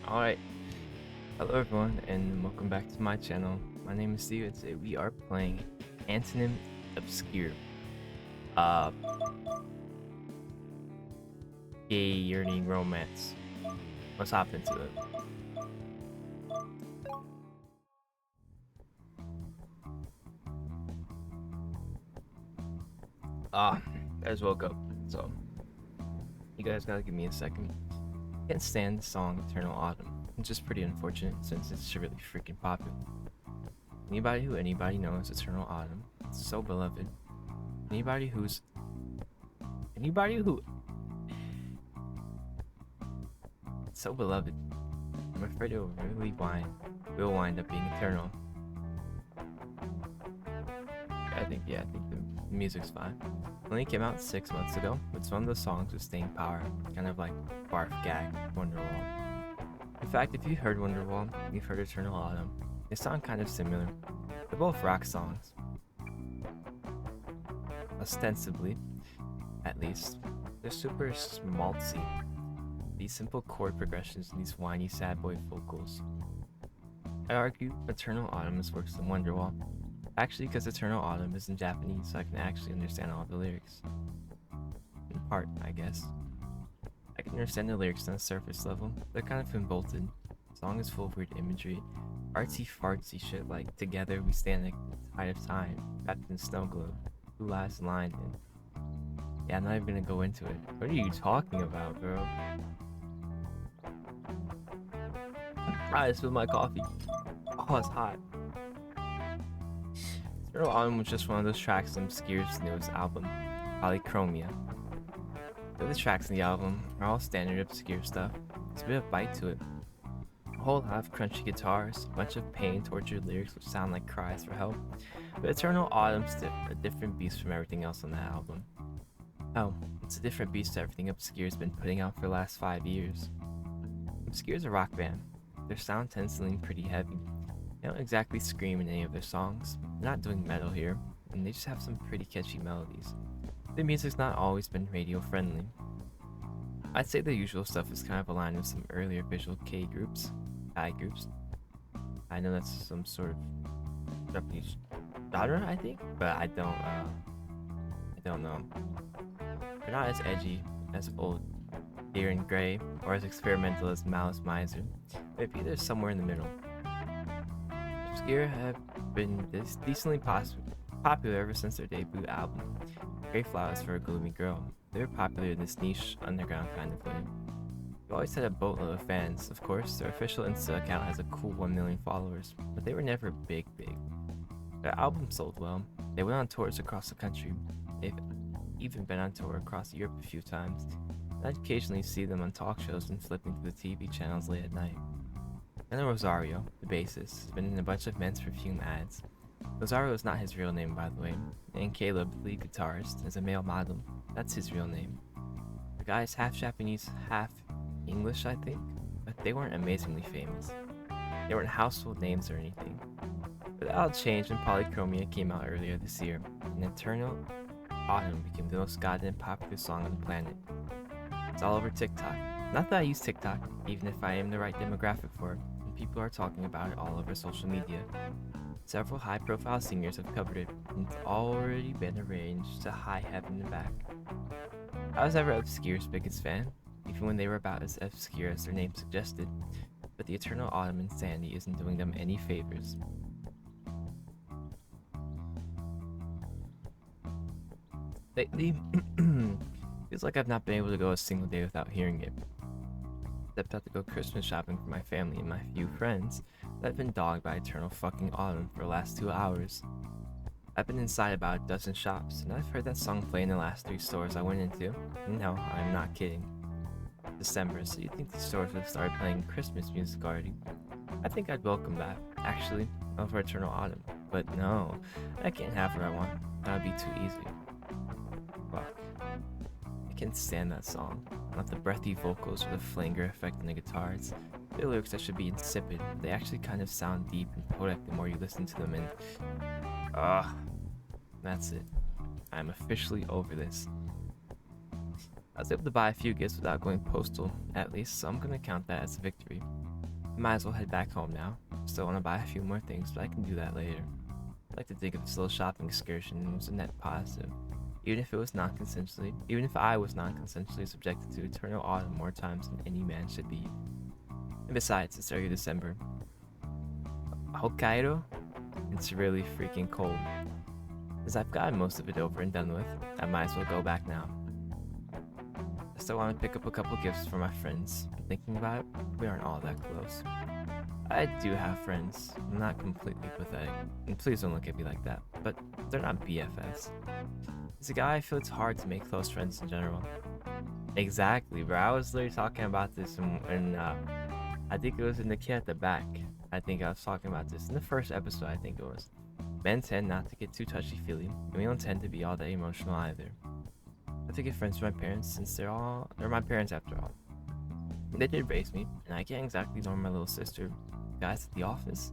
Alright, hello everyone and welcome back to my channel. My name is Steve and today we are playing Antonym Obscure. Gay yearning romance. Let's hop into it. I just woke up, so you guys gotta give me a second. I can't stand the song Eternal Autumn, which is pretty unfortunate since it's really freaking popular. Anybody knows Eternal Autumn. It's so beloved. Anybody who it's so beloved. I'm afraid it will will wind up being eternal. I think the music's fine. It only came out 6 months ago. It's one of those songs with staying power, kind of like Barf Gag, Wonderwall. In fact, if you've heard Wonderwall, you've heard Eternal Autumn. They sound kind of similar. They're both rock songs. Ostensibly, at least. They're super schmaltzy. These simple chord progressions and these whiny sad boy vocals. I argue Eternal Autumn is worse than Wonderwall. Actually, because Eternal Autumn is in Japanese, so I can actually understand all the lyrics. In part, I guess. I can understand the lyrics on a surface level. They're kind of involted. The song is full of weird imagery. Artsy fartsy shit like Together We Stand the Tide of Time, Captain Snowglobe, Who Last Line, and yeah, I'm not even gonna go into it. What are you talking about, bro? I spilled my coffee. Oh, it's hot. Eternal Autumn was just one of those tracks in Obscure's newest album, Polychromia. The other tracks in the album are all standard Obscure stuff. There's a bit of bite to it. A whole lot of crunchy guitars, a bunch of pain, tortured lyrics which sound like cries for help. But Eternal Autumn's a different beast from everything else on the album. Oh, it's a different beast to everything Obscure's been putting out for the last 5 years. Obscure's a rock band. Their sound tends to lean pretty heavy. They don't exactly scream in any of their songs. They're not doing metal here, and they just have some pretty catchy melodies. Their music's not always been radio friendly. I'd say the usual stuff is kind of aligned with some earlier visual K groups. I groups. I know that's some sort of Japanese genre, I think, but I don't know. They're not as edgy as old Deer and Grey, or as experimental as Malice Miser. Maybe they're somewhere in the middle. Obscure have been decently popular ever since their debut album, Grey Flowers for a Gloomy Girl. They were popular in this niche, underground kind of way. They've always had a boatload of fans. Of course, their official Insta account has a cool 1 million followers, but they were never big. Their album sold well. They went on tours across the country. They've even been on tour across Europe a few times. I'd occasionally see them on talk shows and flipping through the TV channels late at night. And then Rosario, the bassist, has been in a bunch of men's perfume ads. Rosario is not his real name, by the way, and Caleb, the lead guitarist, is a male model. That's his real name. The guy is half Japanese, half English, I think, but they weren't amazingly famous. They weren't household names or anything. But that all changed when Polychromia came out earlier this year, and Eternal Autumn became the most goddamn popular song on the planet. It's all over TikTok. Not that I use TikTok, even if I am the right demographic for it, and people are talking about it all over social media. Several high-profile singers have covered it, and it's already been arranged to high heaven and back. I was ever Obscure's biggest fan, even when they were about as obscure as their name suggested, but the Eternal Autumn insanity isn't doing them any favors. Lately, feels like I've not been able to go a single day without hearing it. Except I have to go Christmas shopping for my family and my few friends that have been dogged by Eternal fucking Autumn for the last 2 hours. I've been inside about a dozen shops, and I've heard that song play in the last 3 stores I went into. No, I'm not kidding. December, so you'd think these stores would have started playing Christmas music already. I think I'd welcome that, actually, over Eternal Autumn. But no, I can't have what I want. That would be too easy. Fuck. I can't stand that song. Not the breathy vocals or the flanger effect on the guitars. The lyrics that should be insipid, they actually kind of sound deep and poetic the more you listen to them, and that's it. I'm officially over this. I was able to buy a few gifts without going postal, at least, so I'm gonna count that as a victory. Might as well head back home now. Still want to buy a few more things, but I can do that later. I like to think of this little shopping excursion as a net positive. Even if I was non-consensually subjected to eternal autumn more times than any man should be. And besides, it's early December. Hokkaido? It's really freaking cold. As I've gotten most of it over and done with, I might as well go back now. I still want to pick up a couple gifts for my friends. Thinking about it, we aren't all that close. I do have friends. I'm not completely pathetic. And please don't look at me like that. But they're not BFFs. As a guy, I feel it's hard to make close friends in general. Exactly, bro. I was literally talking about this in I think it was in the kid at the back. I think I was talking about this in the first episode, I think it was. Men tend not to get too touchy-feely, and we don't tend to be all that emotional either. I have to get friends with my parents since they're my parents after all. They did raise me, and I can't exactly ignore my little sister guys at the office.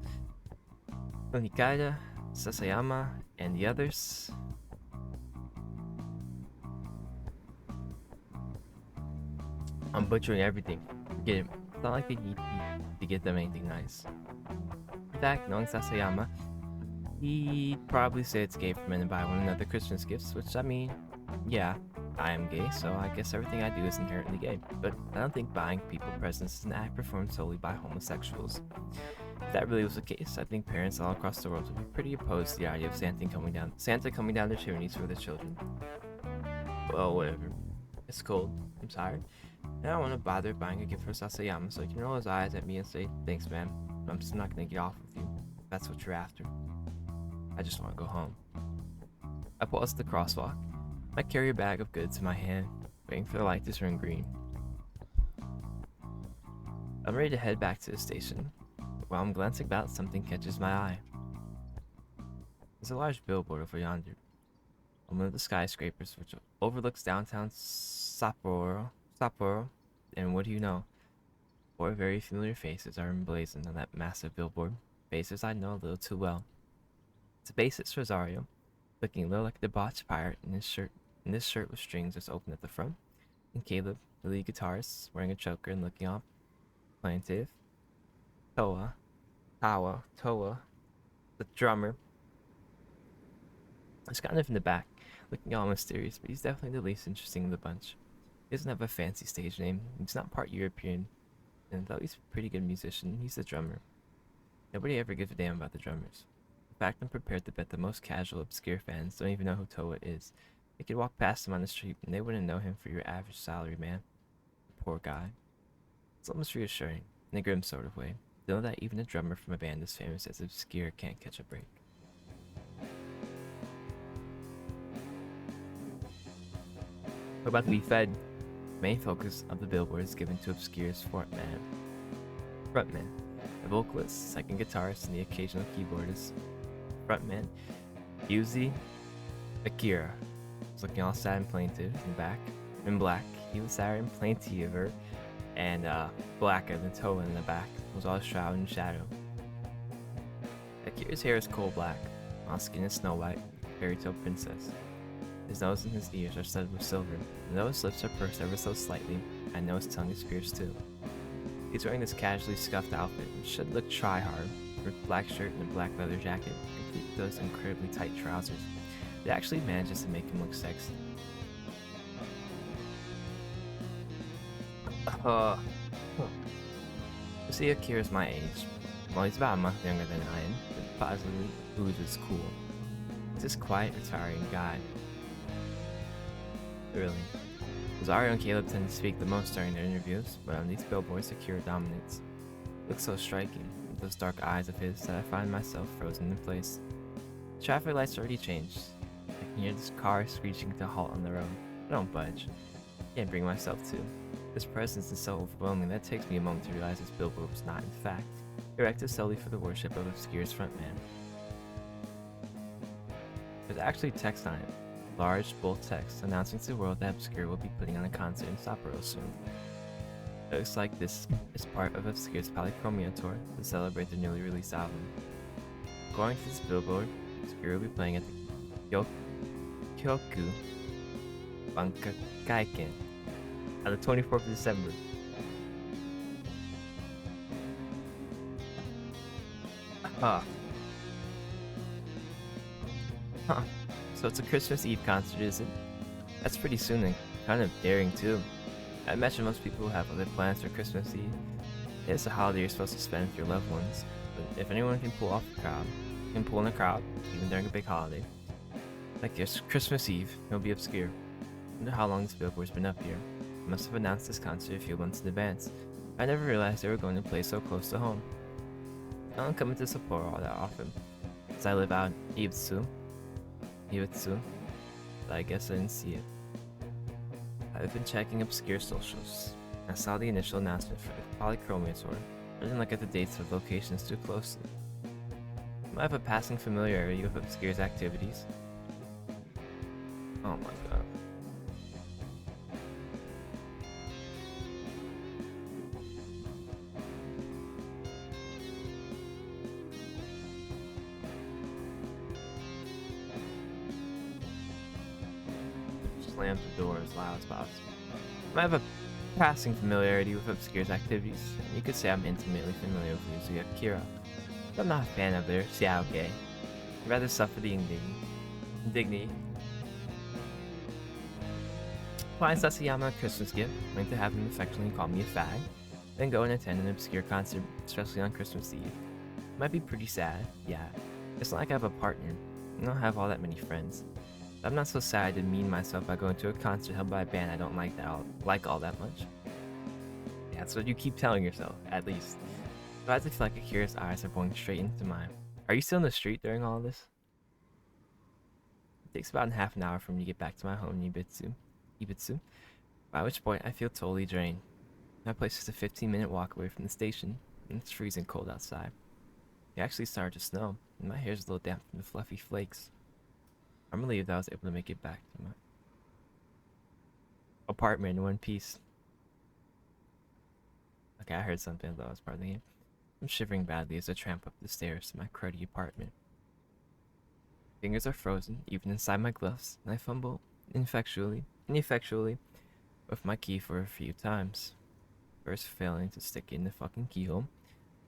Onikaido, Sasayama, and the others. I'm butchering everything. Forget it. It's not like they need to get them anything nice. In fact, knowing Sasayama, he'd probably say it's gay for men to buy one another Christmas gifts, which, I mean, yeah, I am gay, so I guess everything I do is inherently gay. But I don't think buying people presents is an act performed solely by homosexuals. If that really was the case, I think parents all across the world would be pretty opposed to the idea of Santa coming down their chimneys for their children. Well, whatever. It's cold. I'm tired. And I don't want to bother buying a gift for Sasayama, so he can roll his eyes at me and say, "Thanks, man. I'm just not gonna get off with you. If that's what you're after. I just want to go home." I pause at the crosswalk. I carry a bag of goods in my hand, waiting for the light to turn green. I'm ready to head back to the station. While I'm glancing about, something catches my eye. There's a large billboard over yonder, on one of the skyscrapers which overlooks downtown Sapporo, and what do you know? Four very familiar faces are emblazoned on that massive billboard, faces I know a little too well. It's a bassist Rosario, looking a little like a debauched pirate in his shirt with strings that's open at the front, and Caleb, the lead guitarist, wearing a choker and looking all plaintive. Toa, the drummer, is kind of in the back, looking all mysterious, but he's definitely the least interesting of the bunch. He doesn't have a fancy stage name, he's not part European, and though he's a pretty good musician, he's the drummer. Nobody ever gives a damn about the drummers. In fact, I'm prepared to bet the most casual, obscure fans don't even know who Toa is. They could walk past him on the street and they wouldn't know him for your average salary man. Poor guy. It's almost reassuring, in a grim sort of way, to know that even a drummer from a band as famous as Obscure can't catch a break. We're about to be fed. The main focus of the billboard is given to Obscure's frontman, a vocalist, second guitarist, and the occasional keyboardist. Frontman, Yuzi Akira, was looking all sad and plaintive in black. He was sadder and plaintiver, and blacker than Toa in the back, was all shrouded in shadow. Akira's hair is coal black, while his skin is snow white, fairy tale princess. His nose and his ears are studded with silver, and though his lips are pursed ever so slightly, I know his tongue is pierced too. He's wearing this casually scuffed outfit, which should look try-hard, with a black shirt and a black leather jacket, complete with those incredibly tight trousers. It actually manages to make him look sexy. You see, Akira's my age. Well, he's about a month younger than I am, but positively oozes cool. He's this quiet, retiring guy. Really. Rosario and Caleb tend to speak the most during their interviews, but on these billboards, Akira dominates. He looks so striking, with those dark eyes of his, that I find myself frozen in place. The traffic lights already changed. I can hear this car screeching to halt on the road. I don't budge. Can't bring myself to. This presence is so overwhelming that it takes me a moment to realize this billboard was not, in fact, erected solely for the worship of Obscure's frontman. There's actually text on it. Large, bold text announcing to the world that Obscure will be putting on a concert in Sapporo soon. It looks like this is part of Obscure's Polychromia tour to celebrate their newly released album. According to this billboard, Obscure will be playing at the Kyoku Bankakaiken On the 24th of December. Huh. Huh. So it's a Christmas Eve concert, is it? That's pretty soon and kind of daring too. I imagine most people have other plans for Christmas Eve. It's a holiday you're supposed to spend with your loved ones, but if anyone can pull off a crowd, can pull in a crowd, even during a big holiday, like this Christmas Eve, it'll be obscure. I wonder how long this billboard's been up here. They must have announced this concert a few months in advance. I never realized they were going to play so close to home. I don't come into Sapporo all that often, as I live out in Ibutsu, but I guess I didn't see it. I've been checking obscure socials. I saw the initial announcement for the Polychromia tour. I didn't look at the dates of locations too closely. I have a passing familiarity with Obscure's activities. Oh my god. Slammed the door as loud as possible. I have a passing familiarity with Obscure's activities, and you could say I'm intimately familiar with Yuzuya Kira. But I'm not a fan of their Xiaoge. I'd rather suffer the indignity. Find Sasayama a Christmas gift, going to have him affectionately call me a fag, then go and attend an obscure concert, especially on Christmas Eve. Might be pretty sad, yeah. It's not like I have a partner. I don't have all that many friends. But I'm not so sad I demean myself by going to a concert held by a band I don't like all that much. Yeah, that's what you keep telling yourself, at least. So I feel like a curious eyes are pointing straight into mine. Are you still in the street during all this? It takes about half an hour for me to get back to my home in Ibutsu, by which point I feel totally drained. My place is a 15-minute walk away from the station, and it's freezing cold outside. It actually started to snow, and my hair's a little damp from the fluffy flakes. I'm relieved I was able to make it back to my apartment in one piece. Okay, I heard something that was part of the game. I'm shivering badly as I tramp up the stairs to my cruddy apartment. Fingers are frozen, even inside my gloves, and I fumble ineffectually with my key for a few times. First failing to stick it in the fucking keyhole.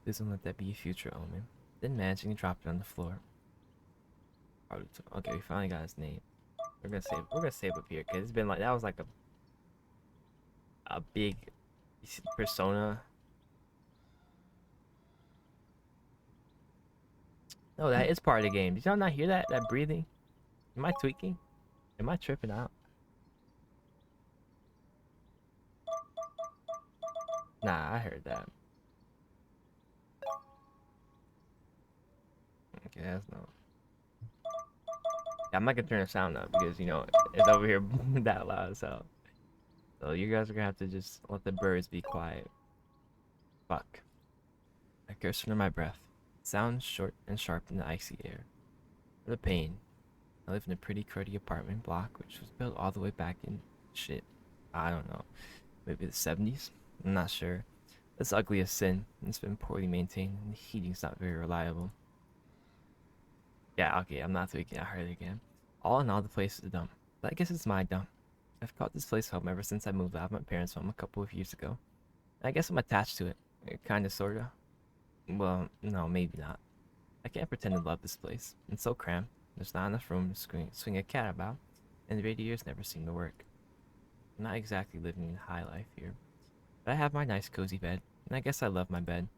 Please don't let that be a future omen. Then managing to drop it on the floor. Okay, we finally got his name. We're gonna save up here, cause it's been like that was like a big persona. No, that is part of the game. Did y'all not hear that? That breathing? Am I tweaking? Am I tripping out? Nah, I heard that. Okay, that's no. Yeah, I'm not gonna turn the sound up because you know it's over here that loud as hell. So you guys are gonna have to just let the birds be quiet. Fuck. I curse under my breath. It sounds short and sharp in the icy air. The pain. I live in a pretty cruddy apartment block which was built all the way back in shit. I don't know. Maybe the 70s? I'm not sure. It's ugly as sin, and it's been poorly maintained, and the heating's not very reliable. Yeah, okay, I'm not tweaking. I heard it again. All in all, the place is a dump. But I guess it's my dump. I've called this place home ever since I moved out of my parents' home a couple of years ago. I guess I'm attached to it. Kinda, sorta. Well, no, maybe not. I can't pretend to love this place. It's so cramped. There's not enough room to swing a cat about, and the radiators never seem to work. I'm not exactly living in high life here. But I have my nice cozy bed, and I guess I love my bed.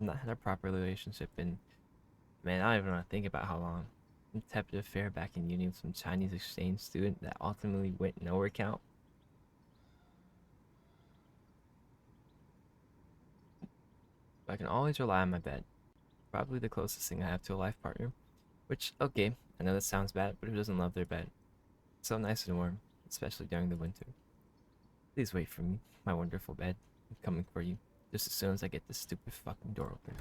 I've not had a proper relationship in... Man, I don't even want to think about how long. A tepid affair back in uni with some Chinese exchange student that ultimately went nowhere count. But I can always rely on my bed. Probably the closest thing I have to a life partner. Which, okay, I know that sounds bad, but who doesn't love their bed? It's so nice and warm, especially during the winter. Please wait for me, my wonderful bed. I'm coming for you, just as soon as I get this stupid fucking door open.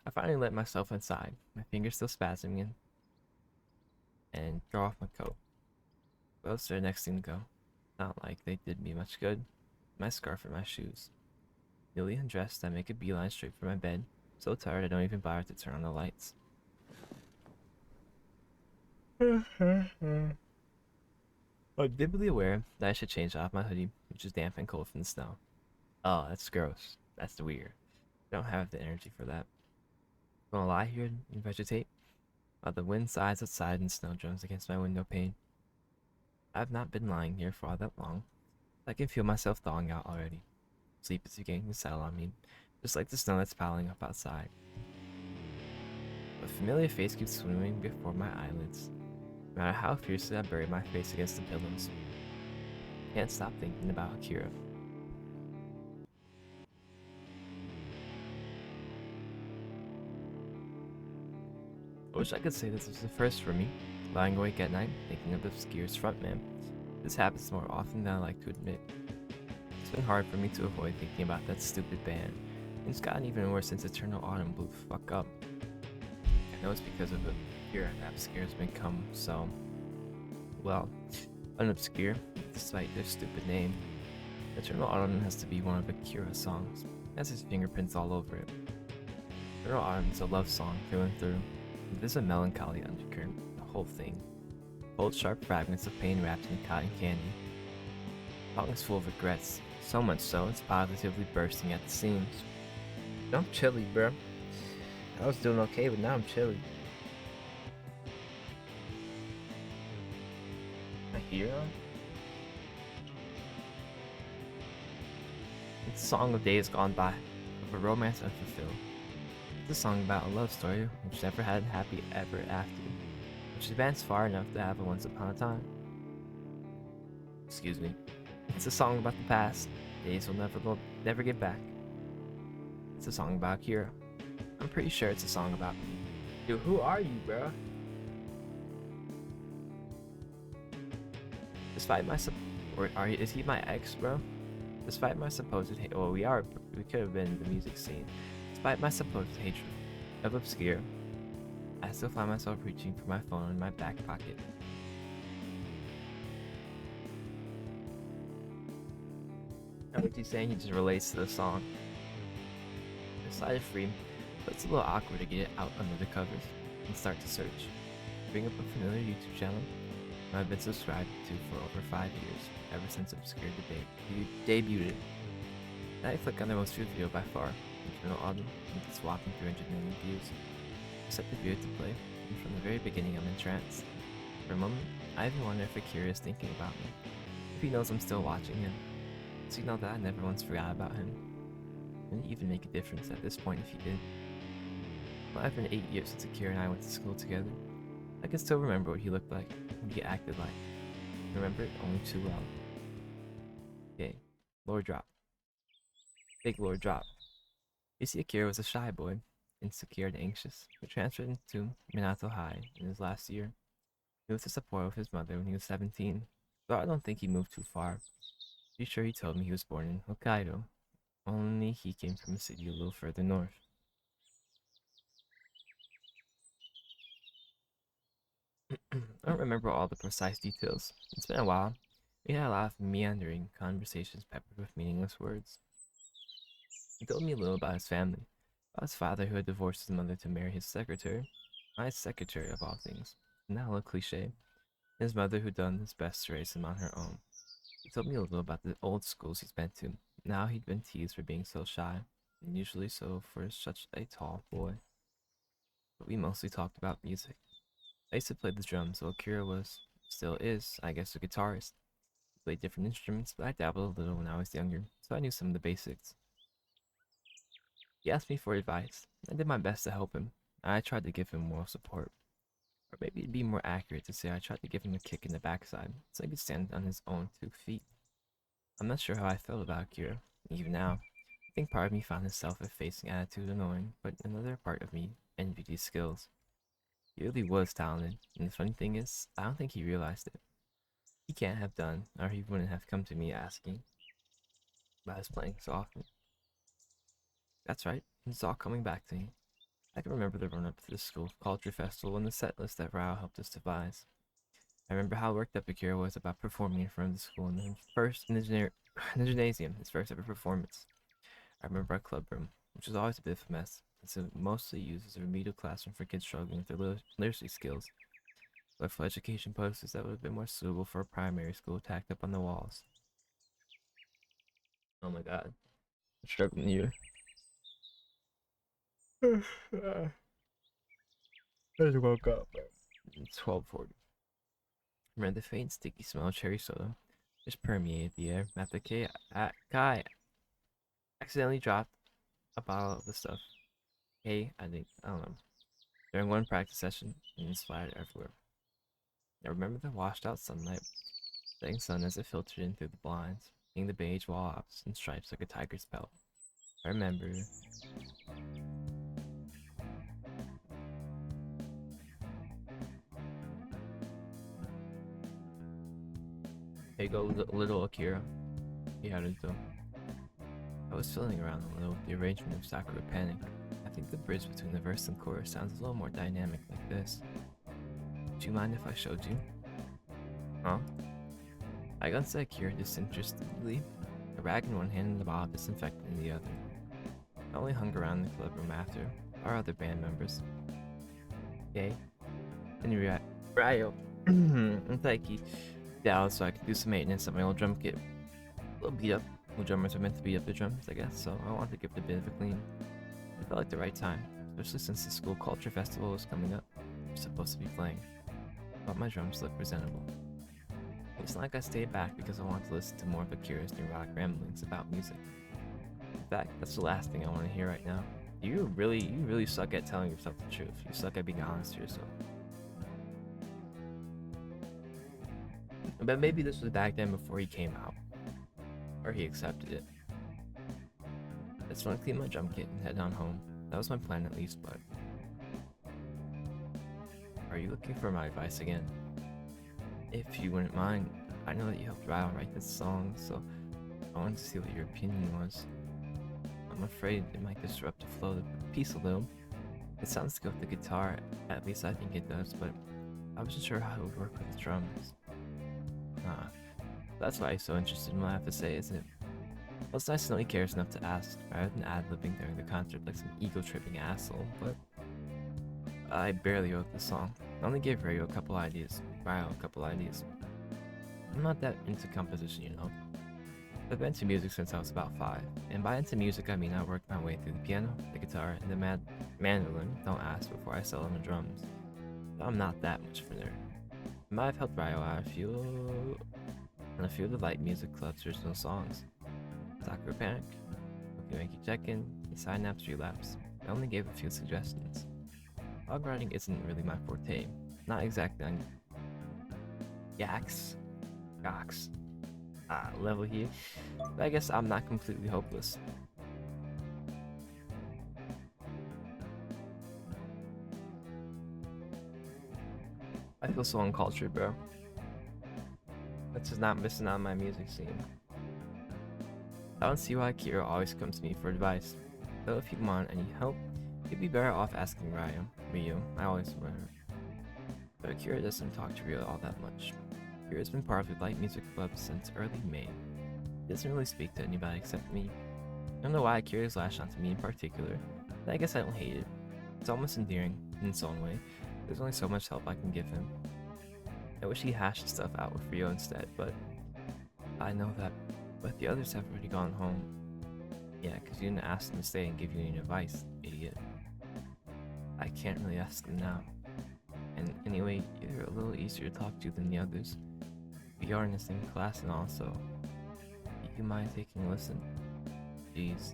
I finally let myself inside, my fingers still spasming and draw off my coat. Clothes are the next thing to go. Not like they did me much good. My scarf and my shoes. Newly undressed, I make a beeline straight for my bed. So tired I don't even bother to turn on the lights. I'm vividly aware that I should change off my hoodie, which is damp and cold from the snow. Oh, that's gross. That's weird. I don't have the energy for that. Gonna lie here and vegetate while the wind sighs outside and snow drums against my window pane. I've not been lying here for all that long. I can feel myself thawing out already. Sleep is beginning to settle on me, just like the snow that's piling up outside. A familiar face keeps swimming before my eyelids. No matter how fiercely I bury my face against the pillows, I can't stop thinking about Akira. I wish I could say this was the first for me, lying awake at night thinking of Obscure's frontman. This happens more often than I like to admit. It's been hard for me to avoid thinking about that stupid band, and it's gotten even worse since Eternal Autumn blew the fuck up. I know it's because of Akira that Obscure's become so, well, unobscure, despite their stupid name. Eternal Autumn has to be one of Akira's songs. It has his fingerprints all over it. Eternal Autumn is a love song through and through. There's a melancholy undercurrent, the whole thing. Cold, sharp fragments of pain wrapped in cotton candy. The song is full of regrets, so much so it's positively bursting at the seams. I'm chilly, bro. I was doing okay, but now I'm chilly. A hero? It's a song of days gone by, of a romance unfulfilled. It's a song about a love story which never had a happy ever after, which advanced far enough to have a once upon a time. Excuse me. It's a song about the past, days we'll never get back. It's a song about Akira. I'm pretty sure it's a song about me. Dude, who are you, bro? Despite my is he my ex, bro? Despite my supposed hate, well, we could have been in the music scene. Despite my supposed hatred of Obscure, I still find myself reaching for my phone in my back pocket. I what he's saying, he just relates to the song. Decided free, but it's a little awkward to get it out under the covers and start to search. Bring up a familiar YouTube channel I've been subscribed to for over 5 years, ever since Obscure debuted it. Then I click on their most viewed video by far, Eternal Autumn, with its whopping 300 million views. I set the video to play, and from the very beginning I'm entranced. For a moment, I even wonder if Akira is thinking about me, if he knows I'm still watching him. So you know that I never once forgot about him. Wouldn't it even make a difference at this point if he did? Well, it's been 8 years since Akira and I went to school together. I can still remember what he looked like, what he acted like. I remember it only too well. Okay, lower drop. Big lower drop. You see, Akira was a shy boy, insecure and anxious, who transferred into Minato High in his last year. He moved to Sapporo with his mother when he was 17, but I don't think he moved too far. Pretty sure he told me he was born in Hokkaido, only he came from a city a little further north. I don't remember all the precise details. It's been a while. We had a lot of meandering conversations peppered with meaningless words. He told me a little about his family, about his father who had divorced his mother to marry his secretary, my secretary of all things, not a little cliche, and his mother who done his best to raise him on her own. He told me a little about the old schools he's been to, now he'd been teased for being so shy, and usually so for such a tall boy. But we mostly talked about music. I used to play the drums, so Akira still is, I guess, a guitarist. He played different instruments, but I dabbled a little when I was younger, so I knew some of the basics. He asked me for advice. I did my best to help him. I tried to give him moral support. Or maybe it'd be more accurate to say I tried to give him a kick in the backside, so he could stand on his own 2 feet. I'm not sure how I felt about Akira. Even now, I think part of me found his self-effacing attitude annoying, but another part of me envied his skills. He really was talented, and the funny thing is, I don't think he realized it. He can't have done, or he wouldn't have come to me asking about his playing so often. That's right, it's all coming back to me. I can remember the run-up to the school culture festival and the set list that Rao helped us devise. I remember how worked up Akira was about performing in front of the school in the gymnasium, his first ever performance. I remember our club room, which was always a bit of a mess, since it mostly used as a remedial classroom for kids struggling with their literacy skills. Colorful education posters that would have been more suitable for a primary school tacked up on the walls. Oh my god. I'm struggling here. I just woke up. It's 12:40. Remember the faint, sticky smell of cherry soda just permeated the air after Kai accidentally dropped a bottle of the stuff. I don't know. During one practice session, and it splattered everywhere. I remember the washed out sunlight, setting sun as it filtered in through the blinds, seeing the beige wall ops and stripes like a tiger's pelt. I remember. Hey, go little Akira. He had it though. I was fiddling around a little with the arrangement of Sakura Panic. I think the bridge between the verse and chorus sounds a little more dynamic like this. Would you mind if I showed you? Huh? I glanced at Akira disinterestedly, a rag in one hand and the bottle of disinfectant in the other. I only hung around the club room after our other band members. Yay. And Ryo and Taiki down so I could do some maintenance at my old drum kit. A little beat up. Well, drummers are meant to beat up their drums, I guess, so I wanted to give it a bit of a clean. It felt like the right time, especially since the school culture festival was coming up. I'm supposed to be playing. But my drums looked presentable. It's not like I stayed back because I wanted to listen to more of Akira's neurotic ramblings about music. In fact, that's the last thing I want to hear right now. You really suck at telling yourself the truth. You suck at being honest to yourself. But maybe this was back then before he came out. Or he accepted it. I just want to clean my drum kit and head on home. That was my plan at least, but... Are you looking for my advice again? If you wouldn't mind, I know that you helped Ryle write this song, so I wanted to see what your opinion was. I'm afraid it might disrupt the flow of the piece a little. It sounds good with the guitar, at least I think it does, but I wasn't sure how it would work with the drums. That's why he's so interested in what I have to say, isn't it? Well, it's nice to know he cares enough to ask, rather than ad-libbing during the concert like some ego-tripping asshole, but... I barely wrote the song. I only gave Ryo a couple ideas. Ryo a couple ideas. I'm not that into composition, you know. I've been into music since I was about 5, and by into music I mean I worked my way through the piano, the guitar, and the mandolin. Don't ask before I sell on the drums. But I'm not that much of a nerd. I might have helped Ryo out on a few of the light music club's original songs. Sakura Panic, Makey Check-In, and Synapse Relapse. I only gave a few suggestions. Log writing isn't really my forte. Not exactly on Gox level here, but I guess I'm not completely hopeless. I feel so uncultured, bro. That's just not missing out on my music scene. I don't see why Akira always comes to me for advice. Though if you want any help, you'd be better off asking Ryu. I always wonder. But Akira doesn't talk to Ryu all that much. Akira's been part of the light music club since early May. He doesn't really speak to anybody except me. I don't know why Akira's lashed onto me in particular, but I guess I don't hate it. It's almost endearing in its own way. There's only so much help I can give him. I wish he hashed stuff out with Ryo instead, but I know that. But the others have already gone home. Yeah, because you didn't ask them to stay and give you any advice, idiot. I can't really ask them now. And anyway, you're a little easier to talk to than the others. We are in the same class and all, so you mind taking a listen? Jeez.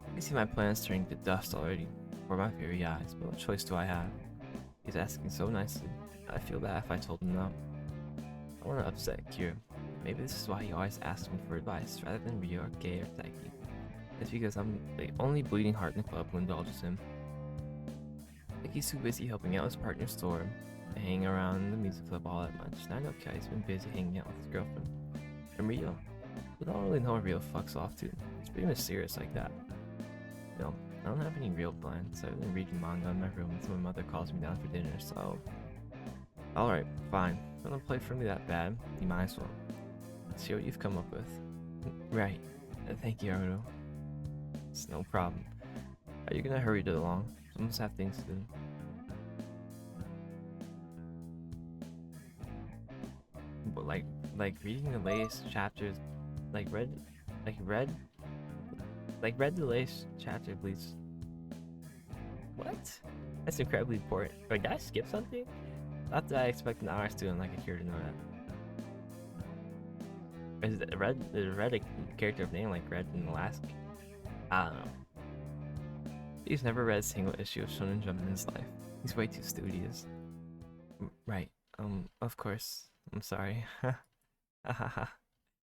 You can see my plans turning to dust already before my very eyes, but what choice do I have? He's asking so nicely. I feel bad if I told him no. I want to upset Kira. Maybe this is why he always asks me for advice rather than Ryo or Kei or Taiki. It's because I'm the only bleeding heart in the club who indulges him. Like he's too busy helping out his partner's store and hanging around the music club all that much. And I know Kai's been busy hanging out with his girlfriend. And Ryo, we don't really know what Ryo fucks off to. It's pretty mysterious like that. You know, I don't have any real plans other than reading manga in my room until my mother calls me down for dinner, so... Alright, fine. If you don't play for me that bad, you might as well. Let's see what you've come up with. Right. Thank you, Aruto. It's no problem. Are you gonna hurry it along? Some of us have things to do. like reading the latest chapters, like read, like read, read the latest chapter, please. What? That's incredibly important. Wait, did I skip something? Not that I expect an honor student like here to know that. Is it read a character of name like Red in the last? I don't know. He's never read a single issue of Shonen Jump in his life. He's way too studious. Right. Of course. I'm sorry.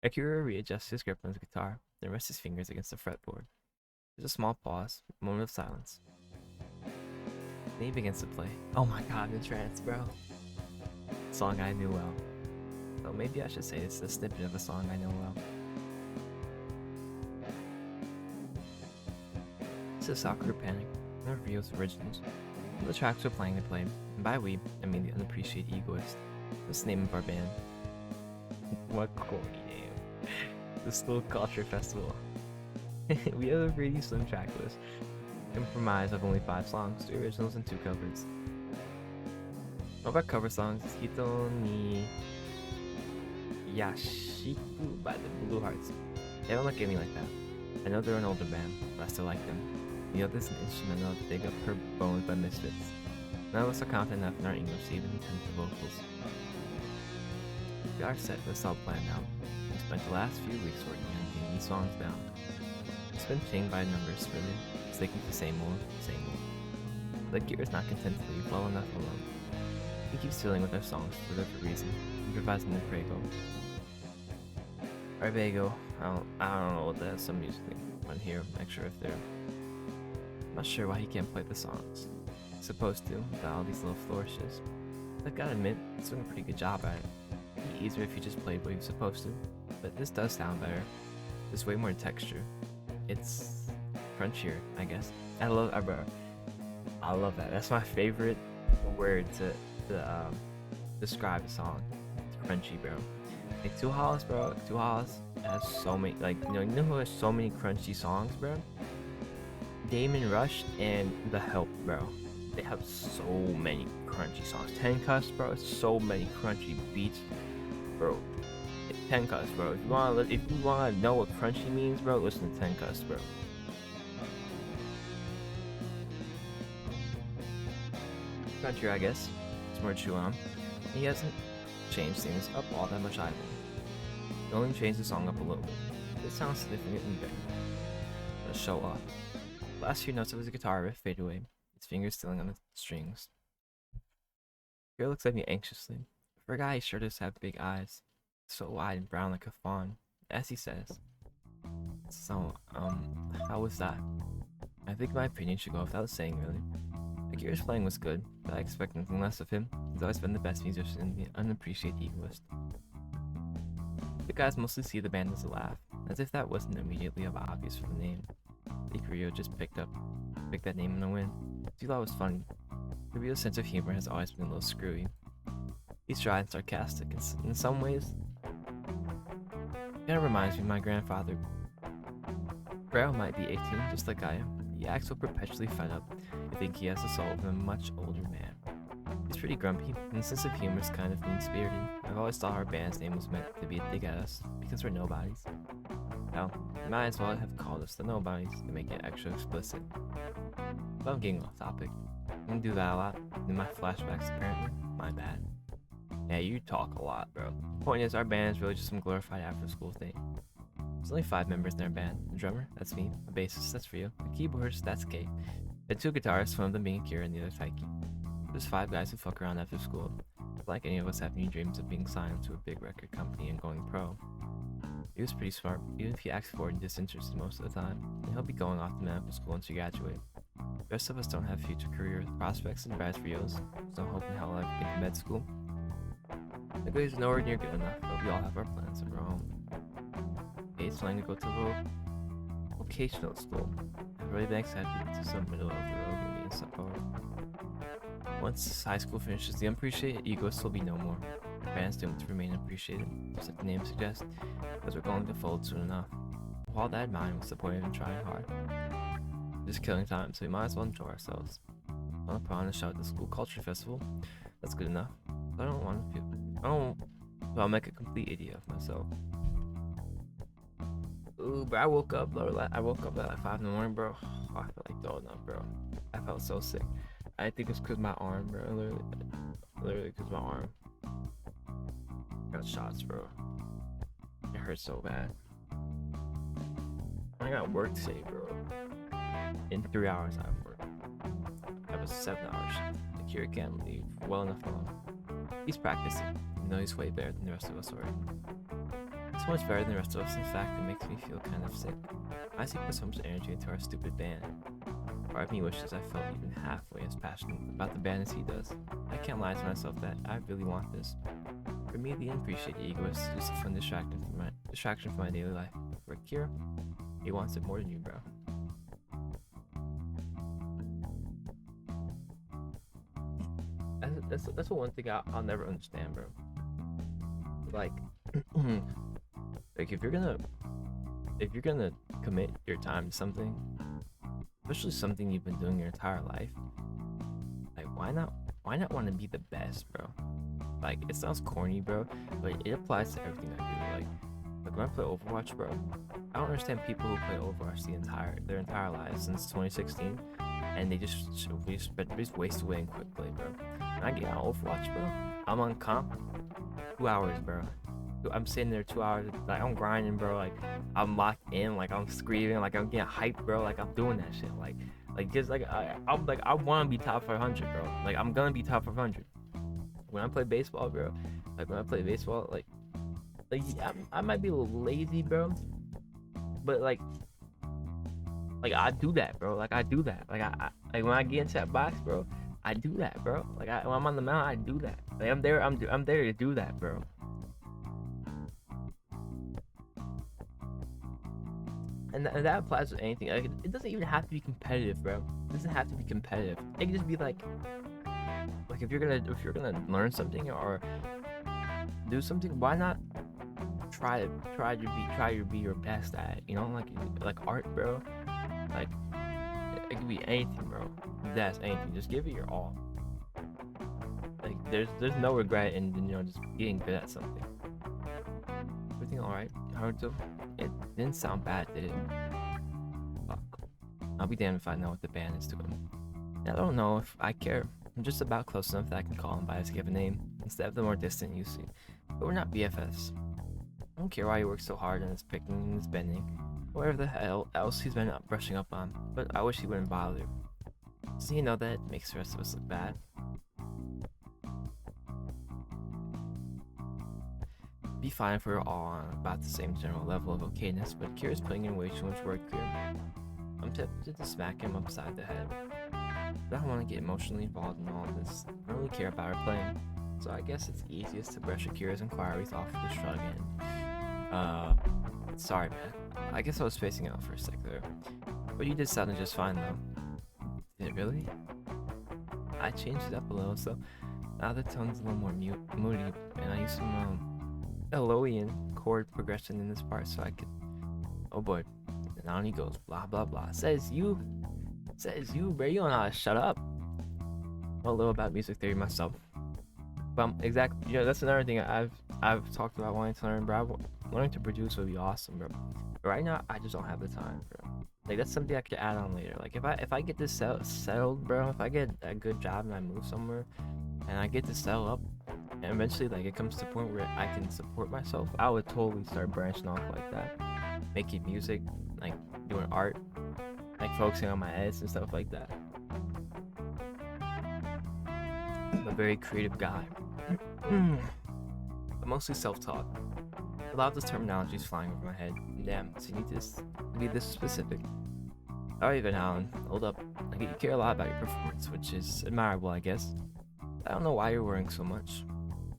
Akira readjusts his grip on his guitar, then rests his fingers against the fretboard. There's a small pause, a moment of silence. Then he begins to play. Oh my god, I'm in trance, bro. Song I knew well. So maybe I should say it's a snippet of a song I know well. This is Sakura Panic, one of Ryo's originals. When the tracks were playing, they played, and by we, I mean the unappreciated egoist. That's the name of our band. What corny name. The Slow Culture Festival. We have a pretty slim track list, comprised of only 5 songs, 2 originals and 2 covers. One of our cover songs is Hito ni Yashiku by the Blue Hearts. They don't look at me like that. I know they're an older band, but I still like them. You know, there's an instrumental to dig up her bones by Misfits. None of us are confident enough in our English to even attempt the vocals. We are set with this all planned out. We spent the last few weeks working on getting these songs down. It's been chained by numbers, really, sticking to the same old, same old. But Gear is not content to leave well enough alone. He keeps dealing with our songs for whatever reason, improvising the prego. Our Vago, I don't know what that is, some music thing on here, I'm not sure if they're... I'm not sure why he can't play the songs. He's supposed to, without all these little flourishes. I've gotta admit, he's doing a pretty good job at it. It'd be easier if he just played what he was supposed to, but this does sound better. There's way more texture. It's crunchier, I guess. I love that. That's my favorite word to describe a song. It's crunchy, bro. Like Two Hollows, bro. Two Hollows has so many, like, you know who has so many crunchy songs, bro? Damon Rush and The Help, bro. They have so many crunchy songs. Tenkus, bro. So many crunchy beats, bro. Tenkus, bro. If you wanna know what crunchy means, bro, listen to Tenkus, bro. Crunchier, I guess. It's more to chew on. He hasn't changed things up all that much either. He only changed the song up a little bit. It sounds significantly better. Let's show off. The last few notes of his guitar riff fade away, his fingers stealing on the strings. Girl looks at me anxiously. For a guy, he sure does have big eyes. So wide and brown like a fawn. As he says. So, how was that? I think my opinion should go without saying, really. Akira's playing was good, but I expect nothing less of him. He's always been the best musician and the unappreciated egoist. The guys mostly see the band as a laugh, as if that wasn't immediately obvious from the name. Rio just picked that name in a win. He thought it was funny. Rio's sense of humor has always been a little screwy. He's dry and sarcastic in some ways. Kinda reminds me of my grandfather. Bro might be 18, just like I am. He acts so perpetually fed up. I think he has the soul of a much older man. He's pretty grumpy, and his sense of humor is kind of mean-spirited. I've always thought our band's name was meant to be a dig at us, because we're nobodies. Hell, you might as well have called us the Nobodies to make it extra explicit. But I'm getting off topic. I didn't do that a lot in my flashbacks, apparently. My bad. Yeah, you talk a lot, bro. The point is, our band is really just some glorified after-school thing. There's only 5 members in our band. The drummer, that's me. The bassist, that's Rio. The keyboardist, that's Kate. And 2 guitarists, one of them being Akira and the other Taiki. There's 5 guys who fuck around after school. Like any of us have new dreams of being signed to a big record company and going pro. He was pretty smart, even if he acts forward and disinterested most of the time, and he'll be going off to medical school once you graduate. The rest of us don't have future career prospects and bad Rios, so I'm hoping hell I get to med school. The grades are nowhere near good enough, but we all have our plans of our own. Kate's planning to go to vocational school. I've really been accepted to some middle of the road uni in Sapporo. Once high school finishes, the unappreciated egoists will be no more. Our band's doomed to remain appreciated, just like the name suggests, because we're going to fold soon enough. With all that in mind, what's the point of even trying hard? Just killing time, so we might as well enjoy ourselves. I want to put on a show at the school culture festival. That's good enough. I don't So I'll make a complete idiot of myself. Ooh, bro, I woke up, bro. I woke up at like 5 in the morning, bro. Oh, I felt like throwing up, bro. I felt so sick. I think it's because my arm, bro. Literally because my arm got shots, bro. It hurts so bad. I got work today, bro. In 3 hours, I have work. I have a 7-hour shift. The cure can't leave well enough alone. He's practicing. You know he's way better than the rest of us already. So much better than the rest of us. In fact, it makes me feel kind of sick. I see put so much energy into our stupid band. Part of me wishes I felt even halfway as passionate about the band as he does. I can't lie to myself that I really want this. For me, the unappreciated ego is just a fun distraction from my daily life. For Kira, he wants it more than you, bro. That's the one thing I'll never understand, bro. Like, like if you're gonna commit your time to something, especially something you've been doing your entire life, like why not want to be the best, bro? Like it sounds corny, bro, but it applies to everything I do. Like when I play Overwatch, bro, I don't understand people who play Overwatch their entire lives since 2016, and they just waste away in quick play, bro. When I get on Overwatch, bro, I'm on comp 2 hours, bro. I'm sitting there 2 hours, like I'm grinding, bro. Like I'm locked in, like I'm screaming, like I'm getting hyped, bro. Like I'm doing that shit, like just like I'm like I want to be top 500, bro. Like I'm gonna be top 500. When I play baseball, bro, like I might be a little lazy, bro, but like I do that, bro. Like I do that. Like I like when I get into that box, bro, I do that, bro. Like when I'm on the mound, I do that. Like I'm there to do that, bro. And that applies to anything. Like it doesn't even have to be competitive, bro. It doesn't have to be competitive. It can just be like if you're gonna learn something or do something, why not try to be your best at it? You know, like art, bro. Like it could be anything, bro. That's anything. Just give it your all. Like there's no regret in just getting good at something. Everything all right? Naruto? It didn't sound bad, did it? Fuck. I'll be damned if I know what the band is doing. I don't know if I care. I'm just about close enough that I can call him by his given name instead of the more distant you see. But we're not BFFs. I don't care why he works so hard on his picking and his bending, whatever the hell else he's been brushing up on. But I wish he wouldn't bother. So you know that makes the rest of us look bad. Be fine if we were all on about the same general level of okayness, but Kira's putting in way too much work here. I'm tempted to smack him upside the head, but I don't want to get emotionally involved in all of this. I don't really care about her playing, so I guess it's easiest to brush Akira's inquiries off with a shrug and, sorry man, I guess I was spacing out for a sec there, but you did sound just fine though. Did it really? I changed it up a little, so now the tone's a little more moody, and I used some, Eloian chord progression in this part so I could, oh boy, and on he goes, blah blah blah, says you bro, you don't know how to shut up. Know a little about music theory myself, but exactly, that's another thing I've talked about wanting to learn, bro. Learning to produce would be awesome, bro, but right now I just don't have the time, bro. Like that's something I could add on later. Like if I get this settled, bro, if I get a good job and I move somewhere and I get to settle up, and eventually like it comes to the point where I can support myself, I would totally start branching off like that, making music, like doing art, like focusing on my edits and stuff like that. I'm a very creative guy. But mostly self-taught. A lot of this terminology is flying over my head. Damn, so you need to be this specific. Alright, Van Allen, hold up. Like, you care a lot about your performance, which is admirable, I guess. I don't know why you're worrying so much.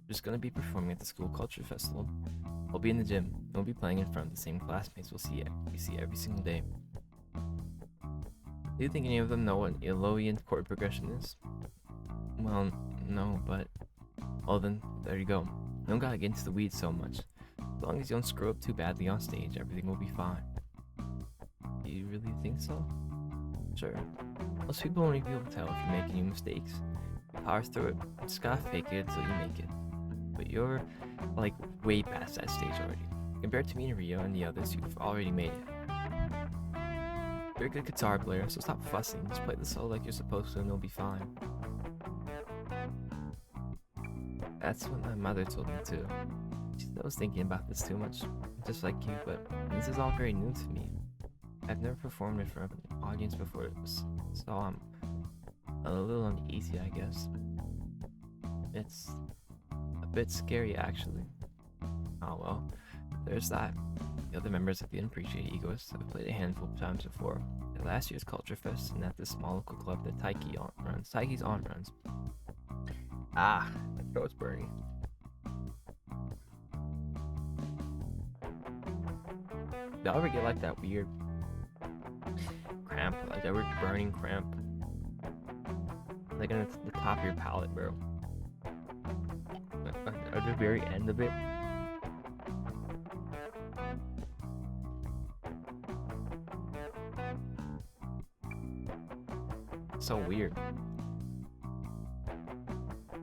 Just gonna be performing at the school culture festival. We'll be in the gym. We'll be playing in front of the same classmates we see every single day. Do you think any of them know what Eloian chord progression is? Well, no, but well then, there you go. You don't gotta get into the weeds so much. As long as you don't screw up too badly on stage, everything will be fine. Do you really think so? Sure. Most people won't even be able to tell if you're making any mistakes. You power through it. You just gotta fake it until you make it. but you're like way past that stage already. Compared to me and Rio and the others, you've already made it. You're a good guitar player, so stop fussing. Just play the solo like you're supposed to and you'll be fine. That's what my mother told me too. She said I was thinking about this too much, just like you, but this is all very new to me. I've never performed in front of an audience before, so I'm a little uneasy, I guess. It's a bit scary, actually. Oh well, there's that. The other members of the Unappreciated Egoists have played a handful of times before. At last year's Culture Fest and at this small local club that Taiki's aunt runs. Ah, my throat's burning. Y'all ever get like that weird cramp, like that weird burning cramp? Like on the top of your palate, bro. At the very end of it. So weird.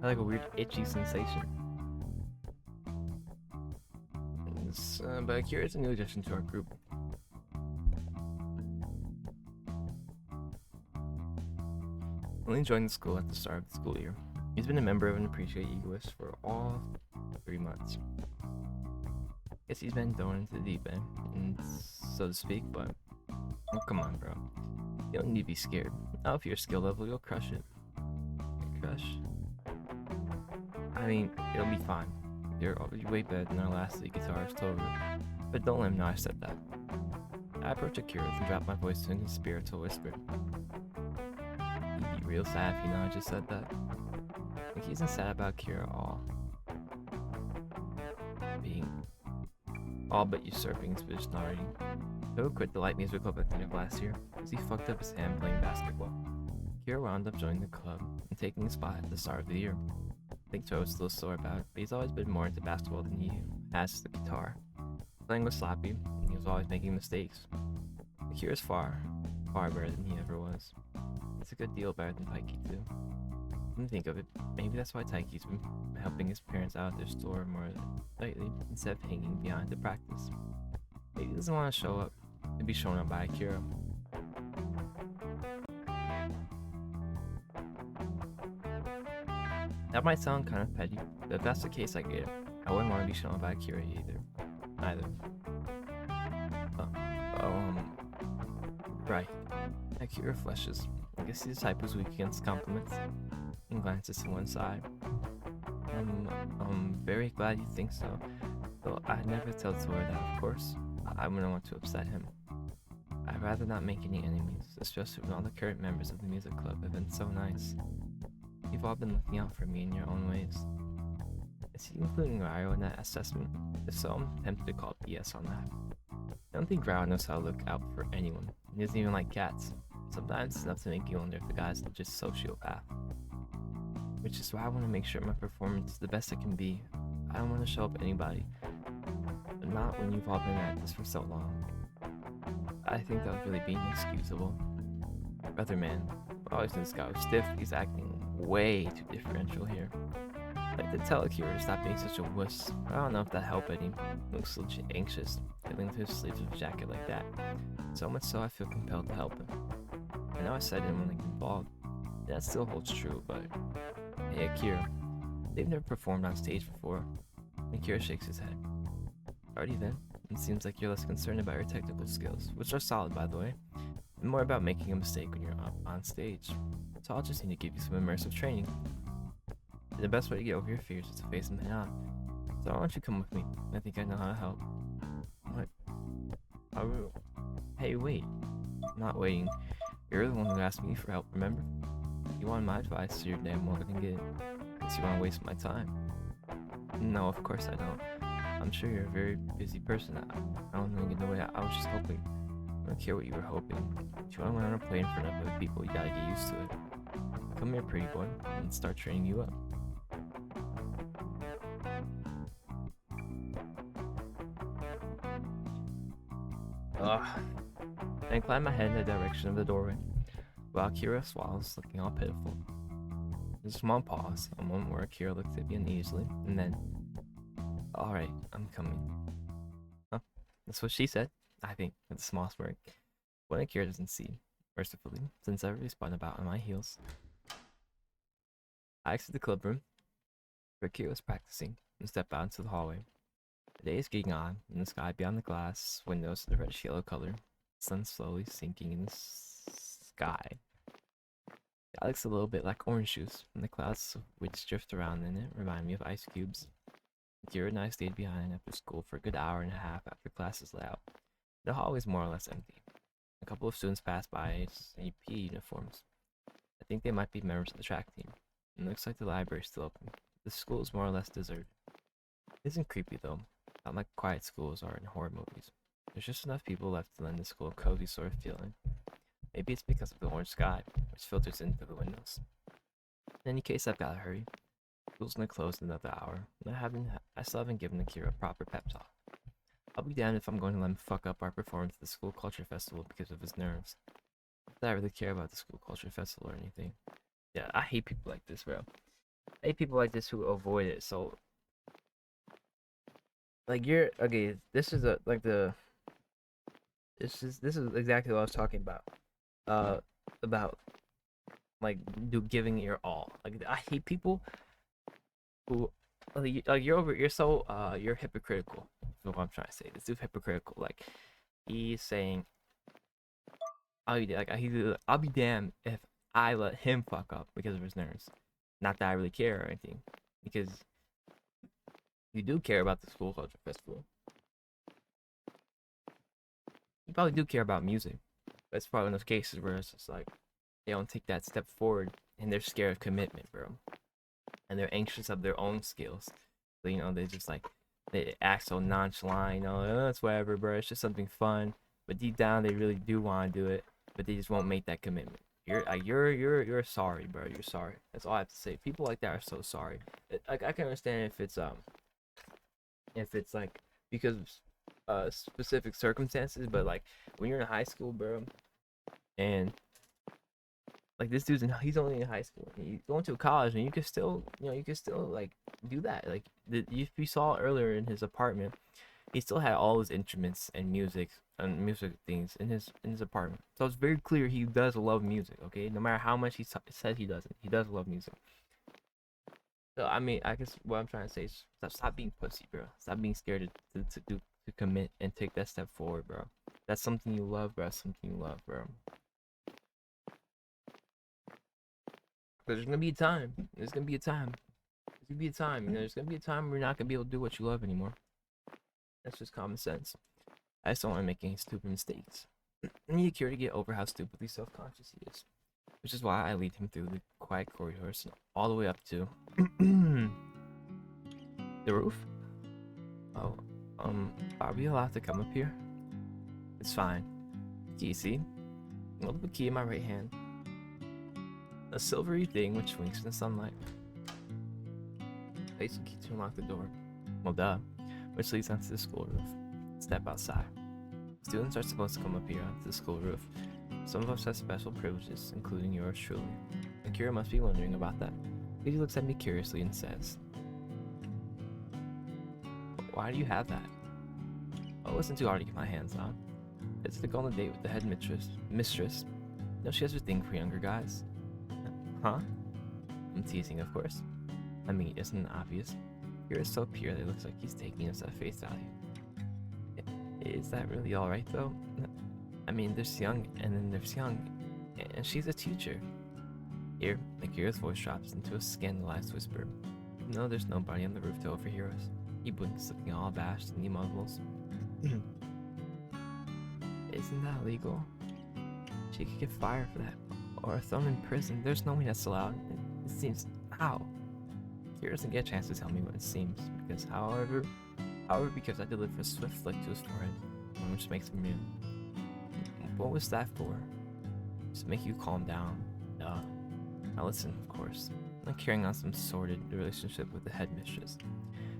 Like a weird itchy sensation. But Akira is a new addition to our group. Only joined the school at the start of the school year. He's been a member of an Appreciate Egoist for all 3 months. Guess he's been thrown into the deep end, so to speak, but oh, come on, bro. You don't need to be scared. Now, if your skill level, you'll crush it. Crush? I mean, it'll be fine. You're way better than our last lead guitarist, Toru. But don't let him know I said that. I approached Akira and dropped my voice to a spiritual whisper. He'd be real sad if you know I just said that. Like he isn't sad about Akira at all. Being all but usurping his position already. Toru quit the light music club at the end of last year because he fucked up his hand playing basketball. Akira wound up joining the club and taking his spot at the start of the year. I think Toru's still sore about it, but he's always been more into basketball than he has the guitar. Playing was sloppy, and he was always making mistakes. Akira's far better than he ever was. It's a good deal better than Taiki too. When you think of it, maybe that's why Taiki's been helping his parents out at their store more lately, instead of hanging behind to practice. Maybe he doesn't want to show up and be shown up by Akira. That might sound kind of petty, but if that's the case, I get it. I wouldn't want to be shown up by Akira either. Right. Akira flushes. I guess he's the type who's weak against compliments and glances to one side. I'm very glad you think so. Though I'd never tell Toru that, of course. I wouldn't want to upset him. I'd rather not make any enemies, especially when all the current members of the music club have been so nice. You've all been looking out for me in your own ways. Is he including Ryo in that assessment? If so, I'm tempted to call BS on that. I don't think Ryo knows how to look out for anyone. He doesn't even like cats. Sometimes it's enough to make you wonder if the guy's just a sociopath. Which is why I want to make sure my performance is the best it can be. I don't want to show up anybody. But not when you've all been at this for so long. I think that was really being inexcusable. Brother man, I always knew this guy was stiff. He's acting way too differential here. I'd like to tell Akira to stop being such a wuss. I don't know if that helped any. He looks legit anxious, feeling to his sleeves of a jacket like that. So much so I feel compelled to help him. I know I said I didn't want to get involved. That still holds true, but hey Akira, they've never performed on stage before. Akira shakes his head. Alrighty then, it seems like you're less concerned about your technical skills, which are solid by the way, and more about making a mistake when you're up on stage. So I'll just need to give you some immersive training. And the best way to get over your fears is to face them head on. So why don't you come with me? I think I know how to help. What? Hey wait, I'm not waiting. You're the one who asked me for help, remember? If you want my advice, so you're damn well gonna get it. Unless you want to waste my time. No, of course I don't. I'm sure you're a very busy person. I don't think in the way I was just hoping. I don't care what you were hoping. If you want to learn how to play in front of other people, you gotta get used to it. Come here, pretty boy, and start training you up. Ugh. I incline my head in the direction of the doorway, while Akira swallows, looking all pitiful. There's a small pause, a moment where Akira looks at me uneasily, and then, Alright, I'm coming. Huh? That's what she said. I think, with a small smirk. What Akira doesn't see, mercifully, since I already spun about on my heels. I exit the club room, where Akira was practicing, and step out into the hallway. The day is getting on, and the sky beyond the glass windows is a reddish yellow color. The sun slowly sinking in the sky. That looks a little bit like orange juice, and the clouds which drift around in it remind me of ice cubes. Akira and I stayed behind after school for a good hour and a half after classes let out. The hall was more or less empty. A couple of students passed by in PE uniforms. I think they might be members of the track team. It looks like the library is still open. The school is more or less deserted. It isn't creepy though, not like quiet schools are in horror movies. There's just enough people left to lend the school a cozy sort of feeling. Maybe it's because of the orange sky, which filters in through the windows. In any case, I've gotta hurry. School's gonna close in another hour, and I still haven't given Akira a proper pep talk. I'll be damned if I'm going to let him fuck up our performance at the school culture festival because of his nerves. Not that I really care about the school culture festival or anything. Yeah, I hate people like this, bro. I hate people like this who avoid it. So, like, you're okay. This is this is exactly what I was talking about. About like giving your all. Like, I hate people who you're hypocritical. That's what I'm trying to say. This dude's hypocritical. Like, he's saying, I'll be damned if I let him fuck up because of his nerves. Not that I really care or anything, because you do care about the school culture festival. You probably do care about music. But it's probably one of those cases where it's just like they don't take that step forward and they're scared of commitment, bro. And they're anxious of their own skills. So, they just like they act so nonchalant, oh, it's whatever, bro. It's just something fun. But deep down, they really do want to do it, but they just won't make that commitment. You're sorry, bro. You're sorry. That's all I have to say. People like that are so sorry. Like, I can understand if it's like because of specific circumstances, but like when you're in high school, bro, and like this he's only in high school. He's going to college, and you can still like do that. Like you saw earlier in his apartment, he still had all his instruments and music things in his apartment. So it's very clear he does love music. Okay, no matter how much he says he doesn't, he does love music. So I mean, I guess what I'm trying to say is stop being pussy, bro. Stop being scared to commit and take that step forward, bro. That's something you love, bro. That's something you love, bro. But there's gonna be a time. There's gonna be a time. There's gonna be a time. There's gonna be a time where you're not gonna be able to do what you love anymore. That's just common sense. I just don't want to make any stupid mistakes. I need Akira to get over how stupidly self-conscious he is. Which is why I lead him through the quiet corridors all the way up to the roof. Oh, are we allowed to come up here? It's fine. Do you see? A little key in my right hand. A silvery thing which winks in the sunlight. Place the key to unlock the door. Well, duh. Which leads onto the school roof. Step outside. Students are supposed to come up here onto the school roof. Some of us have special privileges, including yours truly. Akira must be wondering about that. He looks at me curiously and says, "Why do you have that?" Oh, it wasn't too hard to get my hands on. It's to go on a date with the head mistress. No, she has her thing for younger guys. Huh? I'm teasing, of course. I mean, isn't it obvious? Akira is so pure that it looks like he's taking us at face value. Is that really alright, though? I mean, there's young, and then there's young, and she's a teacher. Here, Akira's voice drops into a scandalized whisper. Even though there's nobody on the roof to overhear us, he blinks, looking all abashed, and he mumbles, "Isn't that legal? She could get fired for that, or thrown in prison. There's no way that's allowed. It seems... How?" Akira doesn't get a chance to tell me what it seems, because because I deliver a swift flick to his forehead, which makes him mute. What was that for? Just to make you calm down. Now listen, of course. I'm carrying on some sordid relationship with the headmistress.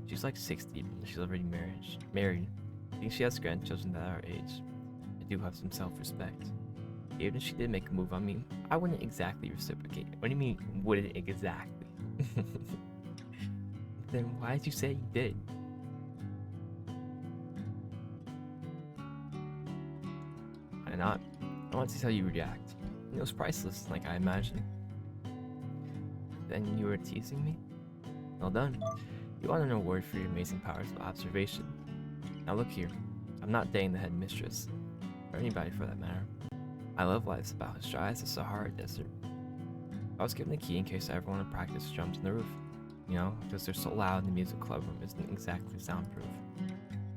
She's like 60, and she's already married. I think she has grandchildren that are our age. I do have some self-respect. Even if she did make a move on me, I wouldn't exactly reciprocate. What do you mean, wouldn't exactly? Then why did you say you did? not? I want to see how you react. It was priceless, like I imagined. Then you were teasing me? Well done. You won an award for your amazing powers of observation. Now look here. I'm not dating the headmistress, or anybody for that matter. I love lives about as dry as the Sahara Desert. I was given the key in case I ever want to practice drums on the roof. You know, because they're so loud and the music club room isn't exactly soundproof.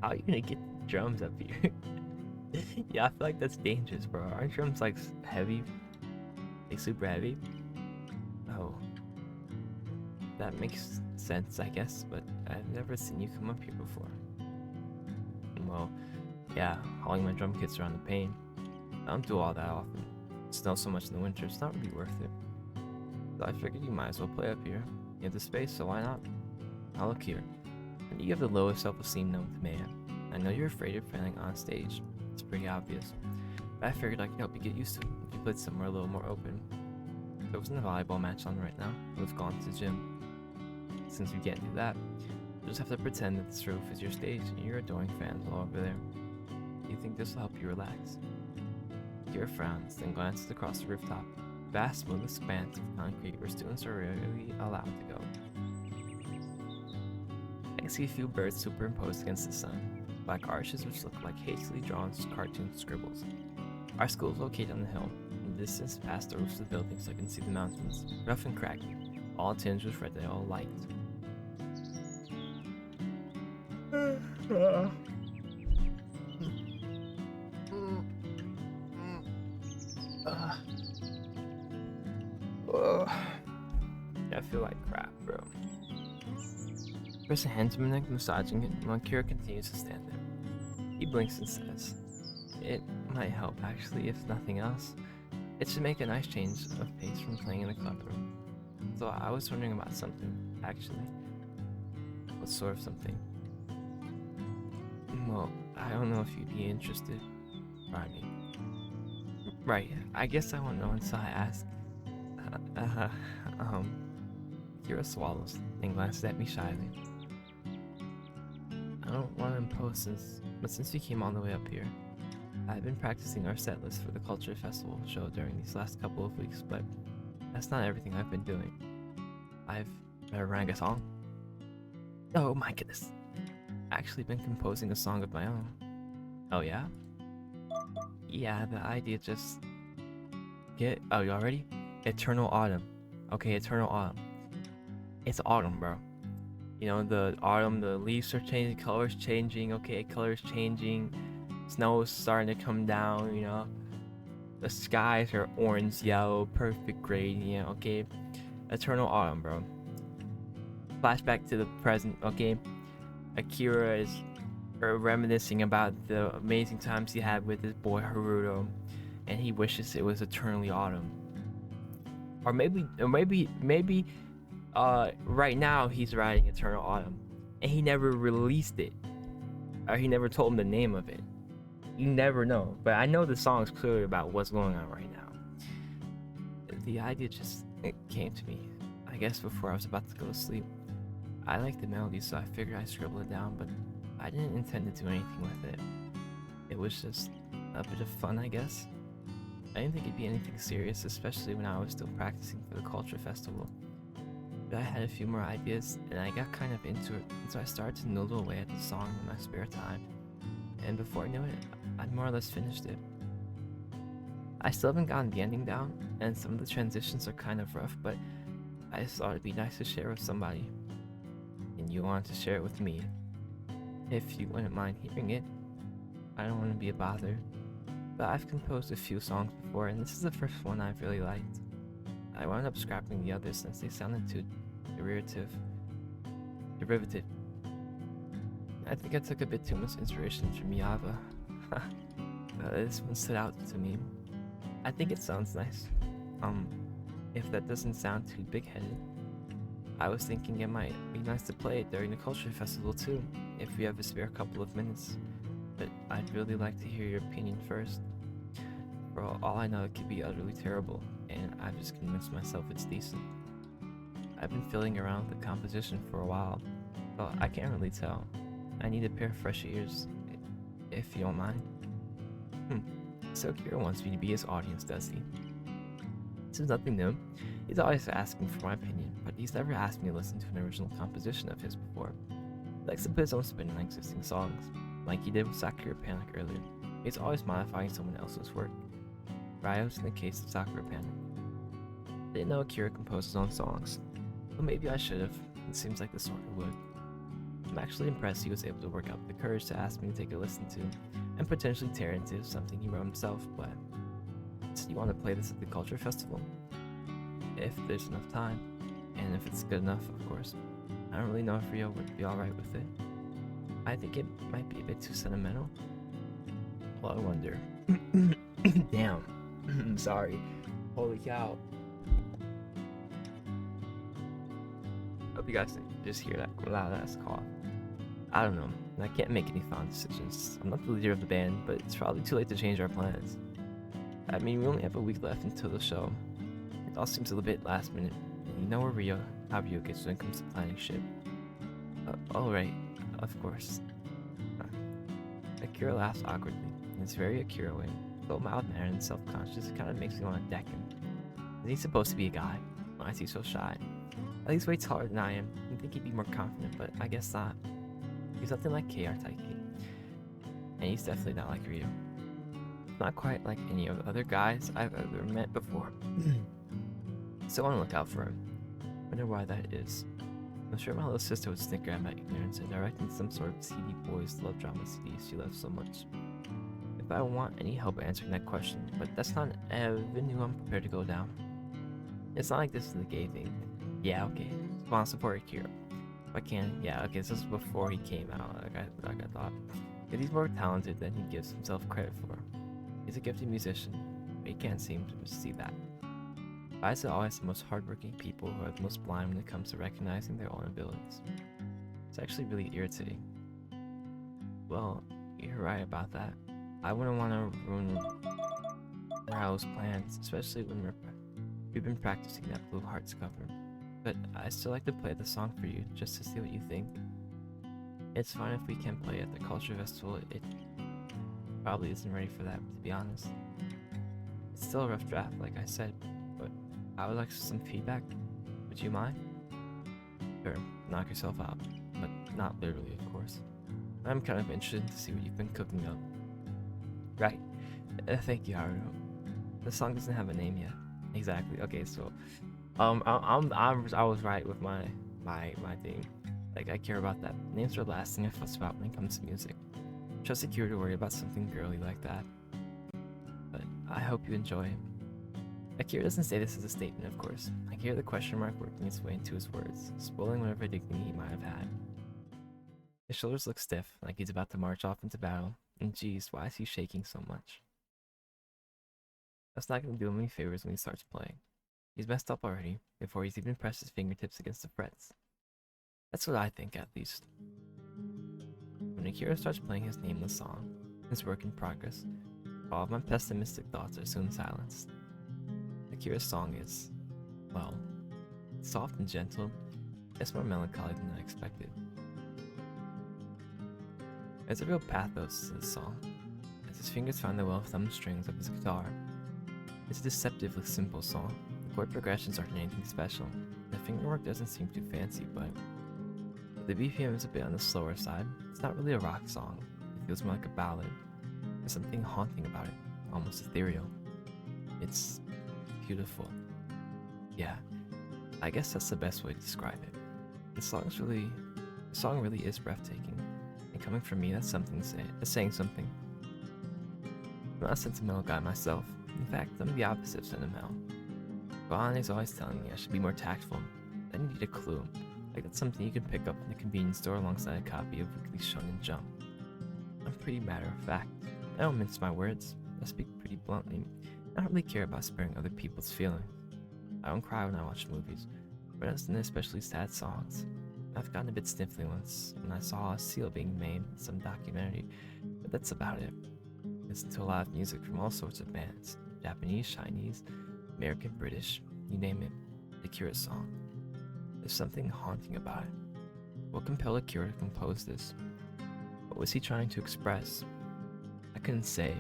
How are you gonna get the drums up here? Yeah, I feel like that's dangerous, bro. Aren't drums like heavy? Like super heavy? Oh. That makes sense, I guess, but I've never seen you come up here before. Well, yeah, hauling my drum kits around the pain. I don't do all that often. It snows so much in the winter, it's not really worth it. So I figured you might as well play up here. You have the space, so why not? Now look here. You have the lowest self-esteem known to man. I know you're afraid of failing on stage. It's pretty obvious. But I figured I could help you get used to it if you played somewhere a little more open. There wasn't a volleyball match on right now. We've gone to the gym. Since we can't do that, you just have to pretend that this roof is your stage and your adoring fans all over there. Do you think this will help you relax? Kira frowns, then glances across the rooftop. Vast, smooth expanse of concrete where students are rarely allowed to go. I can see a few birds superimposed against the sun, black arches which look like hastily drawn cartoon scribbles. Our school is located on the hill. In the distance past the roofs of the buildings I can see the mountains, rough and cracked, all tinged with red, they all light. I feel like crap, bro. Press a hand to my neck, massaging it, while Kira continues to stand there. He blinks and says, "It might help, actually, if nothing else. It should make a nice change of pace from playing in the clubroom. So I was wondering about something, actually." What sort of something? Well, I don't know if you'd be interested. Right, I guess I won't know until I ask. Kira swallows and glances at me shyly. I don't want to impose but since we came all the way up here, I've been practicing our set list for the Culture Festival show during these last couple of weeks, but that's not everything I've been doing. I've rang a song. Oh my goodness. Actually been composing a song of my own. Oh yeah? Yeah, the idea just... Oh, you already? Eternal Autumn. Okay, Eternal Autumn. It's autumn, bro. You know, the autumn, the leaves are changing, colors changing, okay, colors changing. Snow is starting to come down, you know. The skies are orange, yellow, perfect gradient, okay. Eternal Autumn, bro. Flashback to the present, okay. Akira is reminiscing about the amazing times he had with his boy Haruto, and he wishes it was eternally autumn. Or maybe right now he's writing Eternal Autumn, and he never released it, or he never told him the name of it. You never know, but I know the song's clearly about what's going on right now. The idea just came to me, I guess before I was about to go to sleep. I like the melody, so I figured I'd scribble it down, but I didn't intend to do anything with it. It was just a bit of fun, I guess. I didn't think it'd be anything serious, especially when I was still practicing for the Culture Festival. But I had a few more ideas, and I got kind of into it, so I started to noodle away at the song in my spare time. And before I knew it, I'd more or less finished it. I still haven't gotten the ending down, and some of the transitions are kind of rough, but I just thought it'd be nice to share with somebody. And you wanted to share it with me. If you wouldn't mind hearing it, I don't want to be a bother. But I've composed a few songs before, and this is the first one I've really liked. I wound up scrapping the others since they sounded too derivative. I think I took a bit too much inspiration from Yava. This one stood out to me. I think it sounds nice. If that doesn't sound too big-headed, I was thinking it might be nice to play it during the Culture Festival too, if we have a spare couple of minutes. But I'd really like to hear your opinion first. For all I know, it could be utterly terrible, and I've just convinced myself it's decent. I've been fiddling around with the composition for a while, so I can't really tell. I need a pair of fresh ears, if you don't mind. So Akira wants me to be his audience, does he? This is nothing new. He's always asking for my opinion, but he's never asked me to listen to an original composition of his before. He likes to put his own spin on existing songs, like he did with Sakura Panic earlier. He's always modifying someone else's work. Ryo's in the case of Sakura Panic. I didn't know Akira composed his own songs, but maybe I should have. It seems like the sort of would. I'm actually impressed he was able to work up the courage to ask me to take a listen to, and potentially tear into something he wrote himself, but so you want to play this at the Culture Festival? If there's enough time, and if it's good enough, of course. I don't really know if Rio would be alright with it. I think it might be a bit too sentimental. Well, I wonder. Damn. I'm sorry. Holy cow. Hope you guys didn't just hear that loud ass cough. I don't know. I can't make any final decisions. I'm not the leader of the band, but it's probably too late to change our plans. I mean, we only have a week left until the show. It all seems a little bit last minute, and you know how Rio gets when it comes to planning shit. Alright, of course. Akira laughs awkwardly, in his very Akira way. So mild-mannered and self-conscious, it kind of makes me want to deck him. Is he supposed to be a guy? Why is he so shy? At least way taller than I am. You'd think he'd be more confident, but I guess not. He's nothing like KR Taiki. And he's definitely not like Rio. Not quite like any of the other guys I've ever met before. So I want to look out for him. Wonder why that is. I'm sure my little sister would snicker at my ignorance and directing some sort of CD boys love drama CDs she loves so much. If I want any help answering that question, but that's not an avenue I'm prepared to go down. It's not like this is the gay thing. Yeah, okay. I want to support Akira. If I can, yeah, okay, this was before he came out, like I thought. If he's more talented than he gives himself credit for. He's a gifted musician, but he can't seem to see that. Guys are always the most hardworking people who are the most blind when it comes to recognizing their own abilities. It's actually really irritating. Well, you're right about that. I wouldn't want to ruin Rao's plans, especially when we've been practicing that Blue Hearts cover. But I still like to play the song for you, just to see what you think. It's fine if we can't play at the Culture Festival. It probably isn't ready for that, to be honest. It's still a rough draft, like I said, but I would like some feedback. Would you mind? Sure, knock yourself out, but not literally, of course. I'm kind of interested to see what you've been cooking up. Right. Thank you, Haruto. The song doesn't have a name yet. Exactly. Okay, so I was right with my thing. Like, I care about that. Names are the last thing I fuss about when it comes to music. Trust Akira to worry about something girly like that. But I hope you enjoy it. Akira doesn't say this as a statement, of course. I hear the question mark working its way into his words, spoiling whatever dignity he might have had. His shoulders look stiff, like he's about to march off into battle. And geez, why is he shaking so much? That's not going to do him any favors when he starts playing. He's messed up already, before he's even pressed his fingertips against the frets. That's what I think, at least. When Akira starts playing his nameless song, his work in progress, all of my pessimistic thoughts are soon silenced. Akira's song is, well, soft and gentle. It's more melancholy than I expected. There's a real pathos to this song, as his fingers find the well-thumbed strings of his guitar. It's a deceptively simple song. The chord progressions aren't anything special. The fingerwork doesn't seem too fancy, but the BPM is a bit on the slower side. It's not really a rock song. It feels more like a ballad. There's something haunting about it, almost ethereal. It's beautiful. Yeah, I guess that's the best way to describe it. The song really is breathtaking. And coming from me, that's saying something. I'm not a sentimental guy myself. In fact, I'm the opposite of sentimental. Gohan is always telling me I should be more tactful. I need a clue. Like that's something you can pick up in the convenience store alongside a copy of Weekly Shonen Jump. I'm pretty matter of fact. I don't mince my words. I speak pretty bluntly. I don't really care about sparing other people's feelings. I don't cry when I watch movies, but especially sad songs. I've gotten a bit sniffly once when I saw a seal being made in some documentary, but that's about it. Listen to a lot of music from all sorts of bands. Japanese, Chinese, American, British, you name it. Akira's song. There's something haunting about it. What compelled Akira to compose this? What was he trying to express? I couldn't say.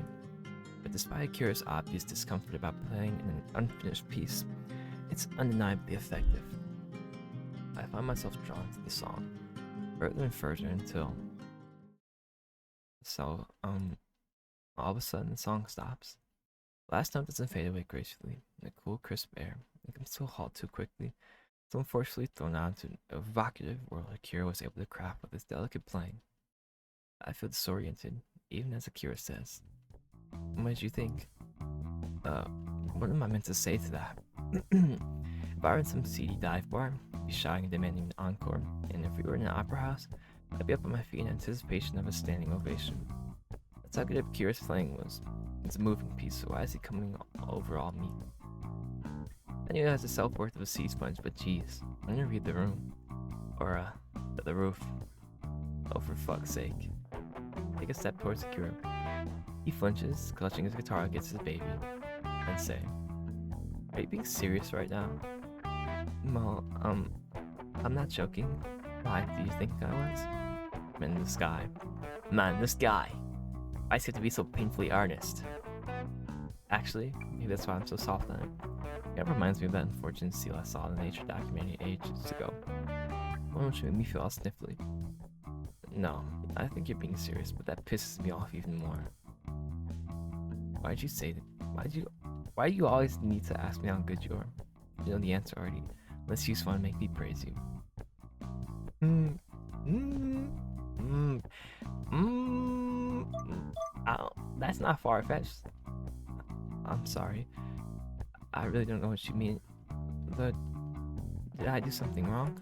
But despite Akira's obvious discomfort about playing in an unfinished piece, it's undeniably effective. I find myself drawn to the song further and further until all of a sudden the song stops. The last note doesn't fade away gracefully in the cool, crisp air. It comes to a halt too quickly, so unfortunately thrown out into an evocative world Akira was able to craft with his delicate playing. I feel disoriented, even as Akira says, "What did you think?" What am I meant to say to that? If I were in some seedy dive bar, I'd be shouting and demanding an encore, and if we were in an opera house, I'd be up on my feet in anticipation of a standing ovation. That's how good Akira's playing was. It's a moving piece, so why is he coming over all me? I knew it has the self-worth of a sea sponge, but geez, I'm gonna read the room. Or, the roof. Oh, for fuck's sake. Take a step towards Akira. He flinches, clutching his guitar against his baby, and say, "Are you being serious right now?" Well, I'm not joking. Why do you think I was? Man in the sky. Man in the sky! I seem to be so painfully earnest. Actually, maybe that's why I'm so soft on it. It reminds me of that unfortunate seal I saw in the nature documentary ages ago. One which made me feel all sniffly. No, I think you're being serious, but that pisses me off even more. Why'd you say that? Why do you always need to ask me how good you are? You know the answer already, unless you just want to make me praise you. That's not far-fetched. I'm sorry. I really don't know what you mean. But did I do something wrong?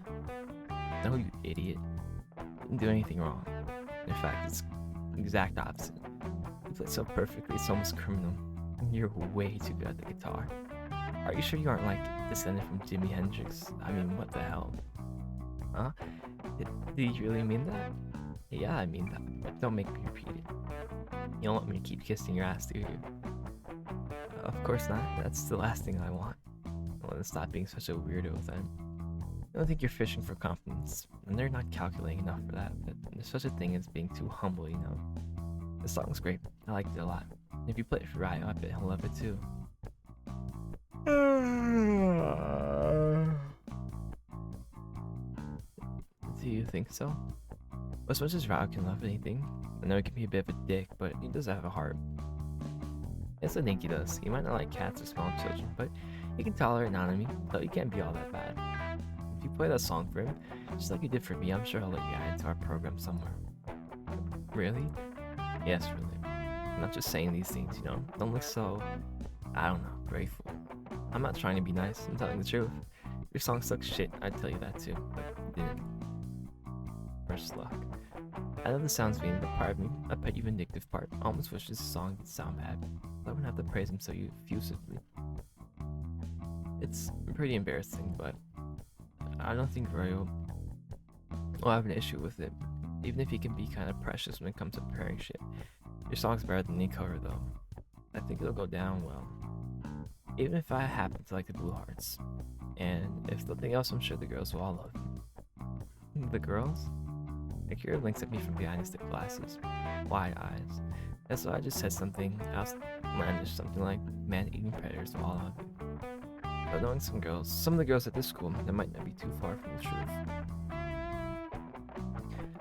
No, you idiot. I didn't do anything wrong. In fact, it's the exact opposite. You play so perfectly, it's almost criminal. You're way too good at the guitar. Are you sure you aren't like descended from Jimi Hendrix? I mean, what the hell? Huh? Did you really mean that? Yeah, I mean that, but don't make me repeat it. You don't want me to keep kissing your ass, do you? Of course not. That's the last thing I want. I want to stop being such a weirdo then. I don't think you're fishing for compliments, and they're not calculating enough for that, but there's such a thing as being too humble, you know? The song's great. I liked it a lot. If you play it for Ryo, I bet he'll love it too. Do you think so? As much as Ryo can love anything, I know he can be a bit of a dick, but he does have a heart. Yes, I think he does. He might not like cats or small children, but he can tolerate Antonym, though he can't be all that bad. If you play that song for him, just like you did for me, I'm sure I'll let you add it to our program somewhere. Really? Yes, really. I'm not just saying these things, you know? Don't look so, I don't know, grateful. I'm not trying to be nice, I'm telling the truth. If your song sucks shit, I'd tell you that too, but you didn't. Worse luck. I know this sounds mean, but part of me, a petty vindictive part, almost wishes the song did sound bad. I wouldn't have to praise him so effusively. It's pretty embarrassing, but I don't think Ryo will have an issue with it, even if he can be kind of precious when it comes to preparing shit. Your song's better than any cover, though. I think it'll go down well. Even if I happen to like the Blue Hearts. And if nothing else, I'm sure the girls will all love you. The girls? Akira blinks at me from behind his thick glasses. Wide eyes. And so I just said something outlandish, something like, man-eating predators will all love you. But knowing some of the girls at this school, that might not be too far from the truth.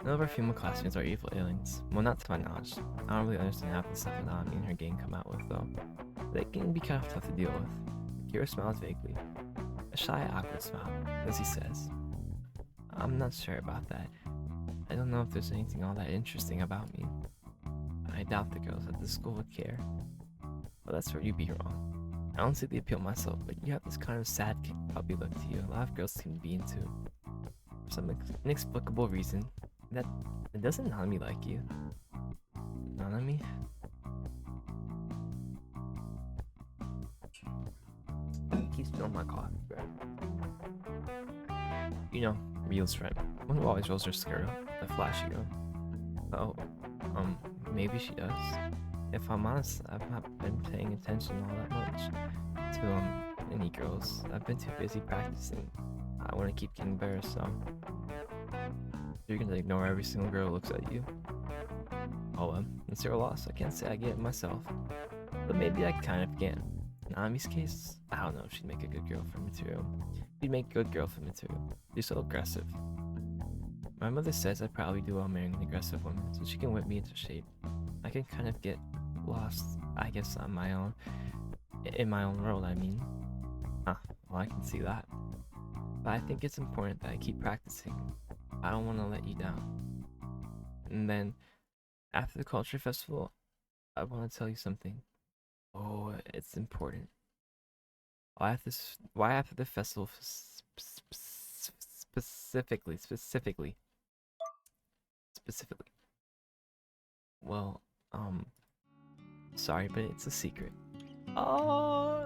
None of our female classmates are evil aliens. Well, not to my knowledge. I don't really understand half the stuff Anami and her gang come out with, though. They can be kind of tough to deal with. Akira smiles vaguely. A shy, awkward smile, as he says, "I'm not sure about that. I don't know if there's anything all that interesting about me. I doubt the girls at this school would care. But that's where you'd be wrong. I don't see the appeal myself, but you have this kind of sad puppy look to you a lot of girls seem to be into. For some inexplicable reason, that it doesn't Nanami like you. Nanami? Keeps me on my coffee breath. You know, Ryo's friend. One who always rolls her skirt up, the flashy girl. Oh, maybe she does. If I'm honest, I've not been paying attention all that much to, any girls. I've been too busy practicing. I want to keep getting better, so... You're gonna ignore every single girl who looks at you? Oh, it's your loss. I can't say I get it myself. but maybe I kind of can. In Ami's case, I don't know if she'd make a good girlfriend material. She'd make good girlfriend material. She's so aggressive. My mother says I'd probably do well marrying an aggressive woman, so she can whip me into shape. I can kind of get lost, I guess, on my own. In my own world, I mean. Huh, well, I can see that. But I think it's important that I keep practicing. I don't want to let you down. And then, after the culture festival, I want to tell you something. Oh, it's important. Why after the festival specifically? Well, sorry, but it's a secret. Oh,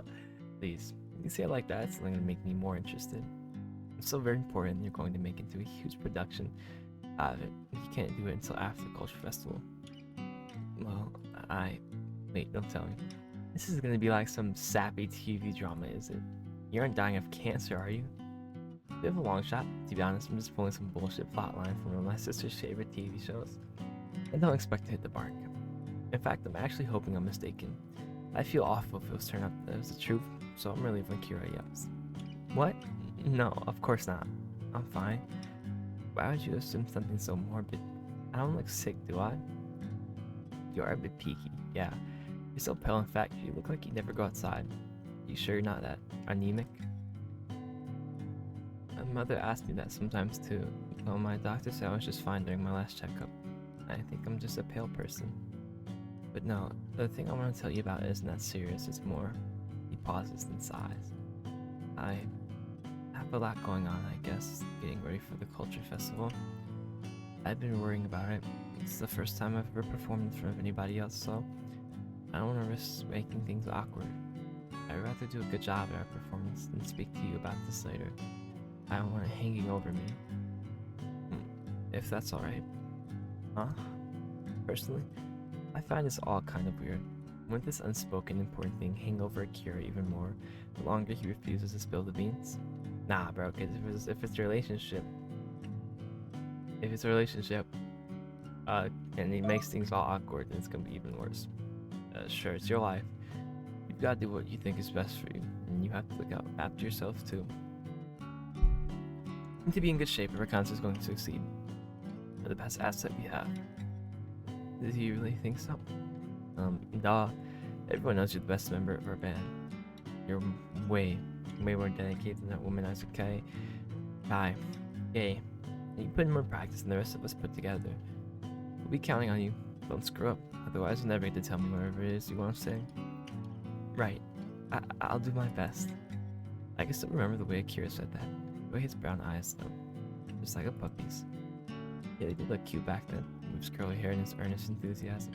please. You say it like that, it's only gonna make me more interested. It's so very important. You're going to make into a huge production out of it. You can't do it until after the culture festival. Well, wait, don't tell me. This is gonna be like some sappy TV drama, is it? You aren't dying of cancer, are you? Bit of a long shot, to be honest. I'm just pulling some bullshit plotline from one of my sister's favorite TV shows. And don't expect to hit the mark. In fact, I'm actually hoping I'm mistaken. I feel awful if it was turned out that it was the truth, so I'm relieving Kira yes. What? No, of course not. I'm fine. Why would you assume something so morbid? I don't look sick, do I? You are a bit peaky, yeah. You're so pale, in fact, you look like you never go outside. You sure you're not that anemic? My mother asked me that sometimes too. Well, my doctor said I was just fine during my last checkup. I think I'm just a pale person. But no, the thing I want to tell you about isn't that serious, it's more, he pauses and sighs. I have a lot going on, I guess, getting ready for the culture festival. I've been worrying about it. It's the first time I've ever performed in front of anybody else, so I don't want to risk making things awkward. I'd rather do a good job at our performance than speak to you about this later. I don't want it hanging over me. If that's alright. Huh? Personally, I find this all kind of weird. Wouldn't this unspoken important thing hang over Akira even more the longer he refuses to spill the beans? Nah, bro, because if it's a relationship, and it makes things all awkward, then it's gonna be even worse. Sure, it's your life. You've got to do what you think is best for you, and you have to look out after yourself too. And to be in good shape if our concert is going to succeed. We're the best asset we have. Do you really think so? Duh. Everyone knows you're the best member of our band. You're way more dedicated than that woman as okay. Kai. Yay. You put in more practice than the rest of us put together. We'll be counting on you. Don't screw up. Otherwise, you'll never get to tell me whatever it is you want to say. Right. I'll do my best. I can still remember the way Akira said that. The way his brown eyes, though. Just like a puppy's. Yeah, they did look cute back then, with his curly hair and his earnest enthusiasm.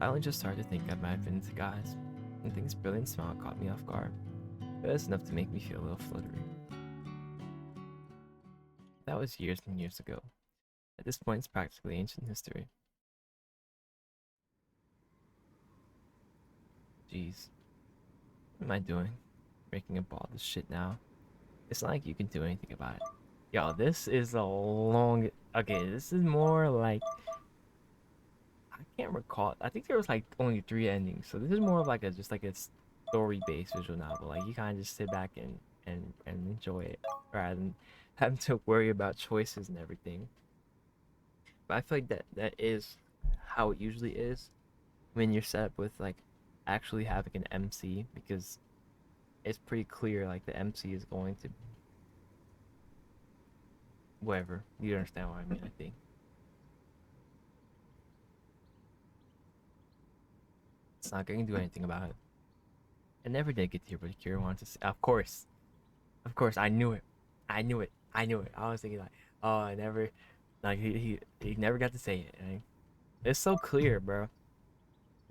I only just started to think I might have been into guys, and think his brilliant smile caught me off guard. But it's enough to make me feel a little fluttery. That was years and years ago. At this point, it's practically ancient history. Jeez. What am I doing? Breaking up all this shit now? It's not like you can do anything about it. Yo, this is a long... Okay, this is more like... I can't recall. I think there was like only 3 endings, so this is more of like just like a story-based visual novel. Like you kind of just sit back and enjoy it, rather than having to worry about choices and everything. But I feel like that is how it usually is when you're set up with like actually having an MC, because it's pretty clear like the MC is going to whatever. You understand what I mean, I think. It's not going to do anything about it. I never did get to hear what Akira wanted to say. Of course, I knew it. I knew it. I was thinking like, oh, I never, like he never got to say it. And it's so clear, bro.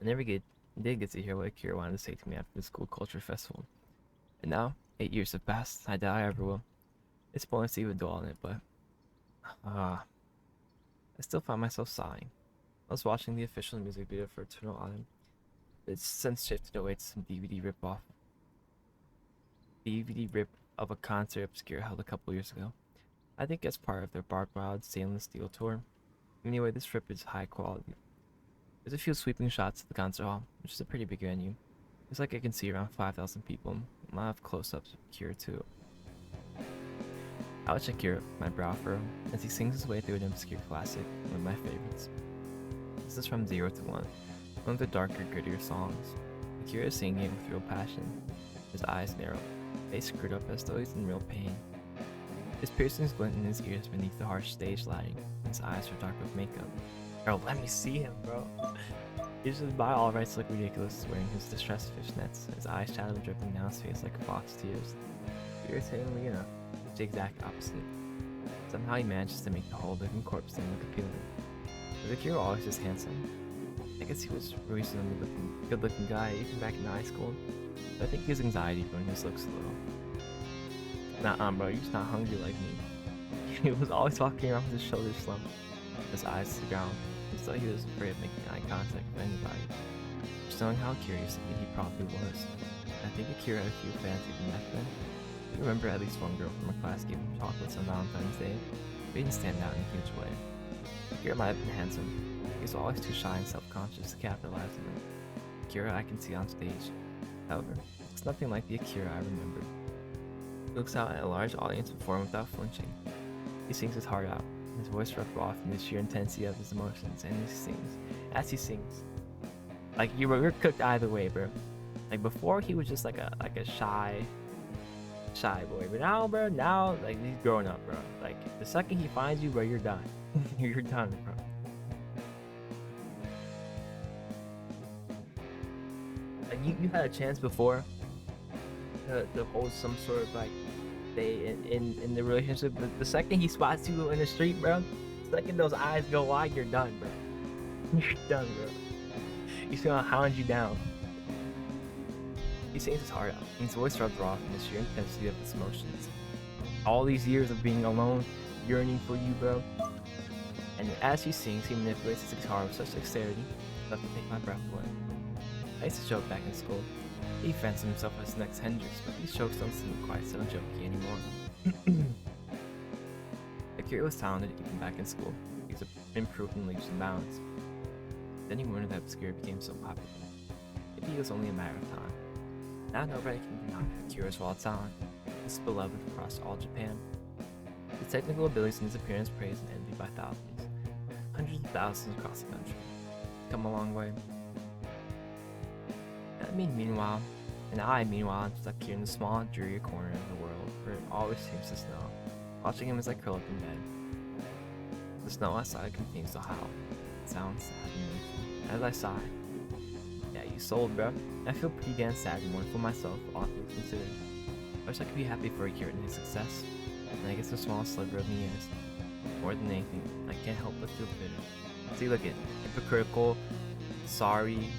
I never did get to hear what Akira wanted to say to me after the school culture festival. And now, 8 years have passed. I doubt I ever will. It's pointless to even dwell on it, but I still find myself sighing. I was watching the official music video for Eternal Autumn. It's since shifted away to some DVD rip of a concert Obscure held a couple years ago. I think it's part of their Bark Wild Stainless Steel tour. Anyway, this rip is high quality. There's a few sweeping shots of the concert hall, which is a pretty big venue. It's like I can see around 5,000 people. I have close-ups of Kira too. I would check Kira, my brow furrow, as he sings his way through an obscure classic, one of my favorites. This is from 0 to 1, one of the darker, grittier songs. Kira is singing it with real passion. His eyes narrow, face screwed up as though he's in real pain. His piercings glint in his ears beneath the harsh stage lighting, and his eyes are dark with makeup. Bro, let me see him, bro. He's just by all rights look ridiculous wearing his distressed fishnets, his eyes shadow dripping down his face like fox tears. Irritatingly enough, it's the exact opposite. Somehow he manages to make the whole living corpse thing look appealing. Was Akira always just handsome? I guess he was a reasonably good looking guy even back in high school, but I think his anxiety ruined his looks a little. Nah, bro, you're just not hungry like me. He was always walking around with his shoulders slumped, his eyes to the ground. It's like he was afraid of making eye contact with anybody. Just knowing how curious he probably was. I think Akira had a few fans even back then. I remember at least one girl from our class gave him chocolates on Valentine's Day, but he didn't stand out in a huge way. Akira might have been handsome. He was always too shy and self-conscious to capitalize on it. Akira I can see on stage. However, it's nothing like the Akira I remember. He looks out at a large audience perform without flinching. He sings his heart out, his voice rough off in the sheer intensity of his emotions, and he sings. As he sings, like you're cooked either way, bro. Like before, he was just like a shy boy, but now, bro, like he's growing up, bro. Like the second he finds you, bro, you're done. You're done, bro. Like you had a chance before to hold some sort of like day in the relationship. The second he spots you in the street, bro, the second those eyes go wide, you're done, bro. You're done, bro. He's gonna hound you down. He sings his heart out, and his voice rubs off in the sheer intensity of his emotions. All these years of being alone, yearning for you, bro. And as he sings, he manipulates his guitar with such dexterity, enough to take my breath away. I used to joke back in school. He fancied himself as the next Hendrix, but these jokes don't seem quite so jokey anymore. Akira was talented even back in school. He was improved in leaps and bounds. Then he wondered that Obscure became so popular. Maybe it was only a matter of time. Now nobody can deny Akira's raw talent. He is beloved across all Japan. His technical abilities and his appearance praised and envied by thousands. Hundreds of thousands across the country. Come a long way. Meanwhile, I'm stuck here in the small, dreary corner of the world where it always seems to snow, watching him as I curl up in bed. The snow outside continues to howl. It sounds sad and mournful. As I sigh, yeah, you sold, bro. I feel pretty damn sad and mournful myself, all things considered. I wish I could be happy for Akira and his success, and I guess a small sliver of me is. More than anything, I can't help but feel bitter. See, look at hypocritical, sorry,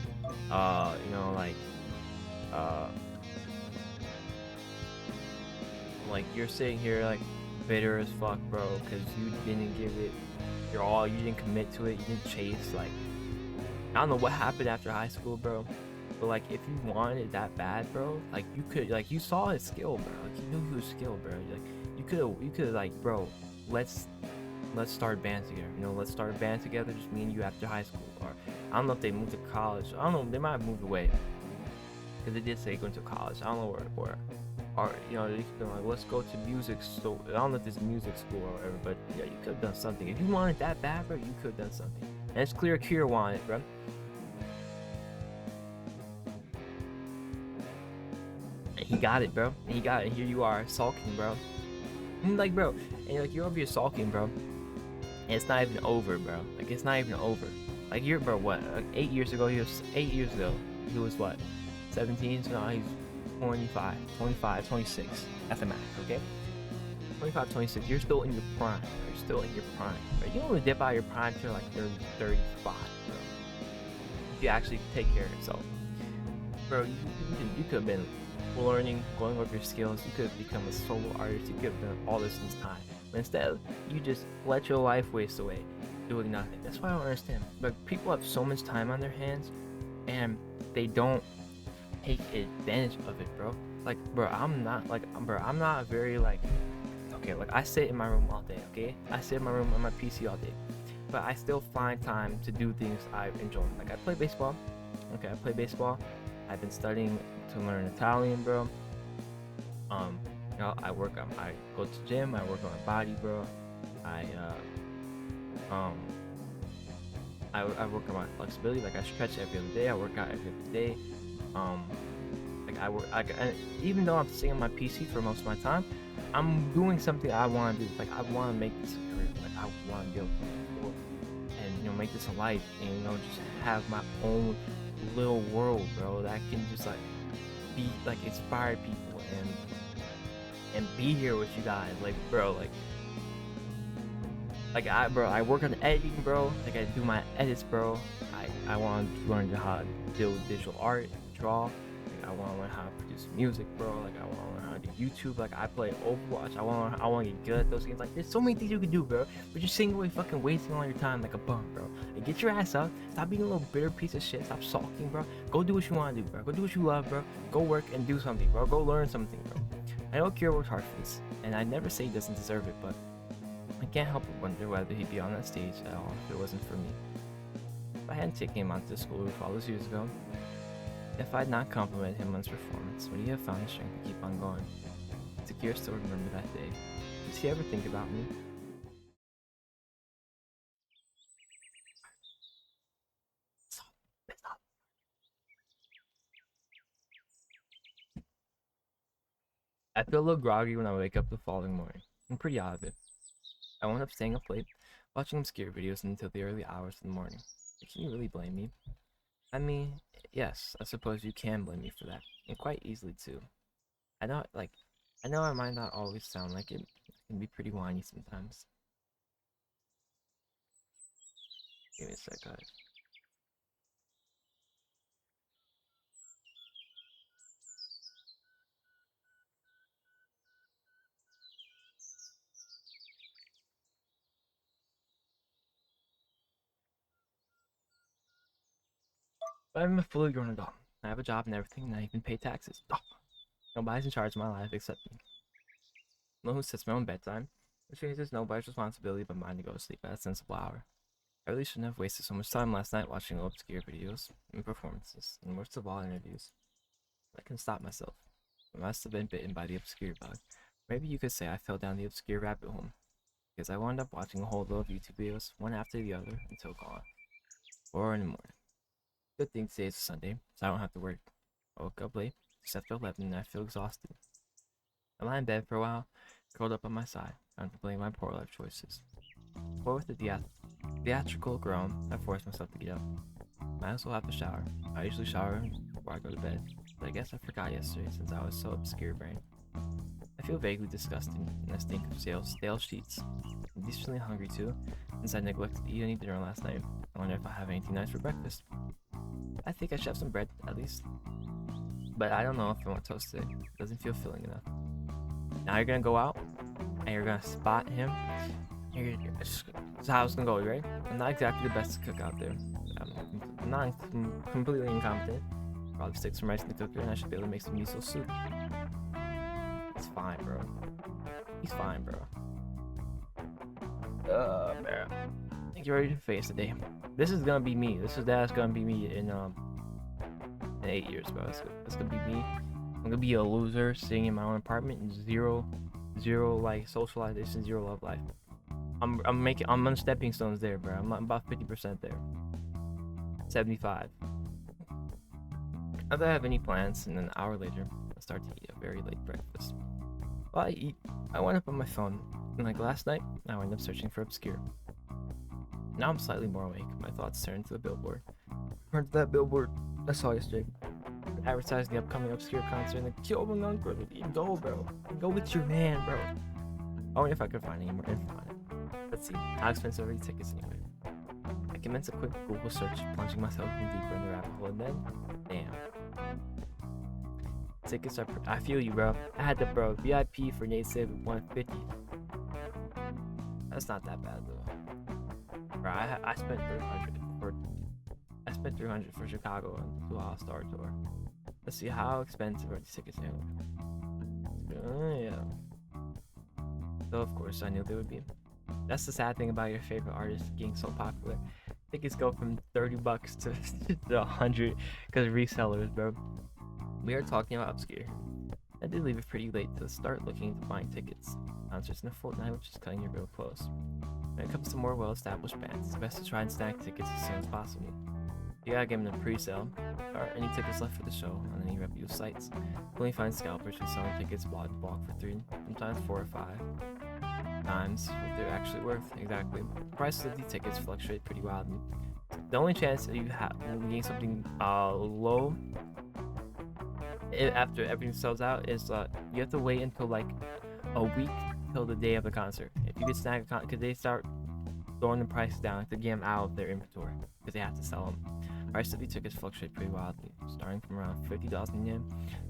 like you're sitting here like bitter as fuck, bro, because you didn't give it your all, you didn't commit to it, you didn't chase. Like, I don't know what happened after high school, bro, but like if you wanted it that bad, bro, like you could, like you saw his skill, bro, like you knew he was skilled, bro, like you could like, bro, let's start a band together, let's start a band together, just me and you after high school. Or I don't know if they moved to college, I don't know, they might have moved away, because they did say going to college, I don't know where, or they could be like, let's go to music school. I don't know if there's music school or whatever, but yeah, you could have done something. If you wanted that bad, bro, you could have done something. And it's clear Akira wanted it, bro. And he got it, bro. And he got it. And here you are, sulking, bro. And like, bro, and you're over here sulking, bro. And it's not even over, bro. Like, it's not even over. Like, bro, what? Like 8 years ago, he was what? 17, so now he's 25, 26 at the max, okay? 25, 26, you're still in your prime, bro. You're still in your prime, bro. You don't want to dip out your prime till like 30, 35, bro. If you actually take care of yourself. Bro, you could have been learning, going over your skills, you could have become a solo artist, you could have done all this in this time. But instead, you just let your life waste away, doing nothing. That's why I don't understand. But people have so much time on their hands, and they don't take advantage of it, bro. Like, bro, I'm not very like, okay, like I sit in my room all day, okay? I sit in my room on my PC all day, but I still find time to do things I enjoy. Like I play baseball, okay? I play baseball, I've been studying to learn Italian, bro. Um, I go to gym. I work on my body, bro. I um, I work on my flexibility. Like I stretch every other day. I work out every other day. Um, like I work. And even though I'm sitting on my PC for most of my time, I'm doing something I want to do. Like I want to make this a career. Like I want to be able to go and make this a life, and just have my own little world, bro. That can just like be like inspire people and be here with you guys, like bro, I work on editing, bro. Like I do my edits, bro. I want to learn how to deal with digital art, draw. Like I want to learn how to produce music, bro. Like I want to learn how to do YouTube. Like I play Overwatch. I want to get good at those games. Like there's so many things you can do, bro. But you're sitting away fucking wasting all your time like a bum, bro. Like get your ass up. Stop being a little bitter piece of shit. Stop sulking, bro. Go do what you want to do, bro. Go do what you love, bro. Go work and do something, bro. Go learn something, bro. I know Kira worked hard for this, and I never say he doesn't deserve it, but I can't help but wonder whether he'd be on that stage at all if it wasn't for me. If I hadn't taken him onto the school roof all those years ago, if I'd not complimented him on his performance, would he have found the strength to keep on going? Does Kira still remember that day? Does he ever think about me? I feel a little groggy when I wake up the following morning. I'm pretty out of it. I wound up staying up late, watching obscure videos until the early hours of the morning. Can you really blame me? I mean, yes, I suppose you can blame me for that, and quite easily too. I know, I know I might not always sound like it. I can be pretty whiny sometimes. Give me a sec, guys. But I'm a fully grown adult. I have a job and everything, and I even pay taxes. Oh, nobody's in charge of my life except me. No who sets my own bedtime, which means there's nobody's responsibility but mine to go to sleep at a sensible hour. I really shouldn't have wasted so much time last night watching obscure videos and performances, and worst of all, interviews. I couldn't stop myself. I must have been bitten by the obscure bug. Maybe you could say I fell down the obscure rabbit hole, because I wound up watching a whole load of YouTube videos, one after the other, until gone. 4 in the morning. Good thing today is a Sunday, so I don't have to work. I woke up late, just after 11, and I feel exhausted. I lie in bed for a while, curled up on my side, contemplating my poor life choices. Before with the theatrical groan, I forced myself to get up. Might as well have to shower. I usually shower before I go to bed, but I guess I forgot yesterday since I was so obscure brain. I feel vaguely disgusting, and I stink of stale sheets. I'm decently hungry too, since I neglected to eat any dinner last night. I wonder if I have anything nice for breakfast. I think I should have some bread, at least. But I don't know if I want toast today. It doesn't feel filling enough. Now you're gonna go out, and you're gonna spot him. That's how it's gonna go, right? I'm not exactly the best to cook out there. I'm not completely incompetent. Probably stick some rice in the cooker, and I should be able to make some miso soup. It's fine, bro. He's fine, bro. Man. I think you're ready to face the day. This is gonna be me. That's gonna be me in 8 years, bro. It's gonna be me. I'm gonna be a loser sitting in my own apartment and zero like socialization, zero love life. I'm on stepping stones there, bro. I'm about 50% there. 75. Not that I have any plans, and then an hour later, I start to eat a very late breakfast. While I eat, I went up on my phone, and like last night, I went up searching for obscure. Now I'm slightly more awake. My thoughts turn to the billboard. Turn to that billboard I saw yesterday. Advertising the upcoming obscure concert in the Kyoto Uncle. Go, bro. Go with your man, bro. I wonder if I could find any more info on it. Let's see. How expensive are these tickets anyway? I commence a quick Google search, plunging myself even deeper in the rabbit hole, and then, damn. Tickets are. I feel you, bro. I had the VIP for Nate Save at 150. That's not that bad though. Bro, I spent 300 for. I spent 300 for Chicago and 2 All Star tour. Let's see how expensive are these tickets anyway. Yeah. So of course I knew they would be. That's the sad thing about your favorite artist getting so popular. Tickets go from $30 to 100 because resellers, bro. We are talking about Obscure. I did leave it pretty late to start looking into buying tickets. Concerts in a fortnight, which is cutting it real close. When it comes to more well-established bands, it's best to try and snag tickets as soon as possible. You gotta get them in pre-sale. There aren't any tickets left for the show on any reputable sites. You only find scalpers who sell tickets block for 3, sometimes 4 or 5 times what they're actually worth. Exactly. The prices of these tickets fluctuate pretty wildly. The only chance that you have getting something low after everything sells out is you have to wait until like a week till the day of the concert. If you could snag a because they start throwing the prices down like to get them out of their inventory because they have to sell them. Prices of these tickets fluctuate pretty wildly, starting from around 50,000 yen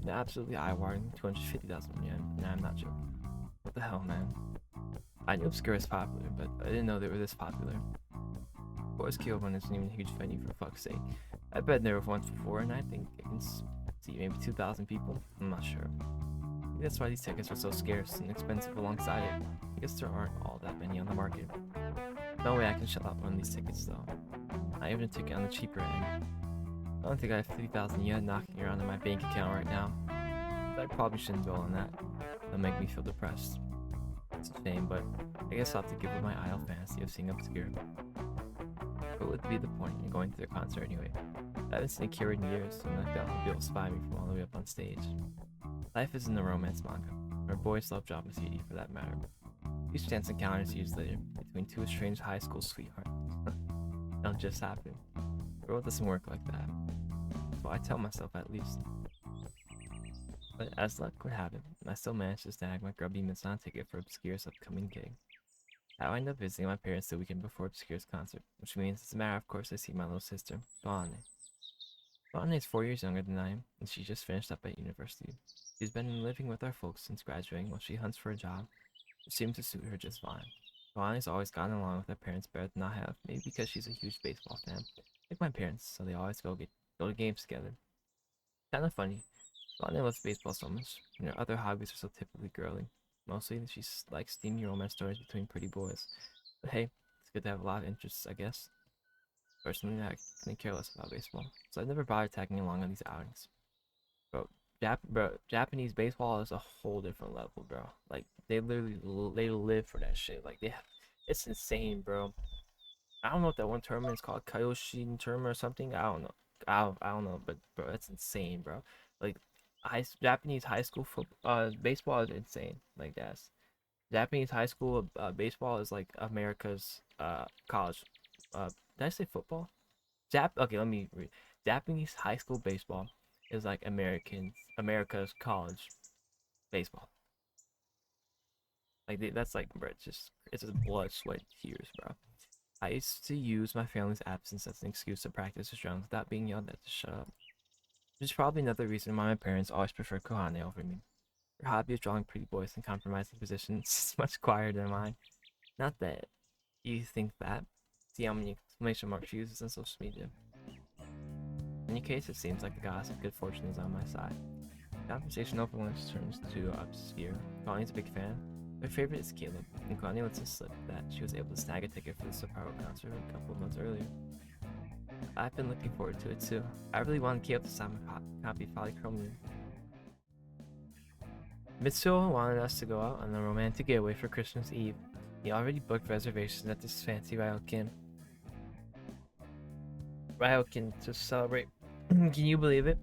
to absolutely eye-watering 250,000 yen. And I'm not joking. What the hell, man? I knew Obscure was popular, but I didn't know they were this popular. Boys Kill One isn't even a huge venue for fuck's sake. I've been there once before, and I think I can see maybe 2,000 people. I'm not sure. Maybe that's why these tickets are so scarce and expensive alongside it. I guess there aren't all that many on the market. No way I can shell out one of these tickets though. Not even a ticket on the cheaper end. I don't think I have 3,000 yen knocking around in my bank account right now. But I probably shouldn't dwell on that. That'll make me feel depressed. It's a shame, but I guess I'll have to give up my idle fantasy of seeing Obscure. What would be the point in going to their concert anyway? I haven't seen a cure in years, and I doubt he'll be able to spy me from all the way up on stage. Life isn't a romance manga, or boys love drama CD for that matter. These chance encounters years later, between two estranged high school sweethearts. Don't just happen. The world doesn't work like that. So I tell myself at least. But as luck would have it, I still managed to snag my grubby Midsommar ticket for Obscure's upcoming gig. I end up visiting my parents the weekend before Obscure's concert, which means as a matter of course I see my little sister, Dawn. Dawn is 4 years younger than I am, and she just finished up at university. She's been living with our folks since graduating while she hunts for a job, which seems to suit her just fine. Dawn always gotten along with her parents better than I have, maybe because she's a huge baseball fan, like my parents, so they always go to games together. Kinda funny. Dawn loves baseball so much, and her other hobbies are so typically girly. Mostly, she likes steamy romance stories between pretty boys. But hey, it's good to have a lot of interests, I guess. Personally, I couldn't care less about baseball, so I've never bothered tagging along on these outings. Bro, Japanese baseball is a whole different level, bro. Like, they literally they live for that shit. Like, it's insane, bro. I don't know what that one tournament is called, Kaioshin tournament or something. I don't know. I don't know, but bro, it's insane, bro. Like, Japanese high school baseball is insane. Like that's Japanese high school baseball is like America's college. Did I say football? Okay, let me read. Japanese high school baseball is like America's college baseball. Like that's like, bro, it's just blood, sweat, tears, bro. I used to use my family's absence as an excuse to practice as drums without being yelled at to shut up. Which is probably another reason why my parents always prefer Kohane over me. Her hobby of drawing pretty boys in compromising positions is much quieter than mine. Not that you think that. See how many exclamation marks she uses on social media. In any case, it seems like the goddess of good fortune is on my side. Conversation over lunch turns to Obscure. Kohane's a big fan. Her favorite is Caleb, and Kohane lets us slip that she was able to snag a ticket for the Sapporo concert a couple of months earlier. I've been looking forward to it too. I really wanted Caleb to sign my copy of Polychromium. Mitsuo wanted us to go out on a romantic getaway for Christmas Eve. He already booked reservations at this fancy Ryokan to celebrate. Can you believe it?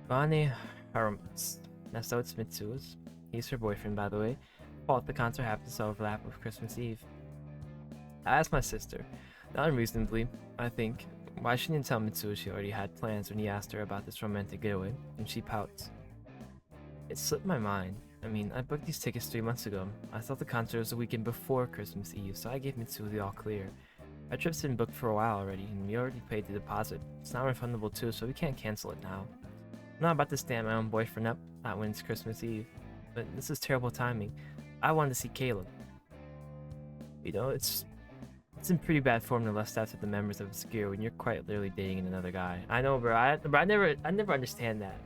Bonnie Harums. That's how it's Mitsuo's. He's her boyfriend, by the way. Fault the concert happens to overlap with Christmas Eve. I asked my sister, not unreasonably, I think, why she didn't tell Mitsuo she already had plans when he asked her about this romantic getaway, and she pouts. It slipped my mind. I mean, I booked these tickets 3 months ago. I thought the concert was the weekend before Christmas Eve, so I gave Mitsuo the all clear. Our trip's been booked for a while already, and we already paid the deposit. It's not refundable too, so we can't cancel it now. I'm not about to stand my own boyfriend up, not when it's Christmas Eve. But this is terrible timing. I wanted to see Caleb. You know, it's in pretty bad form to lust after the members of Obscure when you're quite literally dating another guy. I know, bro. I never understand that.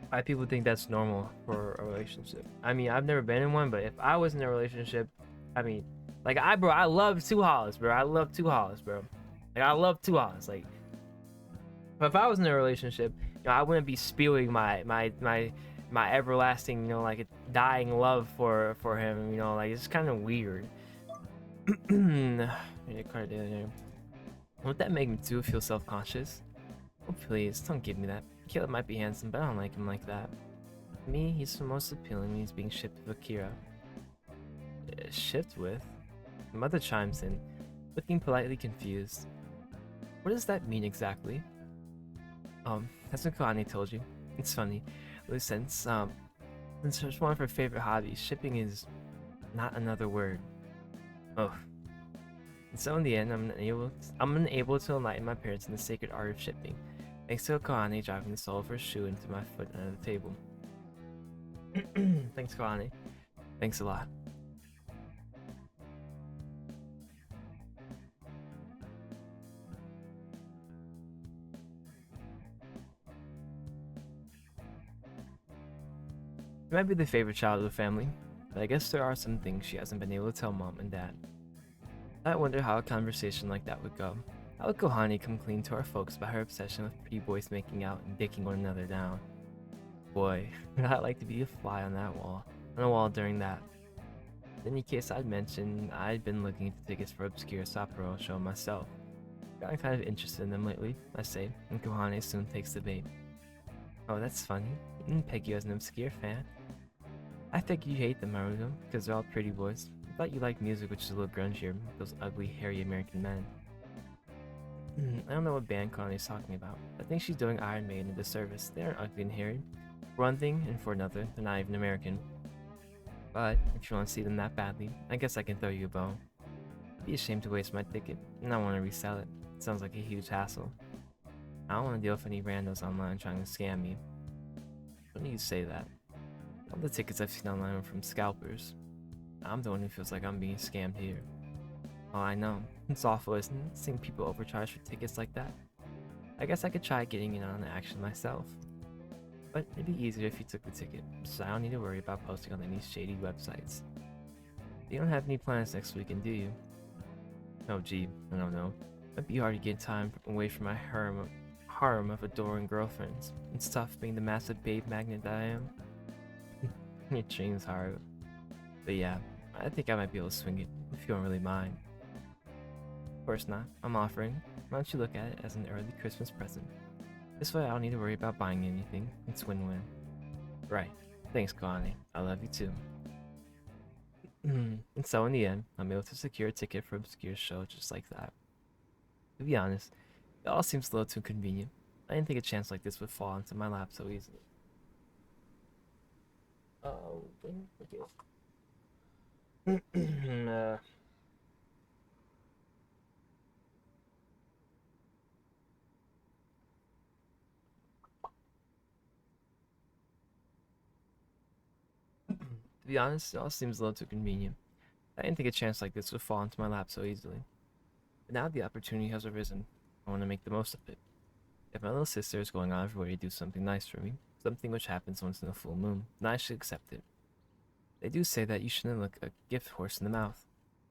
Why people think that's normal for a relationship. I mean, I've never been in one, but if I was in a relationship, I mean, like I love two hollis, bro. I love two hollis, bro. Like I love two hollis. Like But if I was in a relationship, I wouldn't be spewing my everlasting, like a dying love for him. Like it's kind of weird. Would that make me too feel self-conscious? Oh please, don't give me that. Caleb might be handsome, but I don't like him like that. To me, he's the most appealing when he's being shipped with Akira. Shipped with? Mother chimes in, looking politely confused. What does that mean exactly? That's what Kohani told you. It's funny. Since it's one of her favorite hobbies, shipping is not another word. Oh. And so in the end, I'm unable to enlighten my parents in the sacred art of shipping, thanks to Kohani driving the sole of her shoe into my foot under the table. Thanks, Kohani. Thanks a lot. She might be the favorite child of the family, but I guess there are some things she hasn't been able to tell mom and dad. I wonder how a conversation like that would go. How would Kohani come clean to our folks about her obsession with pretty boys making out and dicking one another down? Boy, I'd like to be a fly on a wall during that. In any case, I'd mentioned I'd been looking into tickets for obscure Sapporo show myself. Gotten kind of interested in them lately, I say, and Kohane soon takes the bait. Oh, that's funny. I didn't peg you as an obscure fan. I think you hate them, Naruto, because they're all pretty boys. I thought you liked music which is a little grungier, those ugly, hairy American men. I don't know what band Kohane's talking about. I think she's doing Iron Maiden a disservice. They aren't ugly and hairy. For one thing, and for another, they're not even American. But, if you want to see them that badly, I guess I can throw you a bone. I'd be ashamed to waste my ticket, and I want to resell it. It sounds like a huge hassle. I don't want to deal with any randos online trying to scam me. When do you say that? All the tickets I've seen online are from scalpers. I'm the one who feels like I'm being scammed here. Oh, I know. It's awful, isn't it? Seeing people overcharge for tickets like that. I guess I could try getting in on the action myself. But it'd be easier if you took the ticket, so I don't need to worry about posting on any shady websites. You don't have any plans next weekend, do you? Oh gee, I don't know. It'd be hard to get time away from my harem of adoring girlfriends. It's tough being the massive babe magnet that I am. Your dream's hard. But yeah, I think I might be able to swing it, if you don't really mind. Of course not, I'm offering. Why don't you look at it as an early Christmas present? This way I don't need to worry about buying anything. It's win-win. Right. Thanks, Kalani. I love you too. And so in the end, I'm able to secure a ticket for Obscure's show just like that. To be honest, it all seems a little too convenient. I didn't think a chance like this would fall into my lap so easily. Oh, okay. To be honest, it all seems a little too convenient. I didn't think a chance like this would fall into my lap so easily. But now the opportunity has arisen. I want to make the most of it. If my little sister is going out of her way to do something nice for me, something which happens once in a full moon, then I should accept it. They do say that you shouldn't look a gift horse in the mouth.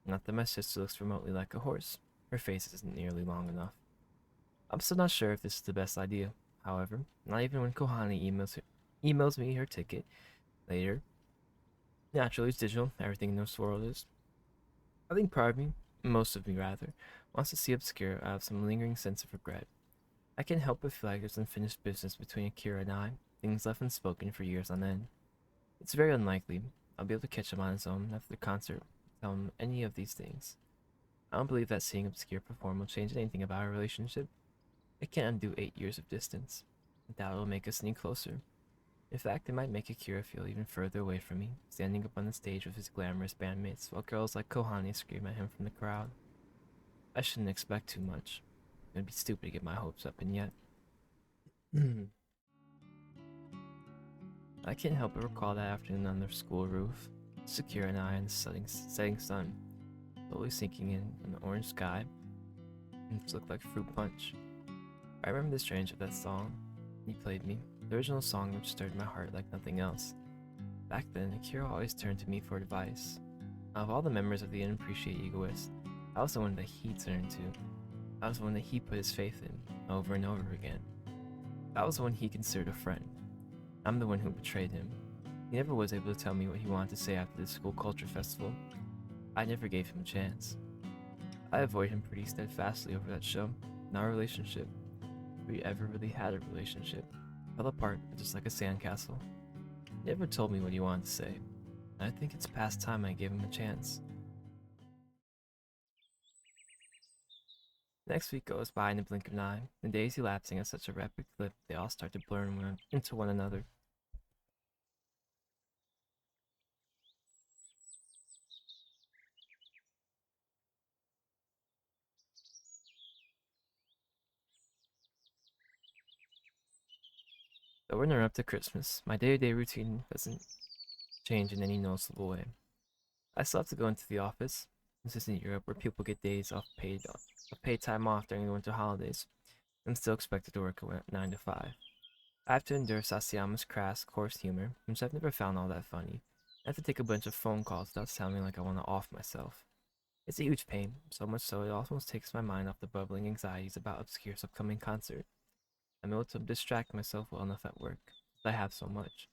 Not that my sister looks remotely like a horse. Her face isn't nearly long enough. I'm still not sure if this is the best idea. However, not even when Kohani emails me her ticket later. Naturally, it's digital. Everything in this world is. I think part of me, most of me rather, wants to see Obscure out of some lingering sense of regret. I can't help but feel like there's unfinished business between Akira and I, things left unspoken for years on end. It's very unlikely I'll be able to catch him on his own after the concert, tell him any of these things. I don't believe that seeing Obscure perform will change anything about our relationship. It can't undo 8 years of distance. I doubt it'll make us any closer. In fact, it might make Akira feel even further away from me, standing up on the stage with his glamorous bandmates while girls like Kohani scream at him from the crowd. I shouldn't expect too much. It'd be stupid to get my hopes up, and yet. I can't help but recall that afternoon on their school roof, Sakura and I in the setting sun, slowly sinking in an orange sky, and it looked like fruit punch. I remember the strange of that song. He played me, the original song which stirred my heart like nothing else. Back then, Akira always turned to me for advice. Out of all the members of the Unappreciated Egoist, I was the one that he turned to. I was the one that he put his faith in, over and over again. I was the one he considered a friend. I'm the one who betrayed him. He never was able to tell me what he wanted to say after the school culture festival. I never gave him a chance. I avoided him pretty steadfastly over that show, and our relationship, if we ever really had a relationship, fell apart just like a sandcastle. He never told me what he wanted to say, and I think it's past time I gave him a chance. Next week goes by in the blink of an eye, the days elapsing at such a rapid clip they all start to blur into one another. Though we're near up to Christmas, my day-to-day routine doesn't change in any noticeable way. I still have to go into the office. This isn't Europe where people get days off paid time off during the winter holidays. I'm still expected to work at 9 to 5. I have to endure Sasayama's crass, coarse humor, which I've never found all that funny. I have to take a bunch of phone calls without sounding like I want to off myself. It's a huge pain, so much so it almost takes my mind off the bubbling anxieties about Obscure's upcoming concert. I'm able to distract myself well enough at work, but I have so much.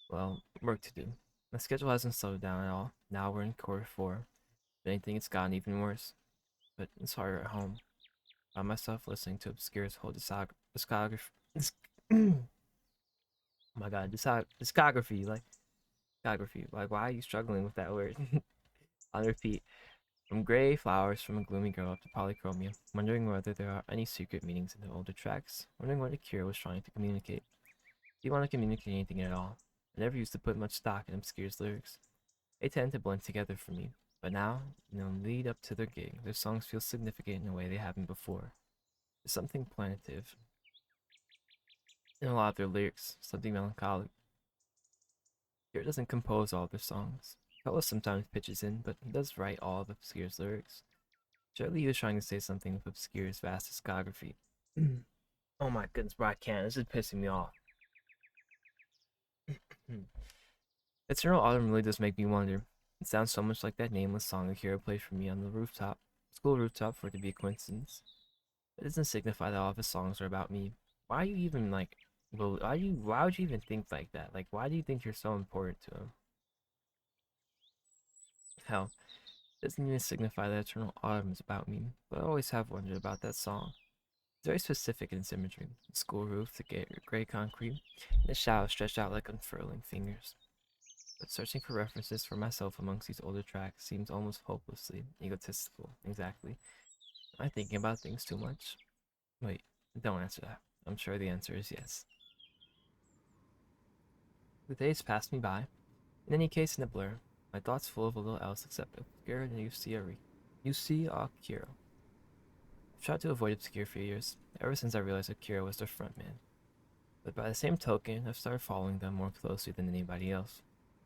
Well, work to do. My schedule hasn't slowed down at all. Now we're in quarter 4. If anything, it's gotten even worse. But it's harder at home. I find myself listening to Obscure's whole discography. Oh my god, discography, like discography. Like, why are you struggling with that word? On repeat. From gray flowers from a gloomy girl up to polychromia, wondering whether there are any secret meanings in the older tracks, wondering what Akira was trying to communicate. Do you want to communicate anything at all? I never used to put much stock in Obscure's lyrics. They tend to blend together for me, but now, lead up to their gig, their songs feel significant in a way they haven't before. There's something plaintive in a lot of their lyrics, something melancholic. Akira doesn't compose all of their songs. Carlos sometimes pitches in, but he does write all of Obscure's lyrics. Surely he was trying to say something with Obscure's vast discography. Oh my goodness, bro, I can't. This is pissing me off. Eternal Autumn really does make me wonder. It sounds so much like that nameless song Akira played for me on the school rooftop, for it to be a coincidence. It doesn't signify that all of his songs are about me. Why are you even like, well, why would you even think like that? Like, why do you think you're so important to him? Hell, it doesn't even signify that Eternal Autumn is about me, but I always have wondered about that song. It's very specific in its imagery. The school roof, the gray concrete, and the shadows stretched out like unfurling fingers. But searching for references for myself amongst these older tracks seems almost hopelessly egotistical. Exactly. Am I thinking about things too much? Wait, don't answer that. I'm sure the answer is yes. The days passed me by. In any case, in a blur, my thoughts full of little else except Obscure and Yusi Akira. I've tried to avoid Obscure for years, ever since I realized Akira was their frontman. But by the same token, I've started following them more closely than anybody else.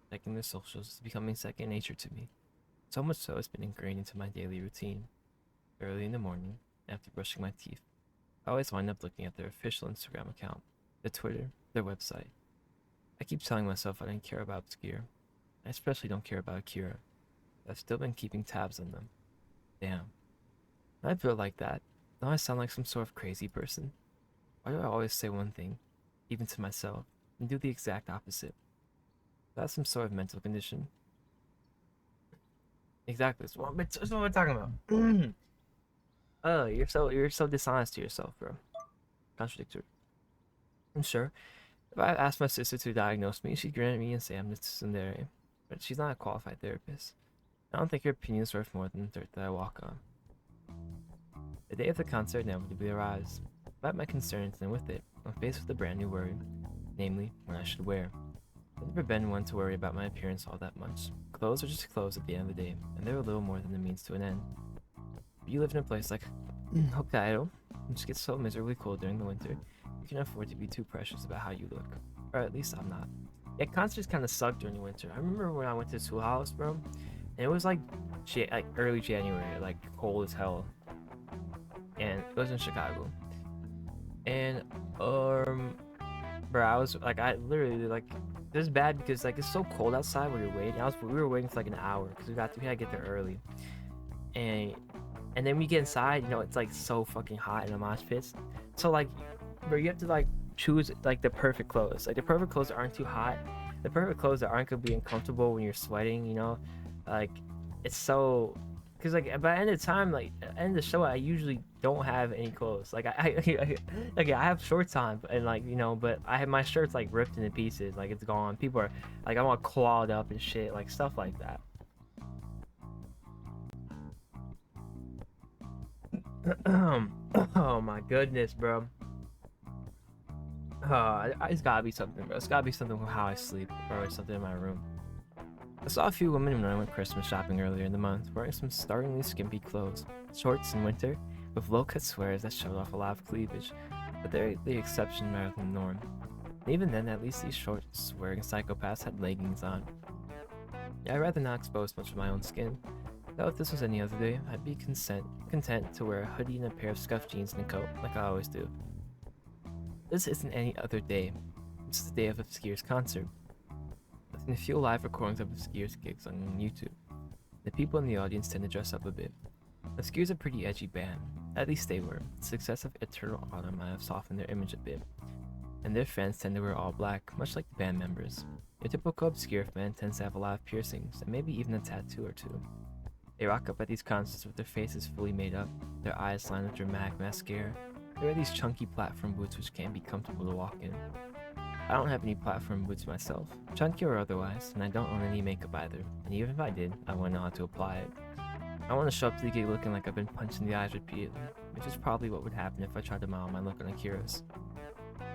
Checking their socials is becoming second nature to me. So much so it's been ingrained into my daily routine. Early in the morning, after brushing my teeth, I always wind up looking at their official Instagram account, their Twitter, their website. I keep telling myself I don't care about Obscure. I especially don't care about Akira. But I've still been keeping tabs on them. Damn. I feel like that. Now I sound like some sort of crazy person. Why do I always say one thing, even to myself, and do the exact opposite? That's some sort of mental condition. Exactly. That's what we're talking about. Oh, you're so dishonest to yourself, bro. Contradictory. I'm sure if I asked my sister to diagnose me, she'd grin at me and say I'm just tsundere. But she's not a qualified therapist. I don't think her opinion is worth more than the dirt that I walk on. The day of the concert inevitably arrives. Despite my concerns, and with it, I'm faced with a brand new worry, namely, what I should wear. I've never been one to worry about my appearance all that much. Clothes are just clothes at the end of the day, and they're a little more than a means to an end. If you live in a place like Hokkaido, which gets so miserably cold during the winter, you can afford to be too precious about how you look. Or at least I'm not. Yeah, concerts kind of suck during the winter. I remember when I went to Tool House, bro, and it was like early January, like cold as hell. And it was in Chicago. And bro, I was like, I literally like, this is bad because like it's so cold outside where you're waiting. We were waiting for like an hour because we had to get there early. And then we get inside, it's like so fucking hot in the mosh pits. So like, bro, you have to like choose like the perfect clothes. Like the perfect clothes that aren't too hot, the perfect clothes that aren't gonna be uncomfortable when you're sweating. You know, like it's so. Cause like by the end of the time, like at the end of the show, I usually don't have any clothes. Like like I have shorts on, and like you know, but I have my shirts like ripped into pieces, like it's gone. People are like I'm all clawed up and shit, like stuff like that. Oh my goodness, bro. It's gotta be something, bro. It's gotta be something with how I sleep, or it's something in my room. I saw a few women when I went Christmas shopping earlier in the month wearing some startlingly skimpy clothes, shorts in winter, with low-cut sweaters that showed off a lot of cleavage, but they're the exception rather than the norm. And even then, at least these shorts-wearing psychopaths had leggings on. Yeah, I'd rather not expose much of my own skin, though if this was any other day, I'd be content to wear a hoodie and a pair of scuffed jeans and a coat, like I always do. This isn't any other day. It's the day of Obscure's concert. I've seen a few live recordings of Obscure's gigs on YouTube. The people in the audience tend to dress up a bit. Obscure's a pretty edgy band. At least they were. The success of Eternal Autumn might have softened their image a bit. And their fans tend to wear all black, much like the band members. Your typical Obscure fan tends to have a lot of piercings, and maybe even a tattoo or two. They rock up at these concerts with their faces fully made up, their eyes lined with dramatic mascara. They wear these chunky platform boots which can't be comfortable to walk in. I don't have any platform boots myself, chunky or otherwise, and I don't own any makeup either, and even if I did, I wouldn't know how to apply it. I want to show up to the gig looking like I've been punched in the eyes repeatedly, which is probably what would happen if I tried to model my look on Akira's.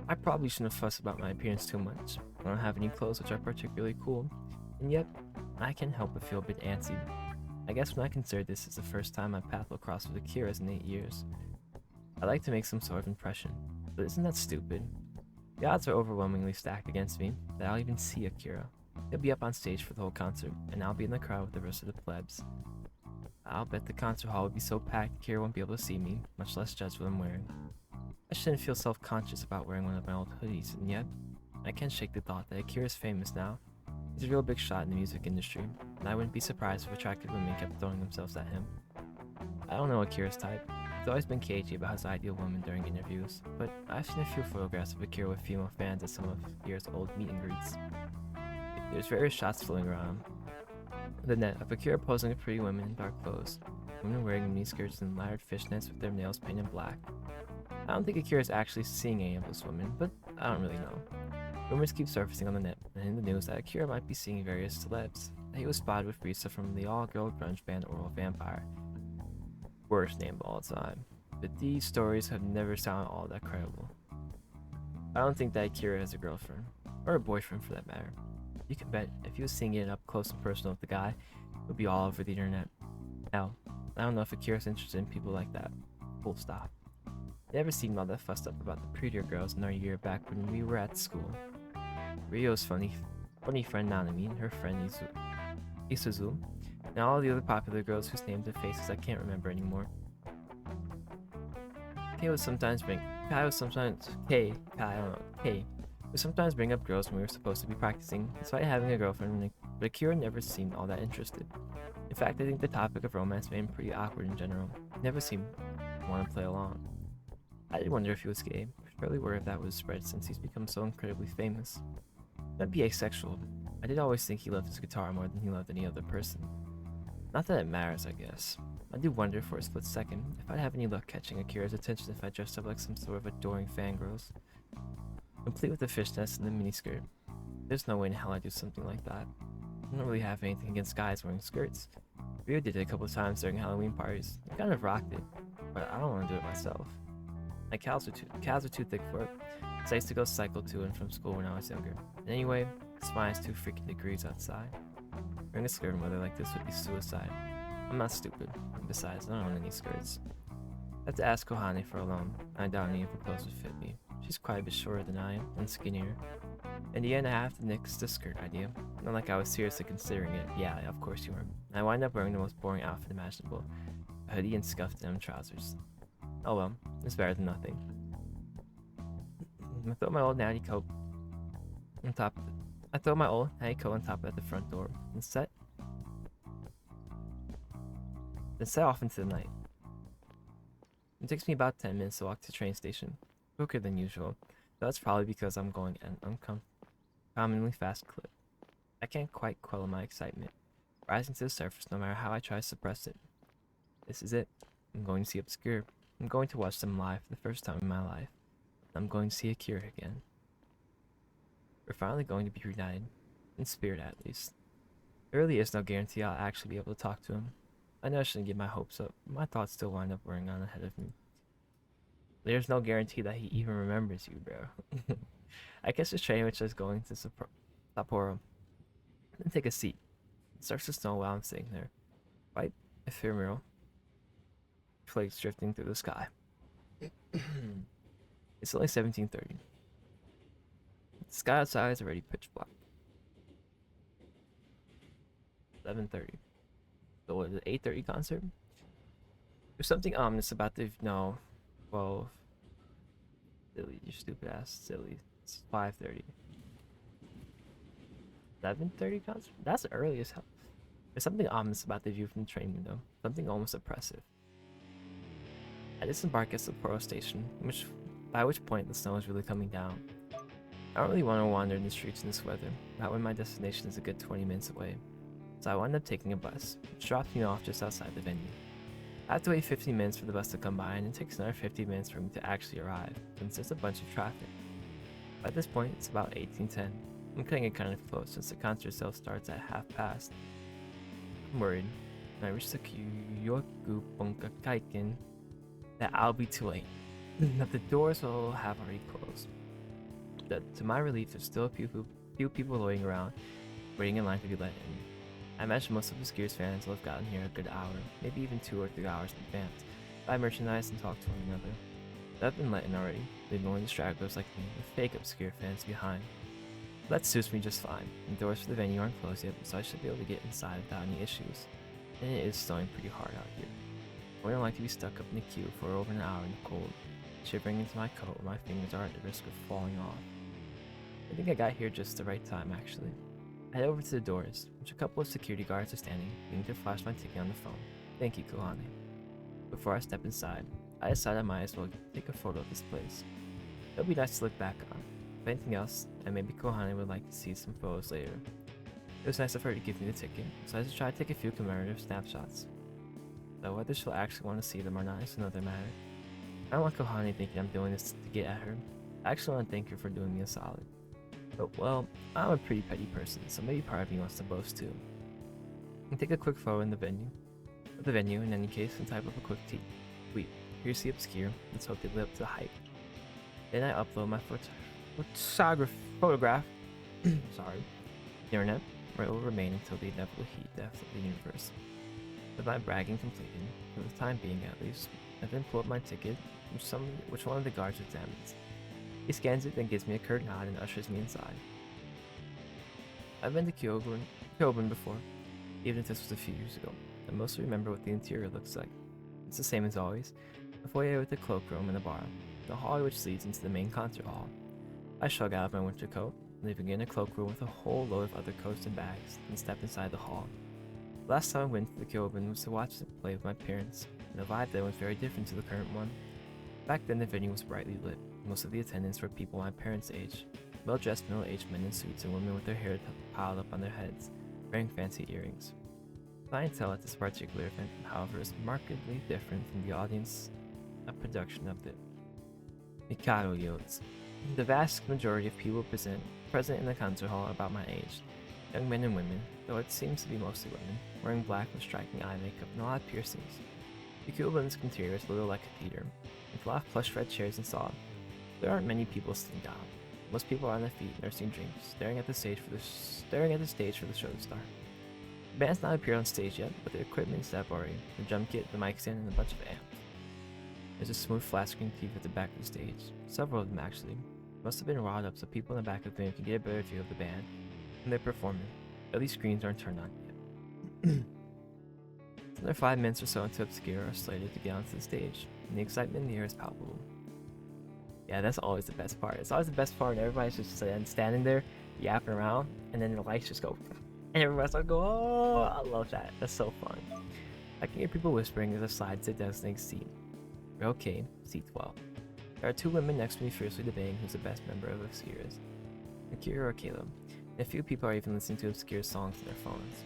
I probably shouldn't fuss about my appearance too much. I don't have any clothes which are particularly cool, and yet, I can't help but feel a bit antsy. I guess when I consider this is the first time my path will cross with Akira's in 8 years. I'd like to make some sort of impression, but isn't that stupid? The odds are overwhelmingly stacked against me that I'll even see Akira. He'll be up on stage for the whole concert, and I'll be in the crowd with the rest of the plebs. I'll bet the concert hall will be so packed Akira won't be able to see me, much less judge what I'm wearing. I shouldn't feel self-conscious about wearing one of my old hoodies, and yet, I can't shake the thought that Akira's famous now. He's a real big shot in the music industry, and I wouldn't be surprised if attractive women kept throwing themselves at him. I don't know Akira's type. He's always been cagey about his ideal woman during interviews, but I've seen a few photographs of Akira with female fans at some of Akira's old meet and greets. There's various shots floating around the net of Akira posing with pretty women in dark clothes, women wearing miniskirts and layered fishnets with their nails painted black. I don't think Akira's actually seeing any of those women, but I don't really know. Rumors keep surfacing on the net and in the news that Akira might be seeing various celebs, that he was spotted with Risa from the all-girl grunge band Oral Vampire. Worst name of all time, but these stories have never sounded all that credible. I don't think that Akira has a girlfriend, or a boyfriend for that matter. You can bet if he was seeing it up close and personal with the guy, it would be all over the internet. Now, I don't know if Akira's interested in people like that. Full stop. They never seemed all that fussed up about the prettier girls in our year back when we were at school. Ryo's funny friend Nanami and her friend Isuzu, and all the other popular girls whose names and faces I can't remember anymore. Kay would sometimes bring up girls when we were supposed to be practicing, despite having a girlfriend, but Akira never seemed all that interested. In fact, I think the topic of romance made him pretty awkward in general. He never seemed to want to play along. I did wonder if he was gay, but surely word of that was spread since he's become so incredibly famous. He might be asexual. I did always think he loved his guitar more than he loved any other person. Not that it matters, I guess. I do wonder for a split second if I'd have any luck catching Akira's attention if I dressed up like some sort of adoring fangirls. Complete with the fishnets and the miniskirt. There's no way in hell I'd do something like that. I don't really have anything against guys wearing skirts. Ryo did it a couple of times during Halloween parties. I kind of rocked it, but I don't want to do it myself. My calves are too thick for it, because I used to go cycle to and from school when I was younger. And anyway, it's minus 2 freaking degrees outside. Wearing a skirt in weather like this would be suicide. I'm not stupid, and besides, I don't own any skirts. I have to ask Kohane for a loan. I doubt any of her clothes would fit me. She's quite a bit shorter than I am, and skinnier. In the end, I have to nix the skirt idea. Not like I was seriously considering it. Yeah, of course you were. I wind up wearing the most boring outfit imaginable. A hoodie and scuffed denim trousers. Oh well, it's better than nothing. I throw my old natty coat on top at the front door and set off into the night. It takes me about 10 minutes to walk to the train station, quicker than usual, That's probably because I'm going at an uncommonly fast clip. I can't quite quell my excitement, rising to the surface no matter how I try to suppress it. This is it. I'm going to see Obscure. I'm going to watch them live for the first time in my life. I'm going to see Akira again. We're finally going to be reunited. In spirit, at least. There really is no guarantee I'll actually be able to talk to him. I know I shouldn't get my hopes up, but my thoughts still wind up wearing on ahead of me. There's no guarantee that he even remembers you, bro. I guess the train was just going to Sapporo. Then take a seat. It starts to snow while I'm sitting there. White, ephemeral, flakes drifting through the sky. It's only 17:30. The sky outside is already pitch black. 11:30. So what is it, 8:30 concert? There's something ominous about the no. Well, silly, you stupid ass, silly. It's 5:30. 11:30 concert? That's early as hell. There's something ominous about the view from the train window. Something almost oppressive. I disembark at Sapporo Station, by which point the snow is really coming down. I don't really want to wander in the streets in this weather, not when my destination is a good 20 minutes away. So I wind up taking a bus, which drops me off just outside the venue. I have to wait 15 minutes for the bus to come by, and it takes another 50 minutes for me to actually arrive, since there's a bunch of traffic. By this point, it's about 18:10. I'm cutting it kind of close since the concert itself starts at 1:30. I'm worried, when I reach the Kyoku Bunka Kaiken, that I'll be too late, that the doors will have already closed. But to my relief, there's still a few people loitering around, waiting in line to be let in. I imagine most of the Skiers fans will have gotten here a good hour, maybe even 2 or 3 hours in advance, buy merchandise and talk to one another. But I've been let in already, leaving only the stragglers like me, the fake Obscure fans behind. That suits me just fine. The doors for the venue aren't closed yet, so I should be able to get inside without any issues. And it is snowing pretty hard out here. I don't like to be stuck up in the queue for over an hour in the cold, shivering into my coat where my fingers are at the risk of falling off. I think I got here just the right time, actually. I head over to the doors, which a couple of security guards are standing, beginning to flash my ticket on the phone. Thank you, Kohane. Before I step inside, I decide I might as well take a photo of this place. It'll be nice to look back on. If anything else, and maybe Kohane would like to see some photos later. It was nice of her to give me the ticket, so I just try to take a few commemorative snapshots. Though whether she'll actually want to see them or not is another matter. I don't want Kohane thinking I'm doing this to get at her. I actually want to thank her for doing me a solid. But, well, I'm a pretty petty person, so maybe part of me wants to boast too. I take a quick photo in the venue, in any case, and type up a quick tweet. Here's the Obscure. Let's hope they live up to the hype. Then I upload my photograph sorry, the internet, where it will remain until the inevitable heat death of the universe. With my bragging completed, for the time being at least, I then pull up my ticket, which one of the guards examines. He scans it, then gives me a curt nod and ushers me inside. I've been to Kyoben before, even if this was a few years ago. I mostly remember what the interior looks like. It's the same as always, a foyer with a cloakroom and a bar, the hallway which leads into the main concert hall. I shrug out of my winter coat, leaving in a cloakroom with a whole load of other coats and bags, and step inside the hall. The last time I went to the Kyoben was to watch the play with my parents, and the vibe there was very different to the current one. Back then the venue was brightly lit. Most of the attendants were people my parents' age, well-dressed middle-aged men in suits and women with their hair piled up on their heads, wearing fancy earrings. The clientele at this particular event, however, is markedly different from the audience production of the Mikado Yotes. The vast majority of people present in the concert hall are about my age, young men and women, though it seems to be mostly women, wearing black with striking eye makeup and a lot of piercings. The Cuban's interior is a little like a theater, with a lot of plush red chairs installed. There aren't many people sitting down. Most people are on their feet, nursing drinks, staring at the stage for the show to start. The band's not appeared on stage yet, but the equipment set up already: the drum kit, the mic stand, and a bunch of amps. There's a smooth flat screen TV at the back of the stage, several of them actually. Must have been riled up so people in the back of the venue can get a better view of the band and their performance. But these screens aren't turned on yet. Another 5 minutes or so into Obscure are slated to get onto the stage, and the excitement in the air is palpable. Yeah, that's always the best part. It's always the best part, and everybody's just standing there, yapping around, and then the lights just go, and everybody's like, oh, I love that. That's so fun. I can hear people whispering as I slide to the designated seat. Okay, seat 12. There are two women next to me fiercely debating who's the best member of Obscures, Akira or Caleb, and a few people are even listening to Obscure songs on their phones.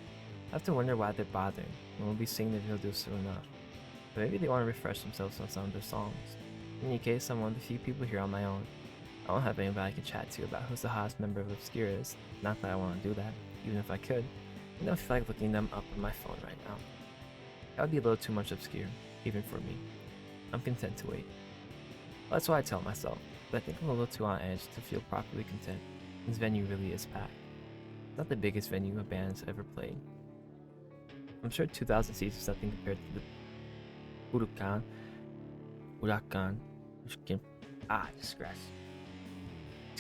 I have to wonder why they're bothering, and we'll be singing if they'll do soon enough. But maybe they want to refresh themselves on some of their songs. In any case, I'm one of the few people here on my own. I don't have anybody I can chat to about who's the hottest member of Obscures. Not that I want to do that, even if I could. I don't feel like looking them up on my phone right now. That would be a little too much obscure, even for me. I'm content to wait. Well, that's what I tell myself, but I think I'm a little too on edge to feel properly content. This venue really is packed. It's not the biggest venue a band has ever played. I'm sure 2,000 seats is nothing compared to the Huracan, which can, scratch.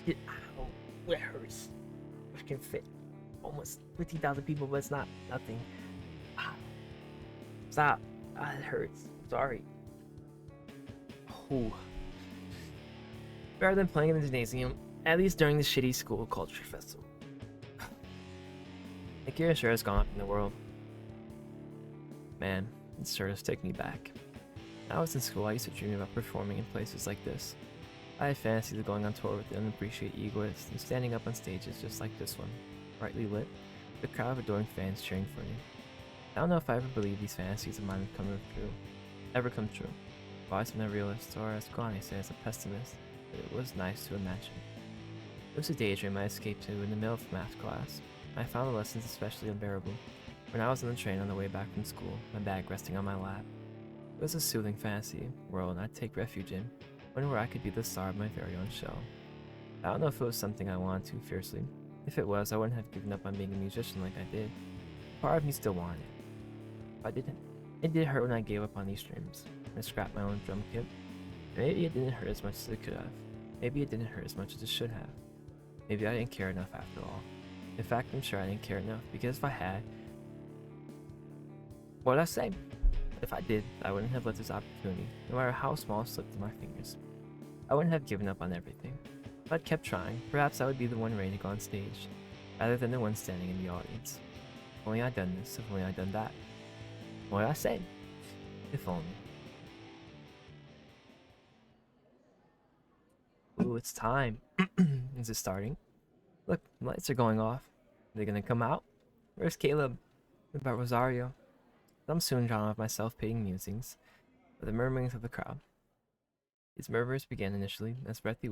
Ow, that hurts. Which can fit almost 50,000 people, but it's not nothing. Stop. It hurts. Sorry. Ooh. Better than playing in the gymnasium, at least during the shitty school culture festival. Akira sure has gone up in the world. Man, it sure does take me back. When I was in school, I used to dream about performing in places like this. I had fantasies of going on tour with the unappreciated egoists and standing up on stages just like this one, brightly lit, with a crowd of adoring fans cheering for me. I don't know if I ever believed these fantasies of mine would ever come true. I've always been a realist, or as Kwane says, a pessimist, but it was nice to imagine. It was a daydream I escaped to in the middle of math class. I found the lessons especially unbearable. When I was on the train on the way back from school, my bag resting on my lap. It was a soothing fantasy world I'd take refuge in, one where I could be the star of my very own show. I don't know if it was something I wanted to fiercely. If it was, I wouldn't have given up on being a musician like I did. Part of me still wanted it. But I didn't. It did hurt when I gave up on these dreams. I scrapped my own drum kit. Maybe it didn't hurt as much as it could have. Maybe it didn't hurt as much as it should have. Maybe I didn't care enough after all. In fact, I'm sure I didn't care enough, because if I had, what would I say? If I did, I wouldn't have let this opportunity, no matter how small, slip through my fingers. I wouldn't have given up on everything. If I'd kept trying, perhaps I would be the one ready to go on stage, rather than the one standing in the audience. If only I'd done this, if only I'd done that. What did I say? If only. Ooh, it's time. Is it starting? Look, the lights are going off. Are they gonna come out? Where's Caleb? What about Rosario? I'm soon drawn off my self-pitying musings, by the murmurings of the crowd. These murmurs began initially as breathy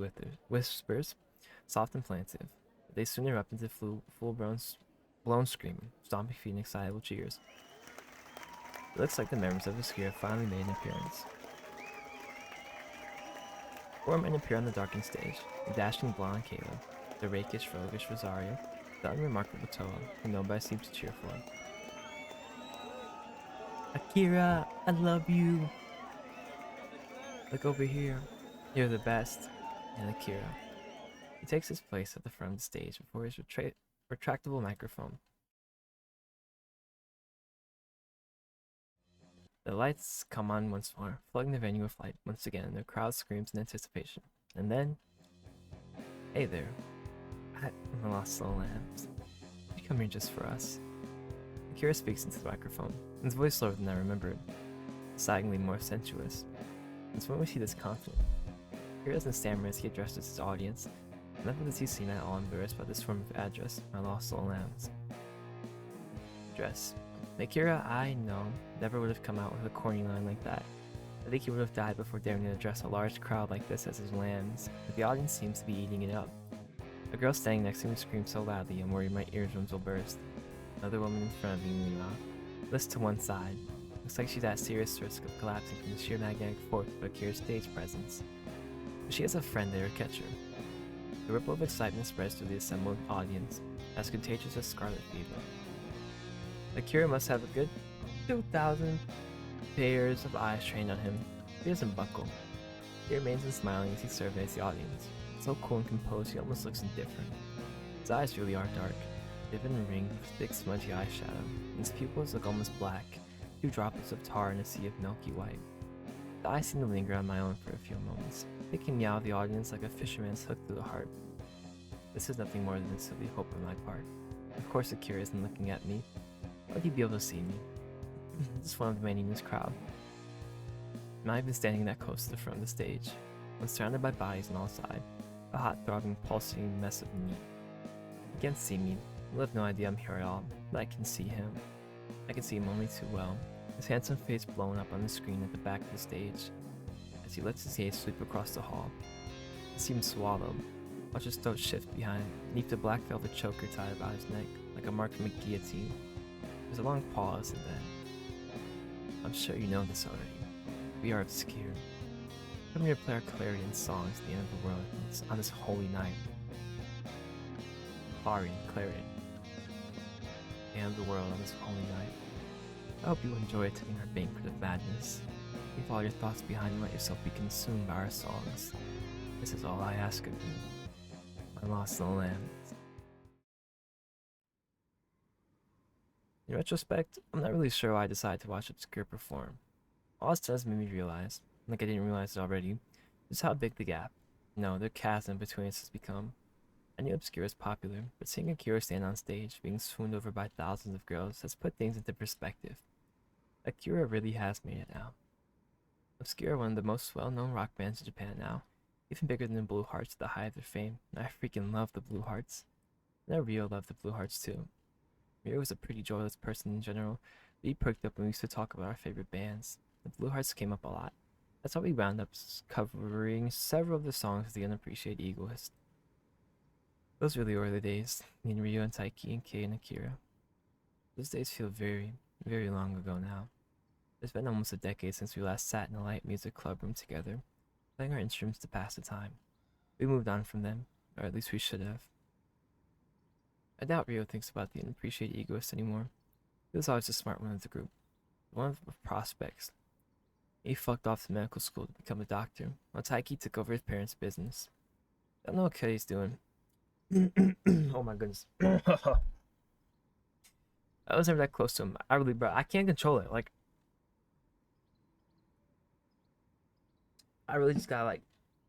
whispers, soft and plaintive, but they soon erupt into full-blown screaming, stomping feet, and excitable cheers. It looks like the members of the Obscure have finally made an appearance. 4 men appear on the darkened stage: the dashing blonde Caleb, the rakish, roguish Rosario, the unremarkable Toa, who nobody seems to cheer for. Akira, I love you! Look over here. You're the best. And Akira. He takes his place at the front of the stage before his retractable microphone. The lights come on once more, flooding the venue with light once again, and the crowd screams in anticipation. And then... Hey there. I'm lost soul lambs. You come here just for us. Akira speaks into the microphone, his voice slower than I remembered, saggingly more sensuous. It's when we see this confident. Akira doesn't stammer as he addresses his audience. Never does he seem at all embarrassed by this form of address, my lost soul lambs. Address. Akira, I know, never would have come out with a corny line like that. I think he would have died before daring to address a large crowd like this as his lambs, but the audience seems to be eating it up. A girl standing next to me screams so loudly I'm worried my eardrums will burst. Another woman in front of me, meanwhile, lifts to one side. Looks like she's at serious risk of collapsing from the sheer magnetic force of Akira's stage presence. But she has a friend there to catch her. The ripple of excitement spreads through the assembled audience, as contagious as scarlet fever. Akira must have a good 2,000 pairs of eyes trained on him. He doesn't buckle. He remains smiling as he surveys the audience. So cool and composed, he almost looks indifferent. His eyes really are dark, vivid and ringed with thick, smudgy eyeshadow, and his pupils look almost black, 2 droplets of tar in a sea of milky white. The eyes seem to linger on my own for a few moments, picking me out of the audience like a fisherman's hook through the heart. This is nothing more than a silly hope on my part. Of course Akira isn't looking at me. How would he be able to see me? Just one of the many in this crowd. I'm not even standing that close to the front of the stage. I'm surrounded by bodies on all sides, a hot, throbbing, pulsating mess of meat. He can't see me. He'll have no idea I'm here at all, but I can see him. I can see him only too well, his handsome face blown up on the screen at the back of the stage, as he lets his gaze sweep across the hall. I see him swallow, watch his throat shift beneath the black velvet choker tied about his neck, like a mark from a guillotine. There's a long pause, and then, I'm sure you know this already. We are obscure. Come here to play our Clarion songs at the end of the world on this holy night. Clarion. The end of the world on this holy night. I hope you enjoy attending our banquet of madness. Leave all your thoughts behind and let yourself be consumed by our songs. This is all I ask of you. I'm lost in the land. In retrospect, I'm not really sure why I decided to watch Obscure perform. All this does made me realize, like I didn't realize it already, just how big the gap, no, the chasm between us has become. I knew Obscure was popular, but seeing Akira stand on stage, being swooned over by thousands of girls, has put things into perspective. Akira really has made it now. Obscure are one of the most well-known rock bands in Japan now, even bigger than the Blue Hearts at the height of their fame, and I freaking love the Blue Hearts. And I Rio loved the Blue Hearts too. Rio was a pretty joyless person in general, but he perked up when we used to talk about our favorite bands. The Blue Hearts came up a lot. That's how we wound up covering several of the songs of the Unappreciated Egoist. Those were the early days, me and Rio and Taiki and Kei and Akira. Those days feel very, very long ago now. It's been almost a decade since we last sat in a light music club room together, playing our instruments to pass the time. We moved on from them, or at least we should have. I doubt Rio thinks about the Unappreciated Egoist anymore. He was always the smart one of the group, one of the prospects. He fucked off to medical school to become a doctor, while Taiki took over his parents' business. I don't know what Kei's doing. Oh my goodness. I was never that close to him. I can't control it. Like, I really just gotta, like,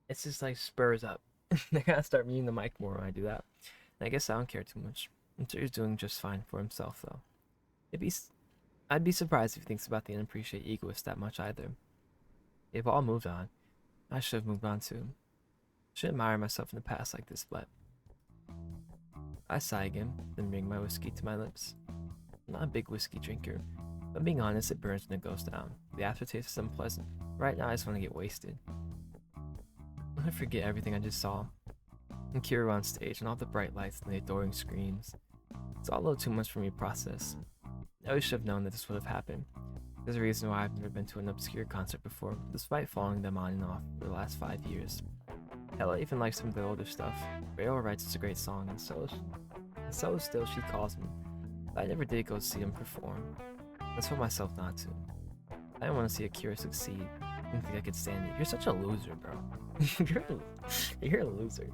it's just like spurs up. I gotta start meeting the mic more when I do that. And I guess I don't care too much. I'm sure he's doing just fine for himself, though. I'd be surprised if he thinks about the Unappreciated Egoist that much either. They've all moved on. I should have moved on too. Should admire myself in the past like this, but I sigh again, then bring my whiskey to my lips. I'm not a big whiskey drinker, but being honest, it burns when it goes down. The aftertaste is unpleasant. Right now, I just want to get wasted. I want to forget everything I just saw. And Kira on stage, and all the bright lights and the adoring screams. It's all a little too much for me to process. I always should have known that this would have happened. There's a reason why I've never been to an Obscure concert before, despite following them on and off for the last 5 years. Hell, I even like some of their older stuff. Rayo writes is a great song, and so is Still She Calls Me. But I never did go see him perform. I told myself not to. I didn't want to see Akira succeed. I didn't think I could stand it. You're such a loser, bro. you're a loser.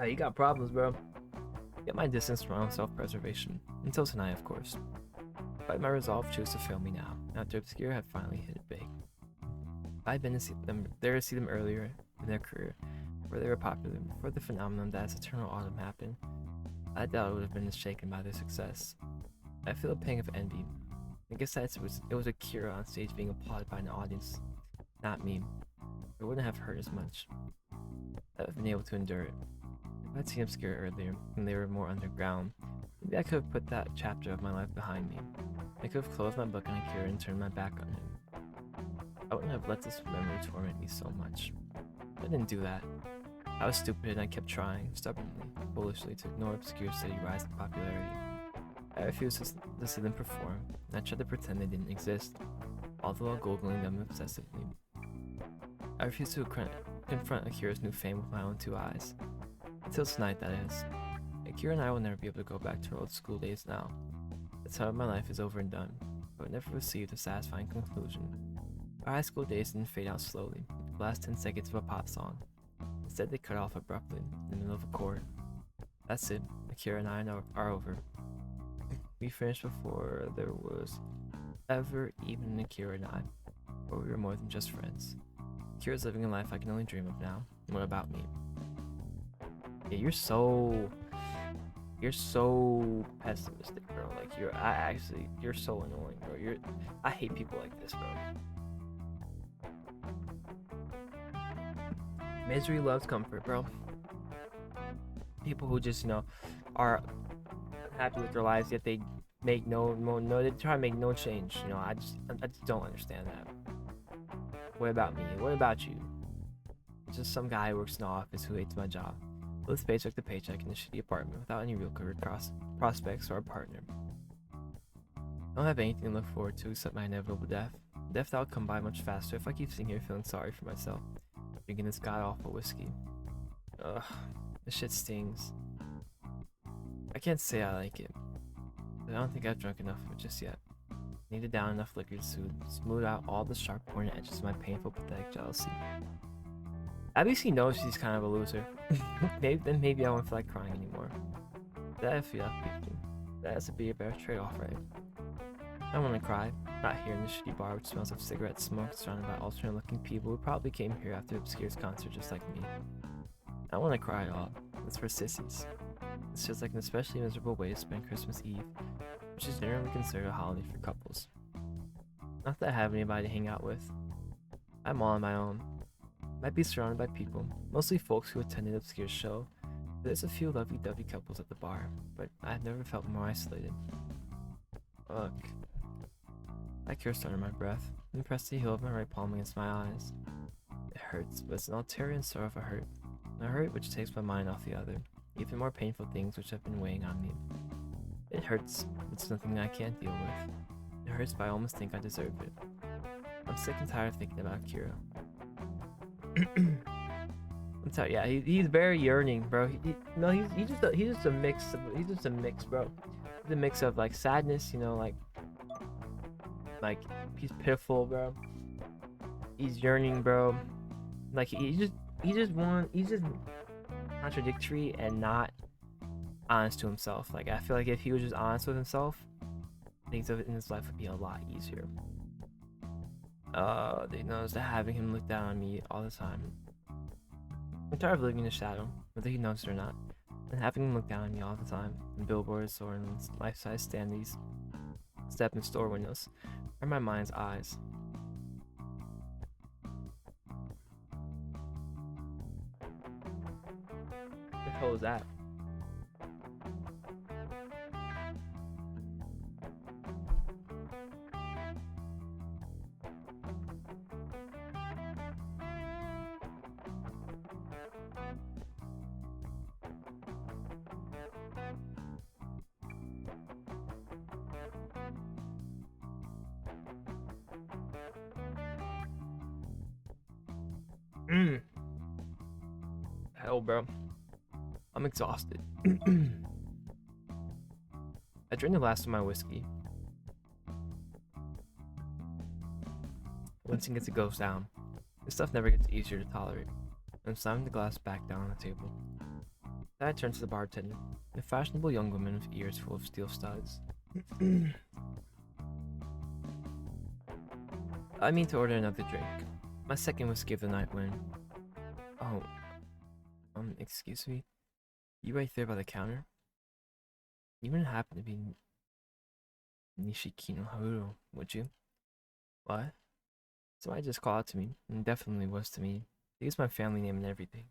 You got problems, bro. Get my distance from my own self-preservation. Until tonight, of course. But my resolve chose to fail me now, after Obscure had finally hit it big. If I'd been to see them earlier in their career, where they were popular, before the phenomenon that is Eternal Autumn happened, I doubt I would have been as shaken by their success. I feel a pang of envy. I guess that it was Akira on stage being applauded by an audience, not me. It wouldn't have hurt as much. I'd have been able to endure it. If I'd seen Obscure earlier, when they were more underground, maybe I could have put that chapter of my life behind me. I could have closed my book on Akira and turned my back on him. I wouldn't have let this memory torment me so much. I didn't do that. I was stupid and I kept trying, stubbornly, foolishly, to ignore Obscure's steady rise in popularity. I refused to see them perform, and I tried to pretend they didn't exist, all the while googling them obsessively. I refused to confront Akira's new fame with my own 2 eyes. Until tonight, that is. Akira and I will never be able to go back to our old school days now. The time of my life is over and done, but it never received a satisfying conclusion. Our high school days didn't fade out slowly, like the last 10 seconds of a pop song. Instead, they cut off abruptly, in the middle of a chord. That's it. Akira and I are over. We finished before there was ever even an Akira and I, or we were more than just friends. Akira's living a life I can only dream of now. And what about me? Yeah, you're so pessimistic, bro. Like you're so annoying, bro. I hate people like this, bro. Misery loves comfort, bro. People who just, are unhappy with their lives, yet they make no, they try to make no change. I just don't understand that. What about me? What about you? Just some guy who works in the office who hates my job, lives paycheck to paycheck in a shitty apartment without any real career prospects or a partner. I don't have anything to look forward to except my inevitable death. Death that will come by much faster if I keep sitting here feeling sorry for myself, drinking this god-awful whiskey. Ugh, this shit stings. I can't say I like it, but I don't think I've drunk enough of it just yet. I need to down enough liquor to smooth out all the sharp pointed edges of my painful, pathetic jealousy. At least he knows she's kind of a loser. maybe I won't feel like crying anymore. That I feel like peaking. That has to be a better trade-off, right? I don't want to cry. Not here in the shitty bar which smells of cigarette smoke, surrounded by alternate-looking people who probably came here after Obscure's concert just like me. I don't want to cry at all. It's for sissies. It's just like an especially miserable way to spend Christmas Eve, which is generally considered a holiday for couples. Not that I have anybody to hang out with. I'm all on my own. Might be surrounded by people, mostly folks who attended Obscure's show. There's a few lovey-dovey couples at the bar, but I've never felt more isolated. Ugh. I cursed under my breath and pressed the heel of my right palm against my eyes. It hurts, but it's an ulterior sort of a hurt. A hurt which takes my mind off the other, even more painful things which have been weighing on me. It hurts, but it's nothing I can't deal with. It hurts, but I almost think I deserve it. I'm sick and tired of thinking about Kira. I'm telling you, yeah, he's very yearning, bro. He's just a mix, bro. He's a mix of like sadness, like he's pitiful, bro. He's yearning, bro. Like he's just contradictory and not honest to himself. Like I feel like if he was just honest with himself, things in his life would be a lot easier. They notice that having him look down on me all the time. I'm tired of living in the shadow, whether he knows it or not, and having him look down on me all the time, in billboards or in life-size standees, step in store windows, or my mind's eyes. What the hell is that? Hell, bro. I'm exhausted. I drank the last of my whiskey. Once it gets to goes down, this stuff never gets easier to tolerate. I'm slamming the glass back down on the table. Then I turn to the bartender, a fashionable young woman with ears full of steel studs. I mean to order another drink. My second whiskey of the night when... Oh. Excuse me? You right there by the counter? You wouldn't happen to be... Nishiki no Haru, would you? What? Somebody just called out to me, and definitely was to me. They used my family name and everything.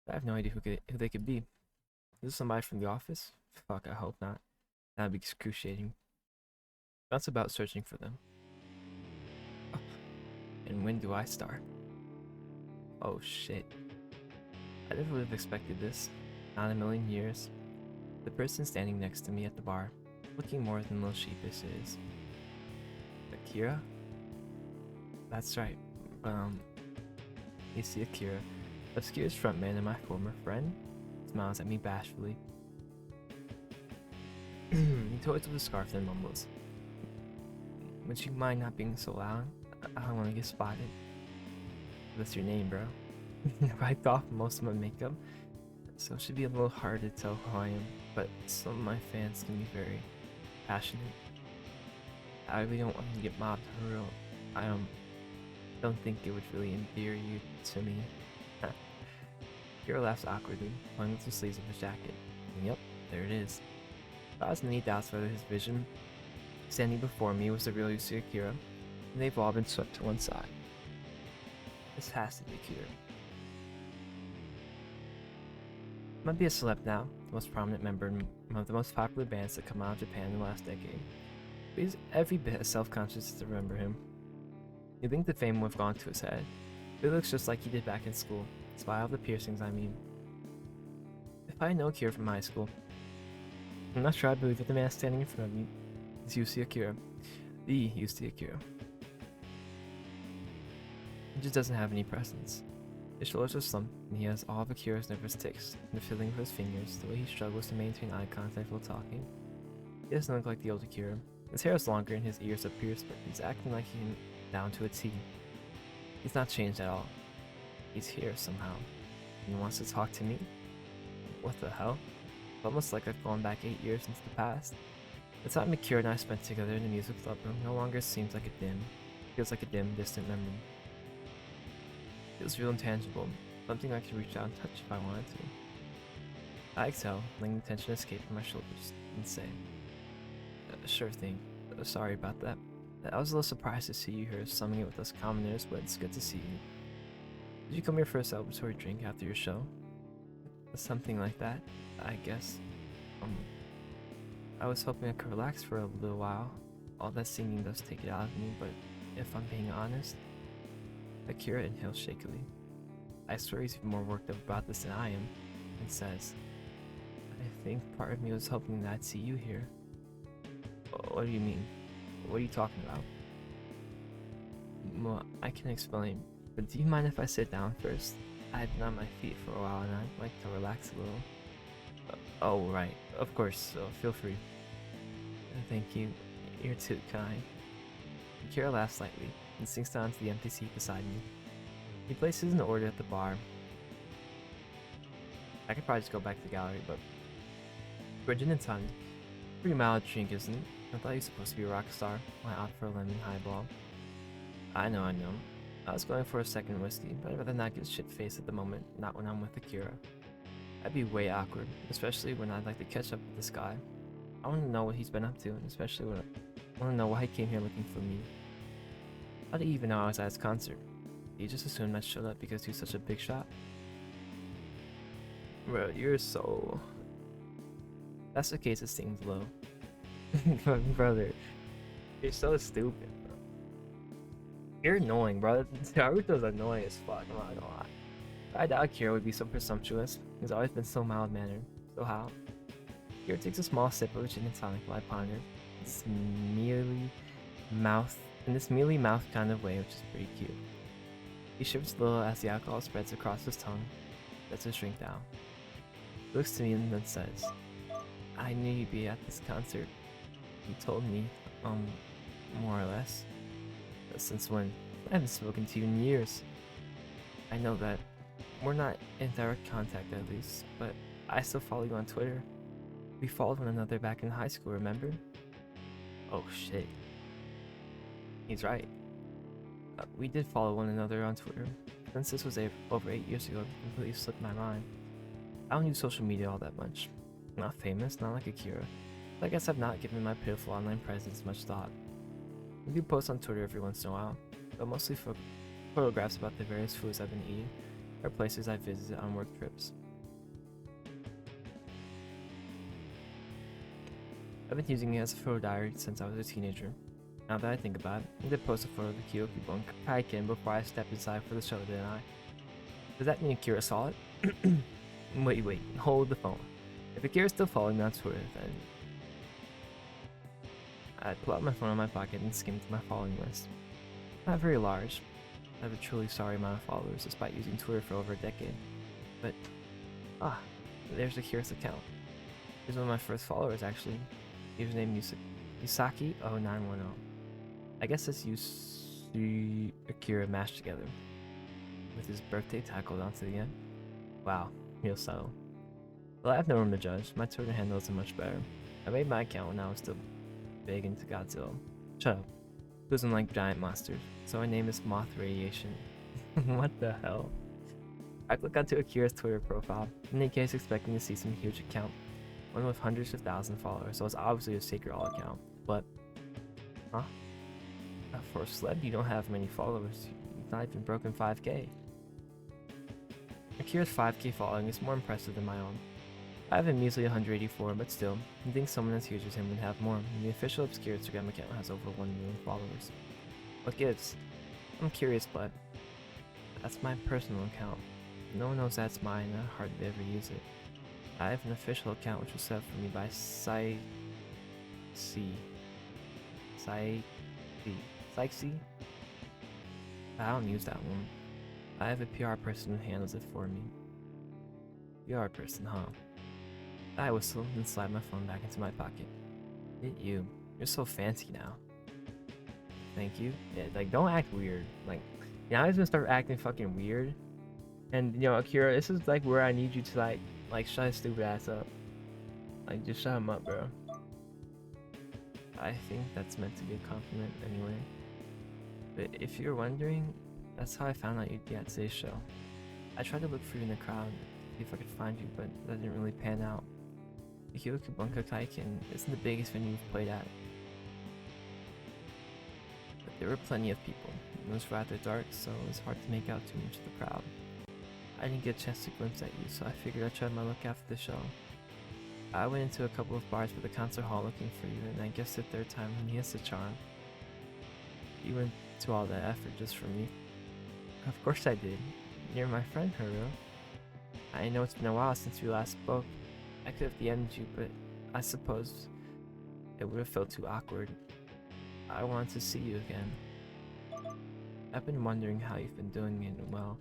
But I have no idea who they could be. Is this somebody from the office? Fuck, I hope not. That'd be excruciating. That's about searching for them. And when do I start? Oh shit. I never would have expected this. Not in a million years. The person standing next to me at the bar, looking more than a little sheepish, is... Akira? That's right. You see Akira, Obscure's frontman and my former friend, smiles at me bashfully. He toys with the scarf then mumbles. Would you mind not being so loud? I don't want to get spotted. What's your name, bro? I wiped off most of my makeup, so it should be a little hard to tell who I am, but some of my fans can be very passionate. I really don't want to get mobbed for real. I don't think it would really endear you to me. Kira laughs awkwardly, pulling with the sleeves of his jacket. And yep, there it is. If I was any doubts whether his vision standing before me was the real Yusuke Akira, and they've all been swept to one side. This has to be Akira. Might be a celeb now, the most prominent member in one of the most popular bands that come out of Japan in the last decade. But he's every bit as self-conscious to remember him. You'd think the fame would have gone to his head, but he looks just like he did back in school, despite all the piercings, I mean. If I know Akira from high school, I'm not sure I believe that the man standing in front of me is Yusuke Akira. The Yusuke Akira. He just doesn't have any presence. His shoulders are slumped, and he has all of Akira's nervous tics, and the feeling of his fingers, the way he struggles to maintain eye contact while talking. He doesn't look like the old Akira. His hair is longer and his ears are pierced, but he's acting like him down to a T. He's not changed at all. He's here somehow. And he wants to talk to me? What the hell? It's almost like I've gone back 8 years into the past. The time Akira and I spent together in the music club room no longer seems like a dim. Feels like a dim, distant memory. Feels real and tangible, something I could reach out and touch if I wanted to. I exhale, letting the tension escape from my shoulders, and say, sure thing. Sorry about that. I was a little surprised to see you here summing it with us commoners, but it's good to see you. Did you come here for a celebratory drink after your show? Something like that, I guess. I was hoping I could relax for a little while. All that singing does take it out of me, but if I'm being honest... Akira inhales shakily. I swear he's even more worked up about this than I am, and says, I think part of me was hoping that I'd see you here. What do you mean? What are you talking about? Well, I can explain, but do you mind if I sit down first? I've been on my feet for a while and I'd like to relax a little. Oh, right. Of course, so feel free. Thank you. You're too kind. Akira laughs slightly and sinks down to the empty seat beside me. He places an order at the bar. I could probably just go back to the gallery, but... For a gin and tonic, pretty mild drink, isn't it? I thought you were supposed to be a rock star. Why opt for a lemon highball? I know. I was going for a second whiskey, but I'd rather not get shit-faced at the moment, not when I'm with Akira. That'd be way awkward, especially when I'd like to catch up with this guy. I want to know what he's been up to, and especially when I want to know why he came here looking for me. How did he even know I was at his concert? Did he just assume I showed up because he's such a big shot? Bro, you're so... That's the case, it seems low. Brother, you're so stupid, bro. You're annoying, bro. Naruto's annoying as fuck, I'm not gonna lie. I doubt Akira would be so presumptuous. He's always been so mild-mannered. So how? Akira takes a small sip of a gin and tonic while I ponder. In this mealy mouth kind of way, which is pretty cute. He shivers a little as the alcohol spreads across his tongue, lets his drink down. He looks to me and then says, I knew you'd be at this concert. You told me, more or less. But since when? I haven't spoken to you in years. I know that we're not in direct contact at least, but I still follow you on Twitter. We followed one another back in high school, remember? Oh shit. He's right. We did follow one another on Twitter. Since this was over 8 years ago, it completely slipped my mind. I don't use social media all that much. I'm not famous, not like Akira. But I guess I've not given my pitiful online presence much thought. I do post on Twitter every once in a while, but mostly for photographs about the various foods I've been eating or places I've visited on work trips. I've been using it as a photo diary since I was a teenager. Now that I think about it, I did post a photo of the Kyoki bunk Kaiken before I stepped inside for the show, didn't I? Does that mean Akira saw it? Wait, hold the phone. If Akira's still following me on Twitter, then... I'd pull out my phone in my pocket and skim through my following list. Not very large. I have a truly sorry amount of followers despite using Twitter for over a decade. But... there's Akira's account. He's one of my first followers actually. Username Yusaki0910. I guess it's Akira mashed together, with his birthday tackled onto the end. Wow, real subtle. Well, I have no room to judge. My Twitter handle isn't much better. I made my account when I was still big into Godzilla. Shut up. Doesn't like giant monsters, so my name is Moth Radiation. What the hell? I click onto Akira's Twitter profile, in any case expecting to see some huge account. One with hundreds of thousands of followers, so it's obviously a sacred all account. But, for a celeb, you don't have many followers. You've not even broken 5k. Akira's 5k following is more impressive than my own. I have a measly 184, but still, I think someone as huge as him would have more. The official obscure Instagram account has over 1 million followers. What gives? I'm curious, but that's my personal account. No one knows that's mine, and I hardly ever use it. I have an official account which was set for me by Psy C. I don't use that one. I have a PR person who handles it for me. PR person, huh? I whistle and slide my phone back into my pocket. You. You're so fancy now. Thank you. Yeah, like, don't act weird. Like, now he's gonna start acting fucking weird. And, you know, Akira, this is, like, where I need you to, like, shut his stupid ass up. Like, just shut him up, bro. I think that's meant to be a compliment anyway. But if you're wondering, that's how I found out you'd be at today's show. I tried to look for you in the crowd, see if I could find you, but that didn't really pan out. The Hyokubunka Kaiken isn't the biggest venue we've played at. But there were plenty of people. It was rather dark, so it was hard to make out too much of the crowd. I didn't get a chance to glimpse at you, so I figured I'd try my luck after the show. I went into a couple of bars by the concert hall looking for you, and I guess the third time he has the charm. You went to all that effort just for me. Of course I did. You're my friend, Haru. I know it's been a while since we last spoke. I could have DM'd you, but I suppose it would have felt too awkward. I wanted to see you again. I've been wondering how you've been doing and well.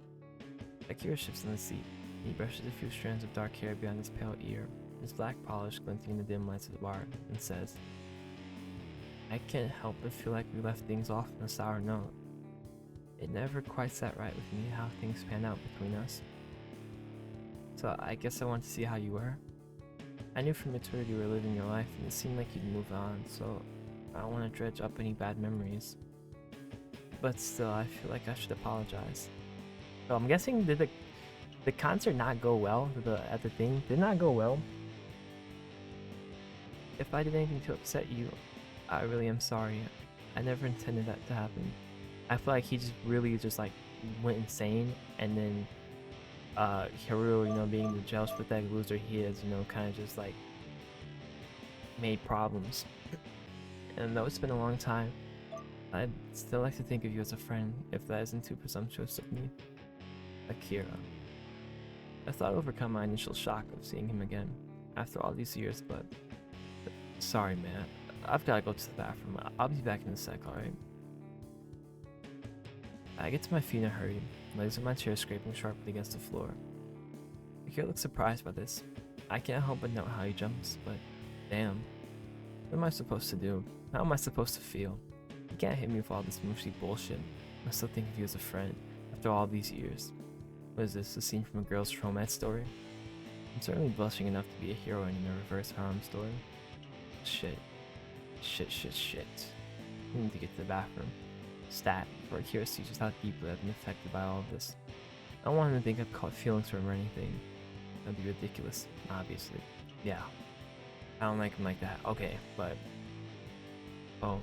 Akira shifts in the seat. He brushes a few strands of dark hair behind his pale ear, his black polish glinting in the dim lights of the bar, and says, I can't help but feel like we left things off on a sour note. It never quite sat right with me how things panned out between us. So I guess I wanted to see how you were. I knew from eternity you were living your life, and it seemed like you'd moved on, so I don't want to dredge up any bad memories. But still, I feel like I should apologize. So I'm guessing, did the concert not go well? At the thing? Did not go well? If I did anything to upset you, I really am sorry. I never intended that to happen. I feel like he just really like went insane, and then Haru, you know, being the jealous pathetic loser he is, you know, kind of just like made problems. And though it's been a long time, I'd still like to think of you as a friend, if that isn't too presumptuous of me. Akira. I thought I'd overcome my initial shock of seeing him again after all these years, but sorry, man. I've gotta go to the bathroom. I'll be back in a sec, alright? I get to my feet in a hurry, legs of my chair scraping sharply against the floor. Akira looks surprised by this. I can't help but note how he jumps, but damn. What am I supposed to do? How am I supposed to feel? You can't hit me with all this mushy bullshit. I still think of you as a friend, after all these years. What is this, a scene from a girl's romance story? I'm certainly blushing enough to be a heroine in a reverse harem story. Shit. I need to get to the bathroom. Stat, for Akira sees just how deeply I've been affected by all of this. I don't want him to think I've caught feelings for him or anything. That'd be ridiculous, obviously. Yeah. I don't like him like that. Okay, but... Oh,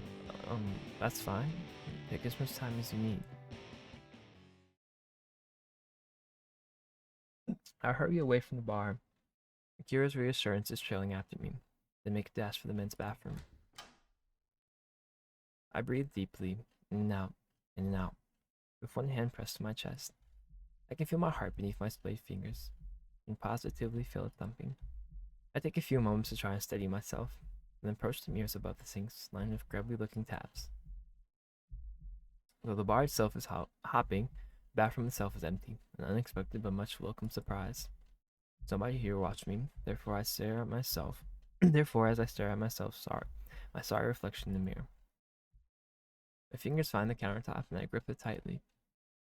that's fine. Take as much time as you need. I hurry away from the bar. Akira's reassurance is trailing after me. Then make a dash for the men's bathroom. I breathe deeply, in and out, with one hand pressed to my chest. I can feel my heart beneath my splayed fingers, and positively feel it thumping. I take a few moments to try and steady myself, then approach the mirrors above the sinks, lined with grubbly-looking taps. Though the bar itself is hopping, the bathroom itself is empty, an unexpected but much welcome surprise. Somebody here watched me, therefore as I stare at myself, my sorry reflection in the mirror. My fingers find the countertop and I grip it tightly.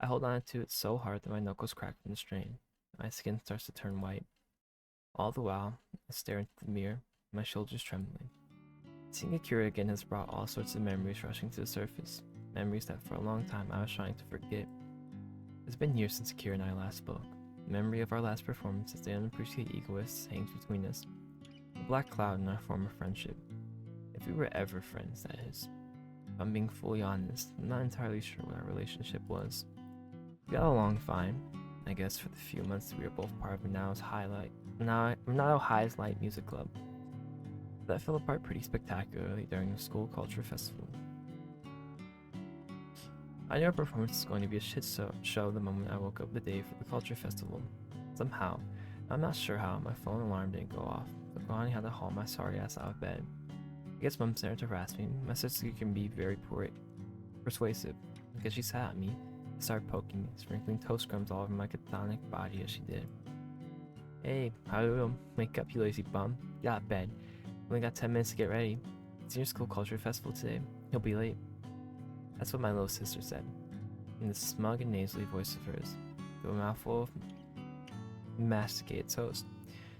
I hold on to it so hard that my knuckles crack from the strain. My skin starts to turn white. All the while, I stare into the mirror, my shoulders trembling. Seeing Akira again has brought all sorts of memories rushing to the surface. Memories that for a long time I was trying to forget. It's been years since Akira and I last spoke. The memory of our last performance as the unappreciated egoists hangs between us. A black cloud in our former friendship. If we were ever friends, that is. If I'm being fully honest, I'm not entirely sure what our relationship was. We got along fine. I guess, for the few months we were both part of Manalo High's Light Music Club. That fell apart pretty spectacularly during the school culture festival. I knew our performance was going to be a shit show the moment I woke up the day for the culture festival. Somehow, I'm not sure how, my phone alarm didn't go off, so Kalani had to haul my sorry ass out of bed. I guess Mom started to harass me. My sister can be very persuasive, because she sat at me and started poking me, sprinkling toast crumbs all over my catatonic body as she did. Hey, how do you wake up, you lazy bum? Get out of bed. We only got 10 minutes to get ready. It's your school culture festival today. You'll be late. That's what my little sister said, in the smug and nasally voice of hers, through a mouthful of masticated toast.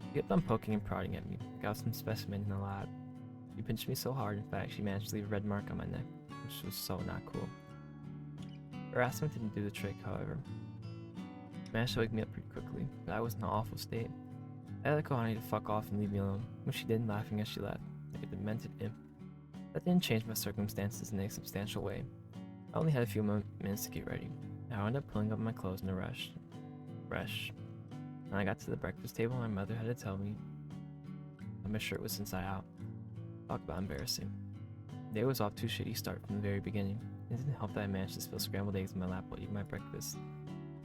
She kept on poking and prodding at me, like I was some specimen in the lab. She pinched me so hard, in fact, she managed to leave a red mark on my neck, which was so not cool. Harassment didn't do the trick, however. She managed to wake me up pretty quickly, but I was in an awful state. I had to call Honey to fuck off and leave me alone, which she did, laughing as she left, like a demented imp. That didn't change my circumstances in any substantial way. I only had a few minutes to get ready. I wound up pulling up my clothes in a rush. When I got to the breakfast table, my mother had to tell me that my shirt was inside out. Talk about embarrassing. The day was off to a shitty start from the very beginning. It didn't help that I managed to spill scrambled eggs in my lap while eating my breakfast.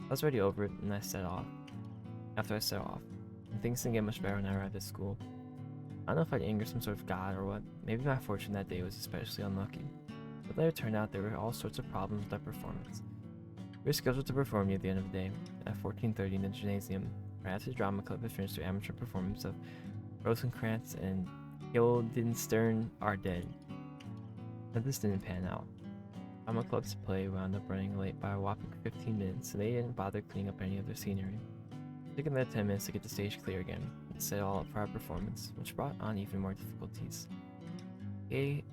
I was already over it, and I set off. After I set off, and things didn't get much better when I arrived at school. I don't know if I'd angered some sort of god or what. Maybe my fortune that day was especially unlucky. But later it turned out there were all sorts of problems with our performance. We were scheduled to perform near the end of the day, at 14:30 in the gymnasium, right after the drama club had finished their amateur performance of Rosencrantz and Guildenstern Are Dead. But this didn't pan out. Drama club's play wound up running late by a whopping 15 minutes, so they didn't bother cleaning up any of their scenery. It took another 10 minutes to get the stage clear again, and set it all up for our performance, which brought on even more difficulties. I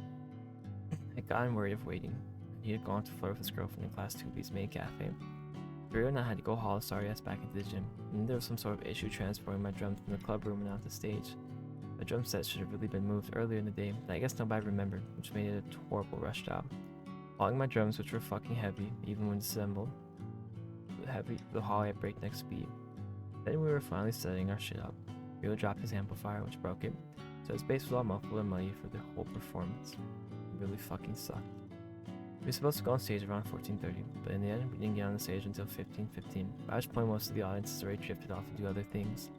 had gotten worried of waiting. He had gone to flirt with his girlfriend in Class 2B's maid cafe. Rio and I had to go haul his sorry ass back into the gym, and there was some sort of issue transporting my drums from the club room and onto the stage. My drum set should have really been moved earlier in the day, but I guess nobody remembered, which made it a horrible rush job. Hauling my drums, which were fucking heavy, even when assembled, the haul at breakneck speed. Then we were finally setting our shit up. Rio dropped his amplifier, which broke it, so his bass was all muffled and muddy for the whole performance. It really fucking sucked. We were supposed to go on stage around 14:30, but in the end, we didn't get on the stage until 15:15, by which point most of the audience has already drifted off to do other things.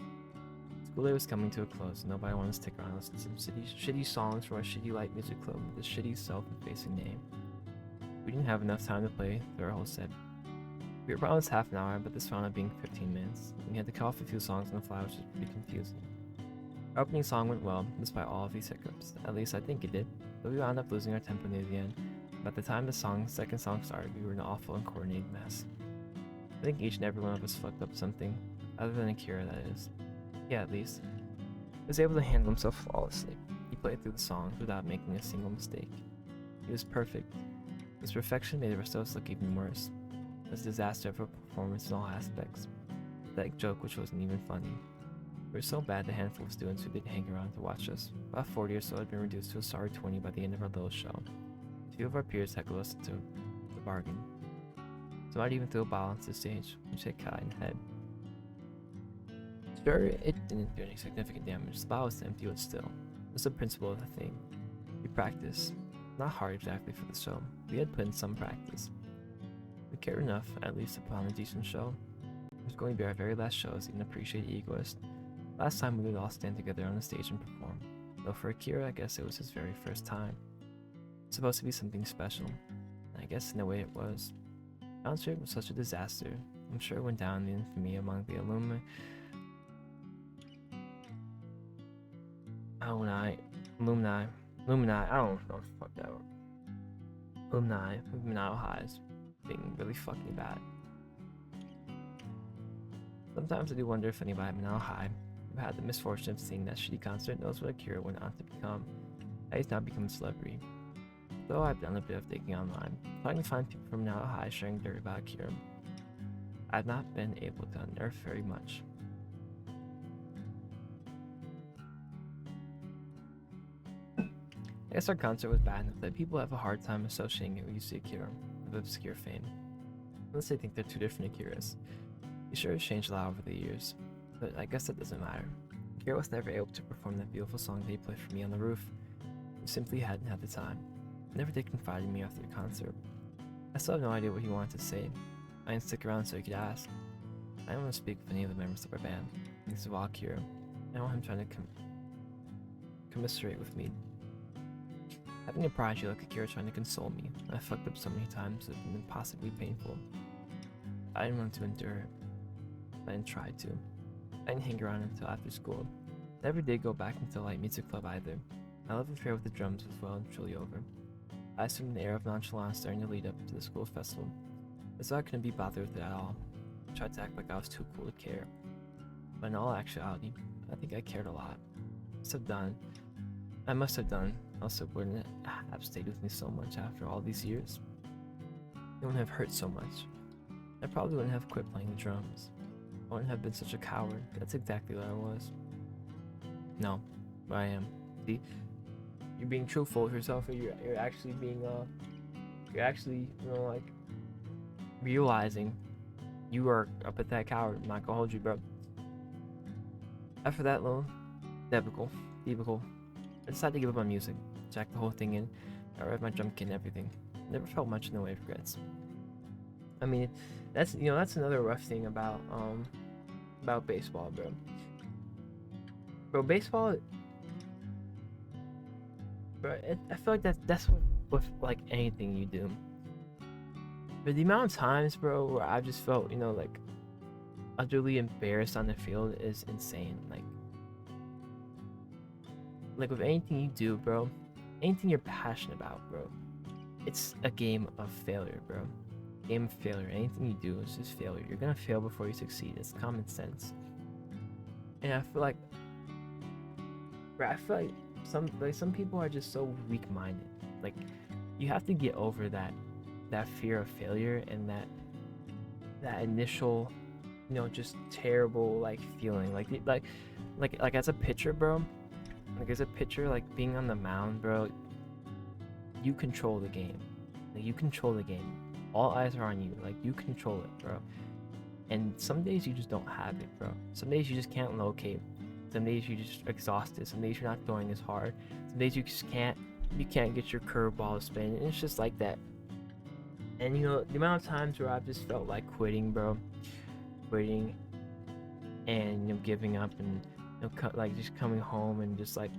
School day was coming to a close, and nobody wanted to stick around and listen to some shitty songs from our shitty light music club with a shitty self-effacing name. We didn't have enough time to play through our whole set. We were promised half an hour, but this wound up being 15 minutes. We had to cut off a few songs on the fly, which was pretty confusing. Our opening song went well, despite all of these hiccups. At least I think it did, but we wound up losing our tempo near the end. By the time the second song started, we were in an awful and coordinated mess. I think each and every one of us fucked up something, other than Akira, that is. Yeah, at least. He was able to handle himself flawlessly. He played through the songs without making a single mistake. He was perfect. His perfection made the rest of us look even worse. It was a disaster of a performance in all aspects. That joke which wasn't even funny. We were so bad the handful of students who did hang around to watch us, about 40 or so, had been reduced to a sorry 20 by the end of our little show. A few of our peers heckled us into the bargain. Somebody even threw a bottle onto the stage, which hit Kai in the head. Sure, it didn't do any significant damage. The bottle was empty, but still. It was the principle of the thing. We practiced. Not hard exactly for the show. We had put in some practice. We cared enough, at least, to put on a decent show. It was going to be our very last show as an appreciated egoist. Last time we would all stand together on the stage and perform. Though for Akira, I guess it was his very first time. It was supposed to be something special, and I guess in a way it was. The concert was such a disaster. I'm sure it went down in infamy among the alumni, I don't know what the fuck that were. Alumni of Manado Highs being really fucking bad. Sometimes I do wonder if anybody at Manado High who had the misfortune of seeing that shitty concert knows what Akira went on to become. He's now become a celebrity. Though I've done a bit of digging online, trying to find people from Manado High sharing dirt about Akira, I've not been able to unearth very much. I guess our concert was bad enough that people have a hard time associating it with Akira of obscure fame, unless they think they're two different Akiras. He sure has changed a lot over the years, but I guess that doesn't matter. Garrett was never able to perform that beautiful song that he played for me on the roof. He simply hadn't had the time. He never did confide in me after the concert. I still have no idea what he wanted to say. I didn't stick around so he could ask. I don't want to speak with any of the members of our band, least of all Kira. I don't want him trying to commiserate with me. Having a prodigy like Akira trying to console me, I fucked up so many times it would have been impossibly painful. I didn't want to endure it. I didn't try to. I didn't hang around until after school. I never did go back into the light music club either. My love affair with the drums was well and truly over. I assumed an air of nonchalance during the lead up to the school festival, as though I couldn't be bothered with it at all. I tried to act like I was too cool to care. But in all actuality, I think I cared a lot. I must have done, else it wouldn't have stayed with me so much after all these years. It wouldn't have hurt so much. I probably wouldn't have quit playing the drums. I wouldn't have been such a coward. That's exactly what I was. No, but I am. See, you're being truthful with yourself, or you're actually being like realizing you are a pathetic coward. I'm not gonna hold you, bro. After that little debacle, I decided to give up on music, jack the whole thing in. I read my drum kit and everything. Never felt much in the way of regrets. I mean, that's another rough thing about baseball, bro. Baseball, bro. I feel like that's with like anything you do. But the amount of times, bro, where I've just felt, like utterly embarrassed on the field is insane. Like with anything you do, bro, anything you're passionate about, bro, it's a game of failure, bro. Game of failure. Anything you do is just failure. You're gonna fail before you succeed. It's common sense. And I feel like, bro, some people are just so weak-minded. Like, you have to get over that fear of failure and that initial, just terrible like feeling. Like as a pitcher, bro. Like as a pitcher, like being on the mound, bro. You control the game. Like, you control the game. All eyes are on you. Like, you control it, bro. And some days you just don't have it, bro. Some days you just can't locate. Some days you're just exhausted. Some days you're not throwing as hard. Some days you just can't get your curveball to spin. And it's just like that. And the amount of times where I've just felt like quitting, bro. Quitting and giving up and like just coming home and just like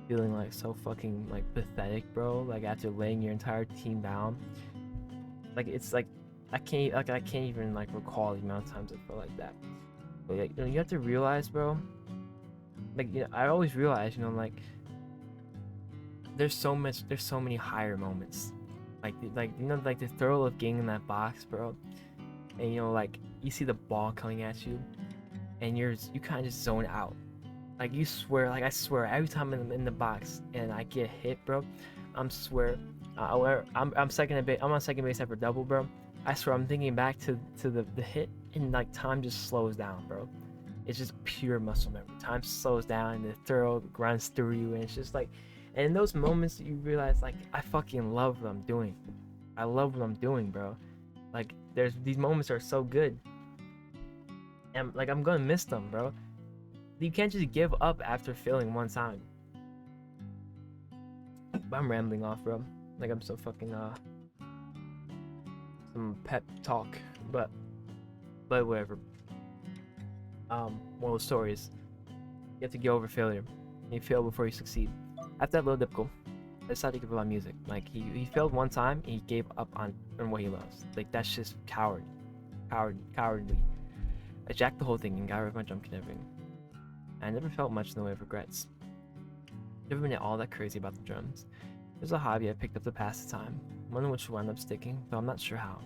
feeling like so fucking like pathetic, bro. Like after laying your entire team down. Like it's like I can't even like recall the amount of times I felt like that. But like, you have to realize, bro. Like I always realize, like there's so many higher moments. Like the thrill of getting in that box, bro. And like you see the ball coming at you, and you kind of just zone out. Like I swear every time I'm in the box and I get hit, bro, I'm on second base after double, bro. I swear I'm thinking back to the hit, and like time just slows down, bro. It's just pure muscle memory. Time slows down and the throw runs through you, and it's just like, and in those moments you realize like I fucking love what I'm doing. I love what I'm doing, bro. Like these moments are so good, and like I'm gonna miss them, bro. You can't just give up after failing one time. But I'm rambling off, bro. Like I'm so fucking some pep talk, but whatever. Moral of the story is you have to get over failure. You fail before you succeed. After that little debacle, I decided to give up on music. Like he failed one time and he gave up on what he loves. Like that's just cowardly. I jacked the whole thing and got rid of my drum kit and everything. I never felt much in the way of regrets. Never been all that crazy about the drums. It was a hobby I picked up to pass the time, one in which would end up sticking, but I'm not sure how.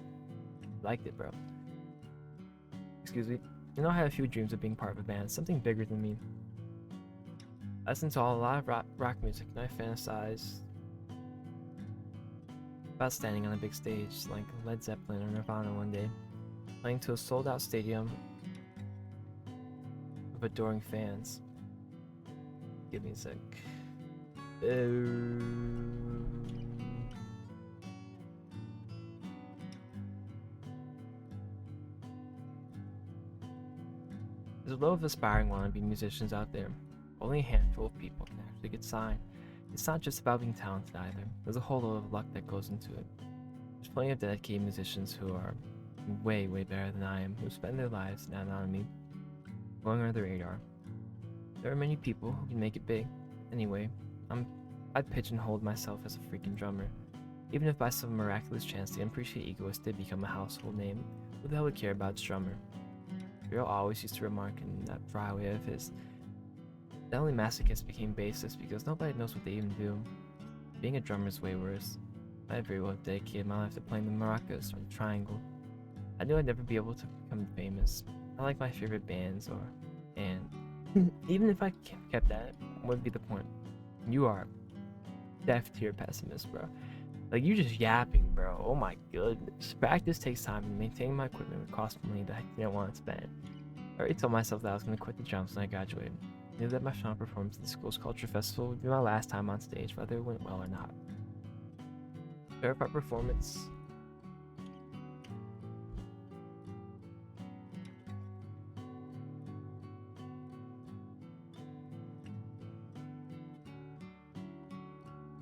I liked it, bro. Excuse me. I had a few dreams of being part of a band, something bigger than me. I listened to a lot of rock music, and I fantasized about standing on a big stage like Led Zeppelin or Nirvana one day, playing to a sold-out stadium of adoring fans. Give me a sec. There's a lot of aspiring wannabe musicians out there. Only a handful of people can actually get signed. It's not just about being talented either. There's a whole lot of luck that goes into it. There's plenty of dedicated musicians who are way, way better than I am, who spend their lives in anonymity, going under the radar. There are many people who can make it big. Anyway, I'd pigeonhole myself as a freaking drummer. Even if by some miraculous chance the unappreciated egoist did become a household name, who the hell would care about its drummer? Girl always used to remark in that dry way of his that only masochists became bassists because nobody knows what they even do. Being a drummer is way worse. I very well dedicated my life to playing the maracas or the triangle. I knew I'd never be able to become famous. I like my favorite bands and even if I kept at it, what would be the point? You are deaf tier pessimist, bro. Like, you just yapping, bro. Oh my goodness. Practice takes time, and maintaining my equipment would cost money that I didn't want to spend. I already told myself that I was going to quit the drums when I graduated. I knew that my final performance at the school's culture festival would be my last time on stage, whether it went well or not. Verified performance.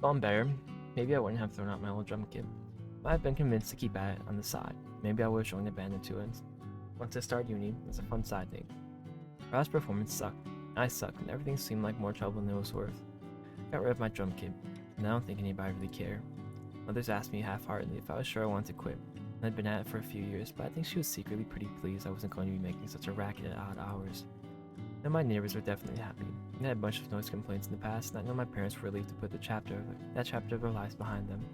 Gone better. Maybe I wouldn't have thrown out my old drum kit. I've been convinced to keep at it on the side. Maybe I would have joined a band or two and once I started uni, it's a fun side thing. Last performance sucked. I sucked, and everything seemed like more trouble than it was worth. I got rid of my drum kit, and I don't think anybody really cared. Others asked me half-heartedly if I was sure I wanted to quit. I'd been at it for a few years, but I think she was secretly pretty pleased I wasn't going to be making such a racket at odd hours. And my neighbors were definitely happy. I had a bunch of noise complaints in the past, and I know my parents were relieved to put that chapter of their lives behind them.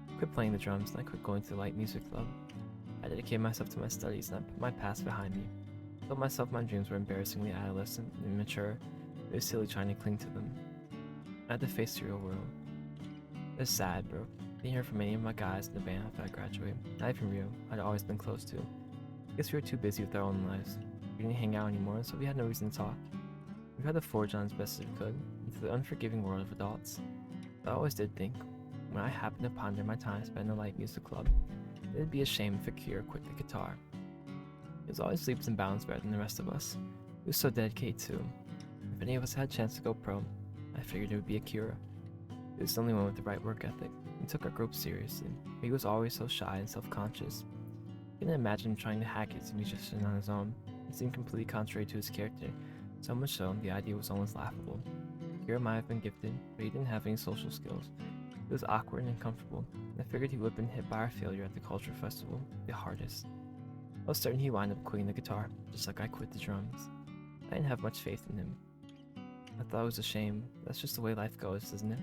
I quit playing the drums, and I quit going to the light music club. I dedicated myself to my studies, and I put my past behind me. I told myself my dreams were embarrassingly adolescent and immature. It was silly trying to cling to them. I had to face the real world. It was sad, bro. I didn't hear from any of my guys in the band after I graduated. Not even Rio, I'd always been close to. I guess we were too busy with our own lives. We didn't hang out anymore, so we had no reason to talk. We tried to forge on as best as we could into the unforgiving world of adults. But I always did think, when I happened to ponder my time spent in the light music club, it'd be a shame if Akira quit the guitar. He was always leaps and bounds better than the rest of us. He was so dedicated too. If any of us had a chance to go pro, I figured it would be Akira. He was the only one with the right work ethic. He took our group seriously, but he was always so shy and self-conscious. I couldn't imagine him trying to hack it as a musician on his own. It seemed completely contrary to his character, so much so the idea was almost laughable. Akira might have been gifted, but he didn't have any social skills. He was awkward and uncomfortable, and I figured he would have been hit by our failure at the culture festival the hardest. I was certain he'd wind up quitting the guitar, just like I quit the drums. I didn't have much faith in him. I thought it was a shame. That's just the way life goes, isn't it?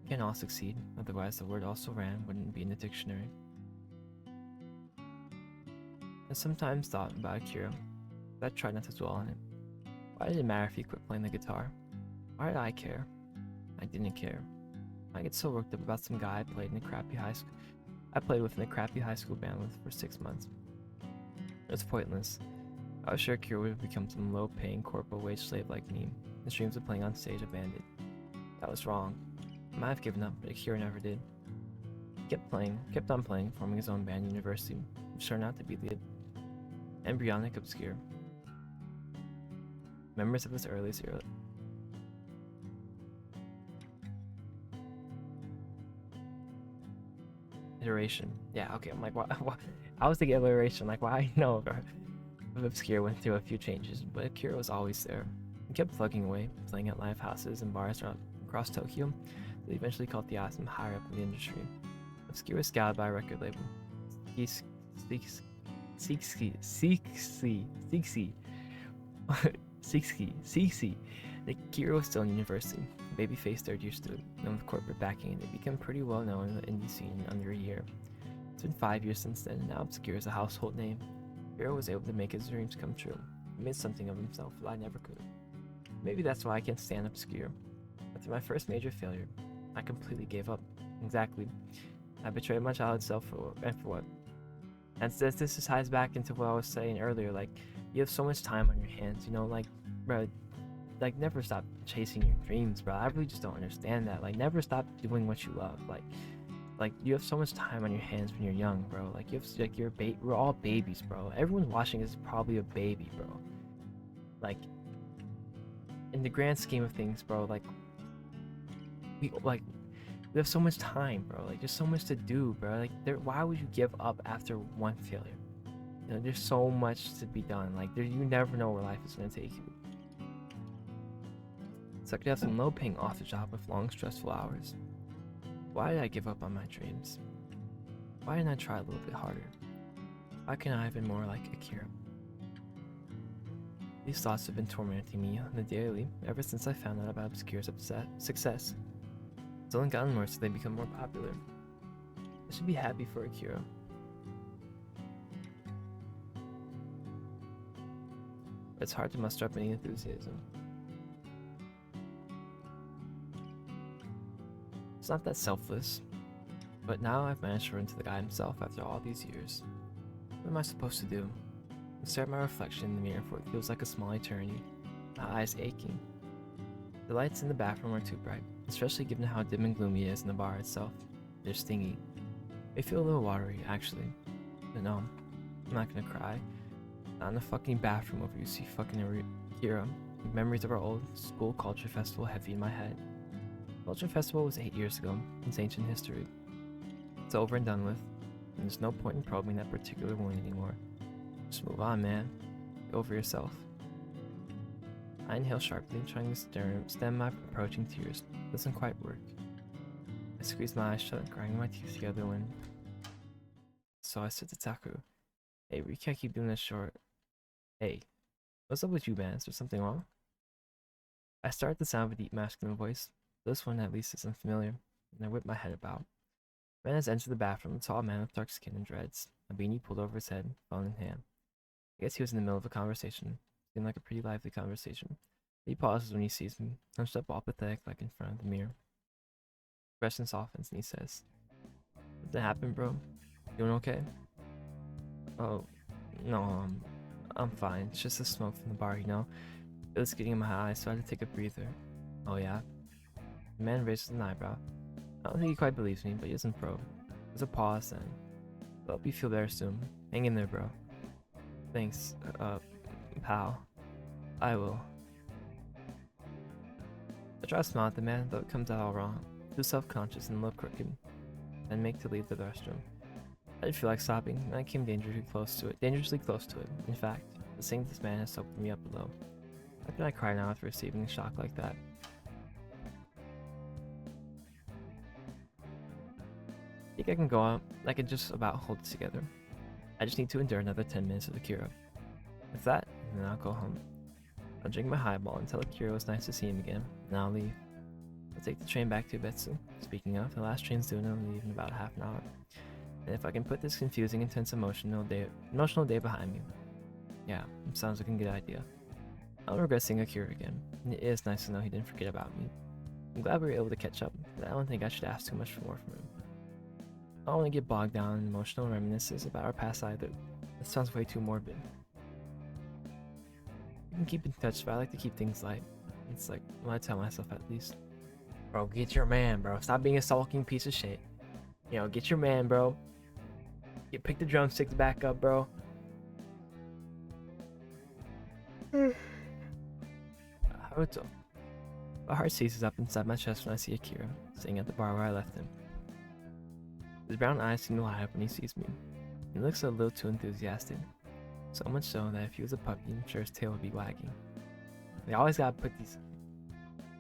We can't all succeed, otherwise the word "also ran" wouldn't be in the dictionary. I sometimes thought about Akira, but I tried not to dwell on it. Why did it matter if he quit playing the guitar? Why did I care? I didn't care. I get so worked up about some guy I played with in a crappy high school band with for 6 months. It was pointless. I was sure Akira would have become some low-paying corporal wage slave like me. His dreams of playing on stage abandoned. That was wrong. I might have given up, but Akira never did. He kept on playing, forming his own band at university, which turned out to be the embryonic obscure. Members of this earliest era. Iteration. Yeah, okay, I'm like, why? I was thinking iteration, like, why? No, Obscure went through a few changes, but Akira was always there. He kept plugging away, playing at live houses and bars across Tokyo, until he eventually caught the eye from higher up in the industry. Obscure was scouted by a record label. Akira was still in university, baby-faced third-year student, and with corporate backing, they became pretty well known in the indie scene in under a year. It's been 5 years since then, and now Obscure is a household name. Akira was able to make his dreams come true. He made something of himself that I never could. Maybe that's why I can't stand Obscure. After my first major failure, I completely gave up. Exactly. I betrayed my childhood self for what? And this ties back into what I was saying earlier, like, you have so much time on your hands, you know, like, bro, like, never stop chasing your dreams, bro. I really just don't understand that. Like, never stop doing what you love. Like you have so much time on your hands when you're young, bro. Like, we're all babies, bro. Everyone watching is probably a baby, bro. Like, in the grand scheme of things, bro, like, we have so much time, bro. Like, there's so much to do, bro. Like, why would you give up after one failure? You know, there's so much to be done. Like, you never know where life is gonna take you. So I could have some low-paying author job with long, stressful hours. Why did I give up on my dreams? Why didn't I try a little bit harder? Why can't I have been more like Akira? These thoughts have been tormenting me on the daily ever since I found out about Obscure's success. It's only gotten worse as they become more popular. I should be happy for Akira. It's hard to muster up any enthusiasm. It's not that selfless, but now I've managed to run into the guy himself after all these years. What am I supposed to do? I stare at my reflection in the mirror for what feels like a small eternity, my eyes aching. The lights in the bathroom are too bright, especially given how dim and gloomy it is in the bar itself. They're stingy. They feel a little watery, actually. But no, I'm not gonna cry. Not in the fucking bathroom over you see fucking Akira. Memories of our old school culture festival heavy in my head. Culture festival was 8 years ago. It's ancient history. It's over and done with, and there's no point in probing that particular wound anymore. Just move on, man. Get over yourself. I inhale sharply, trying to stem my approaching tears. It doesn't quite work. I squeeze my eyes shut, grinding my teeth together when... So I said to Taku, "Hey, we can't keep doing this short. Hey, what's up with you, man? Is there something wrong?" I start at the sound of a deep masculine voice. This one at least isn't familiar, and I whip my head about. The man has entered the bathroom, a tall man with dark skin and dreads, a beanie pulled over his head, phone in hand. I guess he was in the middle of a conversation. Seemed like a pretty lively conversation. He pauses when he sees me, hunched up all pathetic like in front of the mirror. Expression softens and he says, "Something happened, bro? Doing okay?" "Oh, no, I'm fine. It's just the smoke from the bar, you know? It was getting in my eyes, so I had to take a breather." "Oh yeah?" The man raises an eyebrow. I don't think he quite believes me, but he doesn't probe. There's a pause then. "I hope you feel better soon. Hang in there, bro." "Thanks, pal. I will." I try to smile at the man, though it comes out all wrong. Too self-conscious and a little crooked. Then make to leave the restroom. I didn't feel like stopping, and I came dangerously close to it. In fact, the seeing this man has soaked me up below. How can I cry now after receiving a shock like that? I think I can go out. I can just about hold it together. I just need to endure another 10 minutes of Akira. With that, and then I'll go home. I'll drink my highball and tell Akira it was nice to see him again, and I'll leave. I'll take the train back to Betsu. Speaking of, the last train's due and leave in about half an hour. And if I can put this confusing, intense emotional day behind me. Yeah, sounds like a good idea. I don't regret seeing Akira again, and it is nice to know he didn't forget about me. I'm glad we were able to catch up, but I don't think I should ask too much more from him. I don't want to get bogged down in emotional reminiscences about our past either. That sounds way too morbid. We can keep in touch, but I like to keep things light. It's like what I tell myself at least. Bro, get your man, bro. Stop being a sulking piece of shit. You know, get your man, bro. Pick the drumsticks back up, bro. Haruto. My heart seizes up inside my chest when I see Akira, sitting at the bar where I left him. His brown eyes seem to light up when he sees me. He looks a little too enthusiastic. So much so that if he was a puppy, I'm sure his tail would be wagging. They always gotta put these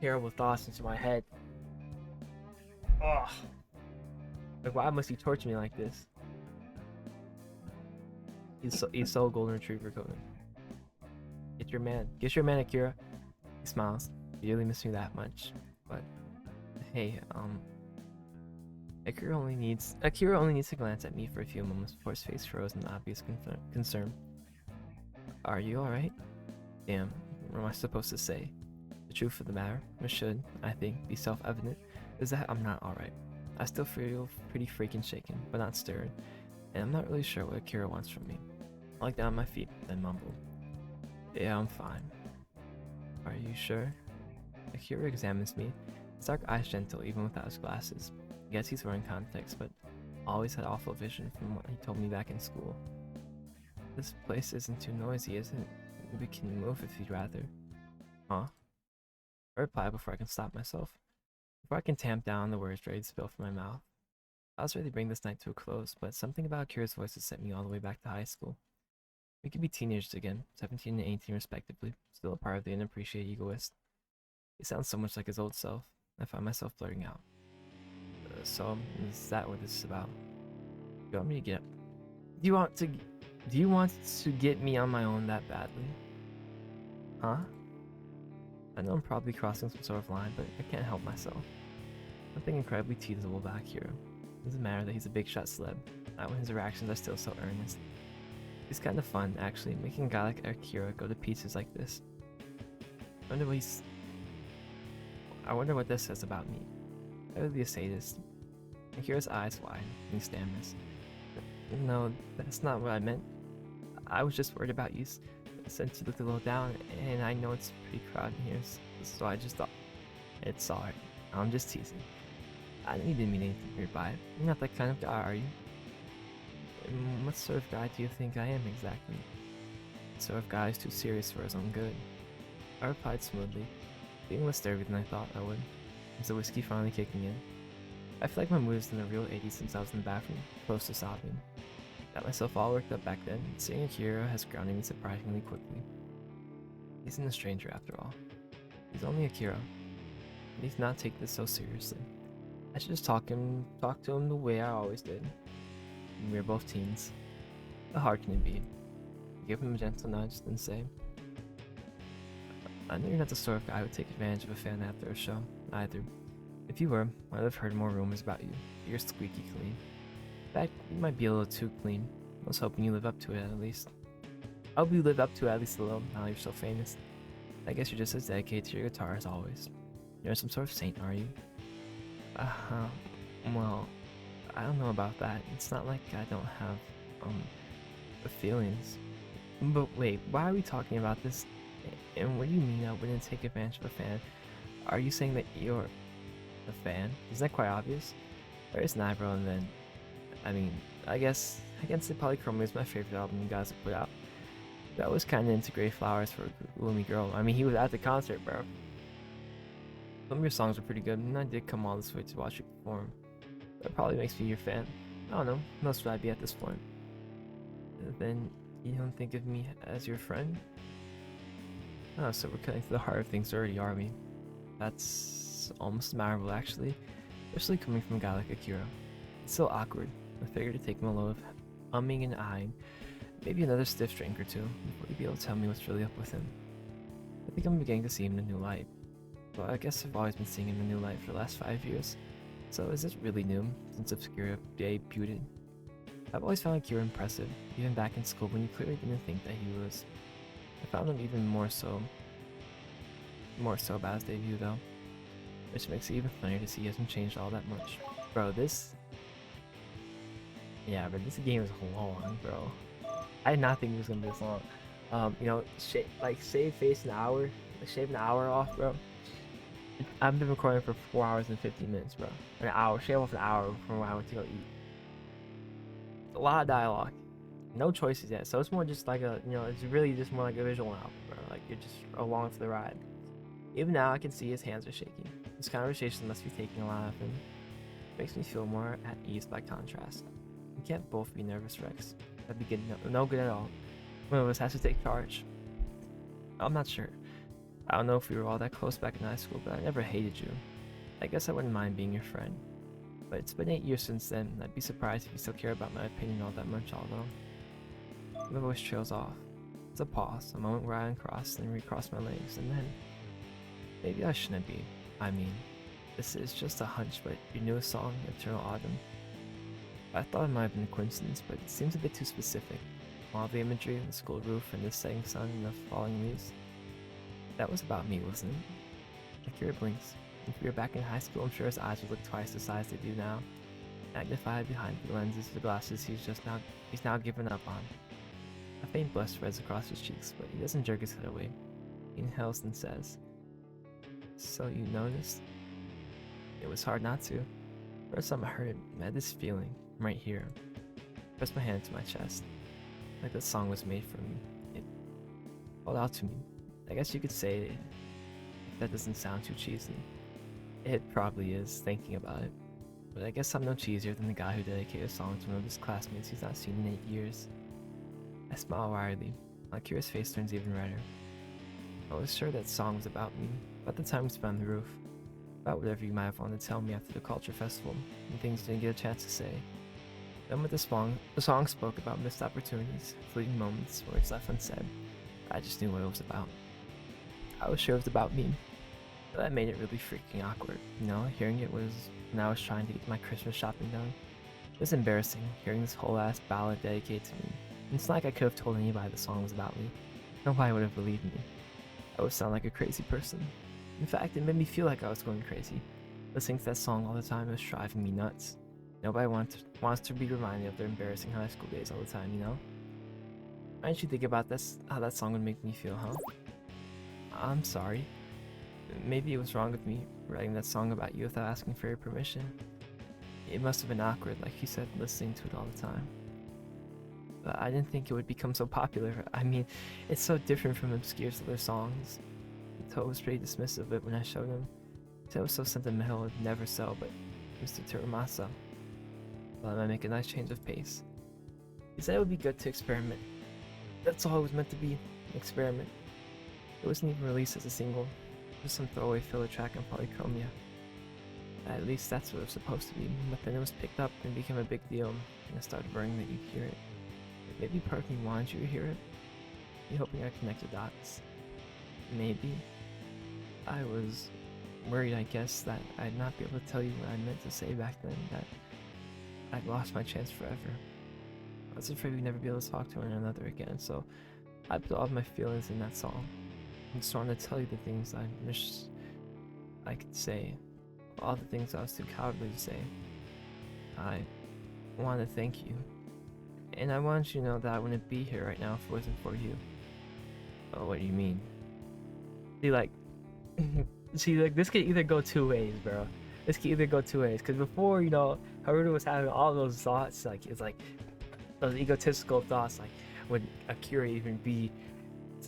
terrible thoughts into my head. Ugh. Like, why must he torture me like this? He's so golden retriever coded. Get your man, Akira. He smiles. You really miss me that much, but hey, Akira only needs to glance at me for a few moments before his face froze in obvious concern. "Are you alright?" Damn, what am I supposed to say? The truth of the matter, which should, I think, be self-evident, is that I'm not alright. I still feel pretty freaking shaken, but not stirred, and I'm not really sure what Akira wants from me. I look down at my feet, then mumble, "Yeah, I'm fine." "Are you sure?" Akira examines me, his dark eyes gentle even without his glasses. I guess he's wearing contacts, but always had awful vision from what he told me back in school. "This place isn't too noisy, is it? Maybe we can move if you'd rather. Huh? I reply before I can stop myself. Before I can tamp down the words ready to spill from my mouth. I was ready to bring this night to a close, but something about Kira's voice has sent me all the way back to high school. We could be teenagers again, 17 and 18 respectively, still a part of the unappreciated egoist. He sounds so much like his old self. I find myself blurting out. So, is that what this is about? You want me to get... Do you want to get me on my own that badly? Huh? I know I'm probably crossing some sort of line, but I can't help myself. Something incredibly teasable about Kira. It doesn't matter that he's a big shot celeb, not when his reactions are still so earnest. It's kind of fun, actually, making a guy like Akira go to pieces like this. I wonder what this says about me. I would be a sadist. Akira's eyes widen, and he stammers. No, that's not what I meant. I was just worried about you since you looked a little down, and I know it's pretty crowded in here, so I just thought, it's alright. I'm just teasing. I know you didn't mean anything weird by it. You're not that kind of guy, are you? What sort of guy do you think I am exactly? The sort of guy who's too serious for his own good. I replied smoothly, being less sturdy than I thought I would. Is the whiskey finally kicking in? I feel like my mood is in the real 80s since I was in the bathroom, close to sobbing. Got myself all worked up back then, and seeing Akira has grounded me surprisingly quickly. He isn't a stranger after all. He's only Akira. And he's not take this so seriously. I should just talk to him the way I always did. When we were both teens. How hard can it be? Give him a gentle nudge, then say, I know you're not the sort of guy who would take advantage of a fan after a show, either. If you were, I'd have heard more rumors about you. You're squeaky clean. In fact, you might be a little too clean. I was hoping you live up to it at least. I hope you live up to it at least a little, now you're so famous. I guess you're just as dedicated to your guitar as always. You're some sort of saint, are you? Well, I don't know about that. It's not like I don't have, feelings. But wait, why are we talking about this? And what do you mean I wouldn't take advantage of a fan? Are you saying that you're a fan? Isn't that quite obvious? Or is not, bro? And then, I mean, I guess I can say Polychromia is my favorite album you guys have put out. That was kind of into Gray Flowers for a gloomy girl. I mean, he was at the concert, bro. Some of your songs were pretty good, and I did come all this way to watch you perform. That probably makes me your fan. I don't know, what else would I be at this point? Then you don't think of me as your friend? Oh, so we're cutting to the heart of things already, are we? That's almost admirable, actually. Especially coming from a guy like Akira. It's so awkward. I figured to take him a load of umming and eyeing. Maybe another stiff drink or two, before he'd be able to tell me what's really up with him. I think I'm beginning to see him in a new light. Well, I guess I've always been seeing him in a new light for the last 5 years. So is this really new, since Obscura debuted? I've always found Akira impressive, even back in school when you clearly didn't think that he was. I found him even more so about his debut though. Which makes it even funnier to see he hasn't changed all that much. Bro, this... Yeah, but this game is long, bro. I did not think it was gonna be this long. You know, shave face an hour, shave an hour off, bro. I've been recording for 4 hours and 15 minutes, bro. An hour, shave off an hour from when I went to go eat. A lot of dialogue, no choices yet. So it's more just like a, you know, it's really just more like a visual novel, bro. Like you're just along for the ride. Even now, I can see his hands are shaking. This conversation must be taking a lot of him. Makes me feel more at ease by contrast. We can't both be nervous wrecks. That'd be good, no good at all. One of us has to take charge. I'm not sure. I don't know if we were all that close back in high school, but I never hated you. I guess I wouldn't mind being your friend. But it's been 8 years since then, and I'd be surprised if you still care about my opinion all that much, although. The voice trails off. It's a pause, a moment where I uncross and recross my legs, and then... Maybe I shouldn't be. I mean, this is just a hunch, but your newest song, Eternal Autumn. I thought it might have been a coincidence, but it seems a bit too specific. All the imagery, the school roof, and the setting sun and the falling leaves. That was about me, wasn't it? Akira blinks. If we were back in high school, I'm sure his eyes would look twice the size they do now. Magnified behind the lenses of the glasses he's now given up on. A faint blush spreads across his cheeks, but he doesn't jerk his head away. He inhales and says, "So you noticed?" It was hard not to. First time I heard it, I had this feeling, right here. I pressed my hand to my chest, like the song was made for me. It called out to me. I guess you could say, if that doesn't sound too cheesy. It probably is, thinking about it. But I guess I'm no cheesier than the guy who dedicated a song to one of his classmates he's not seen in 8 years. I smile wryly. My curious face turns even redder. I was sure that song was about me, about the time we spent on the roof, about whatever you might have wanted to tell me after the culture festival, and things didn't get a chance to say. Then with the song spoke about missed opportunities, fleeting moments, words left unsaid. I just knew what it was about. I was sure it was about me, but that made it really freaking awkward. You know, hearing it was when I was trying to get my Christmas shopping done. It was embarrassing, hearing this whole ass ballad dedicated to me. It's not like I could have told anybody the song was about me. Nobody would have believed me. I would sound like a crazy person. In fact, it made me feel like I was going crazy. Listening to that song all the time was driving me nuts. Nobody wants to be reminded of their embarrassing high school days all the time, you know? Why don't you think about this, how that song would make me feel, huh? I'm sorry. Maybe it was wrong of me writing that song about you without asking for your permission. It must have been awkward, like you said, listening to it all the time. But I didn't think it would become so popular. I mean, it's so different from Obscure's other songs. Toe was pretty dismissive of it when I showed him. He said it was so sentimental it would never sell, but Mr. Turamasa thought it might make a nice change of pace. He said it would be good to experiment. That's all it was meant to be, an experiment. It wasn't even released as a single, just some throwaway filler track on Polychromia. At least that's what it was supposed to be, but then it was picked up and became a big deal, and it started worrying that you'd hear it. Maybe part of me wanted you to hear it, me hoping I'd connect the dots. Maybe. I was worried, I guess, that I'd not be able to tell you what I meant to say back then, that I'd lost my chance forever. I was afraid we'd never be able to talk to one another again, so I put all of my feelings in that song. I'm just trying to tell you the things I wish I could say, all the things I was too cowardly to say. I want to thank you, and I want you to know that I wouldn't be here right now if it wasn't for you. Oh, what do you mean? See, like, this could either go two ways, bro. This could either go two ways, because before, you know, Haruto was having all those thoughts, like, it's like, those egotistical thoughts, like, would Akira even be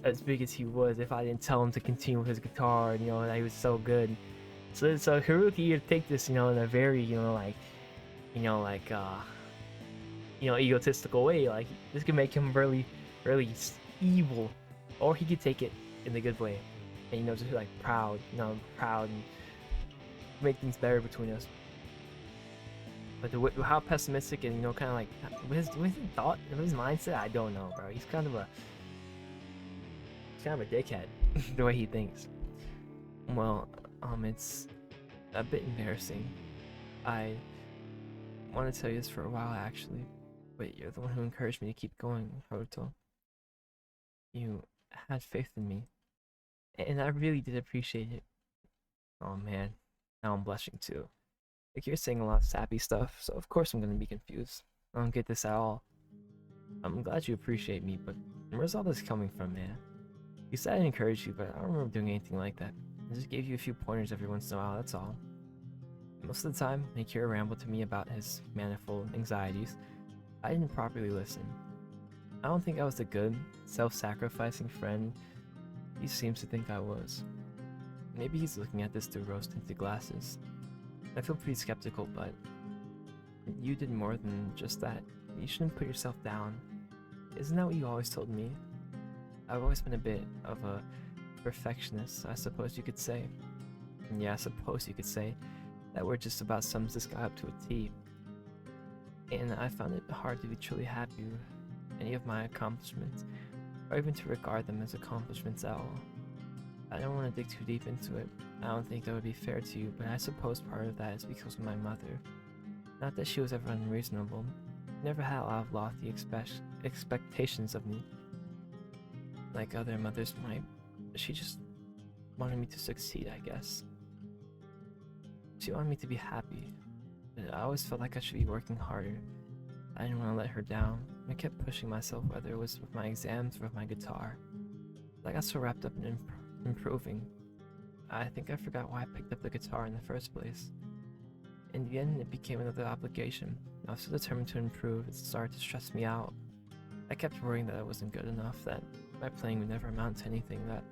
as big as he was if I didn't tell him to continue with his guitar, and, you know, that he was so good. So Haruki either take this, you know, in a very, egotistical way, like, this could make him really, really evil, or he could take it in the good way, and, you know, just like proud and make things better between us. But how pessimistic and, you know, kind of like his thought, his mindset, I don't know, bro. He's kind of a dickhead the way he thinks. Well, it's a bit embarrassing. I want to tell you this for a while, actually, but you're the one who encouraged me to keep going, Haruto. You had faith in me, and I really did appreciate it. Oh man, now I'm blushing too. Like, you're saying a lot of sappy stuff, so of course I'm gonna be confused. I don't get this at all. I'm glad you appreciate me, but where's all this coming from, man? You said I encouraged you, but I don't remember doing anything like that. I just gave you a few pointers every once in a while, that's all. Most of the time, when Akira rambled to me about his manifold anxieties, I didn't properly listen. I don't think I was the good, self-sacrificing friend he seems to think I was. Maybe he's looking at this through rose-tinted glasses. I feel pretty skeptical, but you did more than just that. You shouldn't put yourself down. Isn't that what you always told me? I've always been a bit of a perfectionist, I suppose you could say. And yeah, I suppose you could say that word just about sums this guy up to a T. And I found it hard to be truly happy with any of my accomplishments, or even to regard them as accomplishments at all. I don't want to dig too deep into it. I don't think that would be fair to you, but I suppose part of that is because of my mother. Not that she was ever unreasonable. Never had a lot of lofty expectations of me, like other mothers might. She just wanted me to succeed, I guess. She wanted me to be happy, but I always felt like I should be working harder. I didn't want to let her down. I kept pushing myself, whether it was with my exams or with my guitar. I got so wrapped up in improving. I think I forgot why I picked up the guitar in the first place. In the end, it became another obligation. I was so determined to improve, it started to stress me out. I kept worrying that I wasn't good enough, that my playing would never amount to anything, that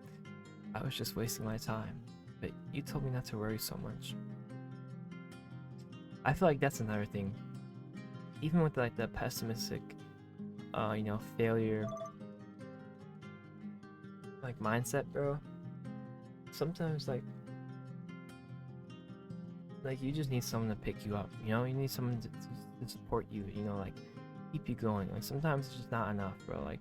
I was just wasting my time. But you told me not to worry so much. I feel like that's another thing. Even with like the pessimistic, failure like mindset, bro. Sometimes like you just need someone to pick you up. You know, you need someone to support you. You know, like keep you going. Like sometimes it's just not enough, bro. Like,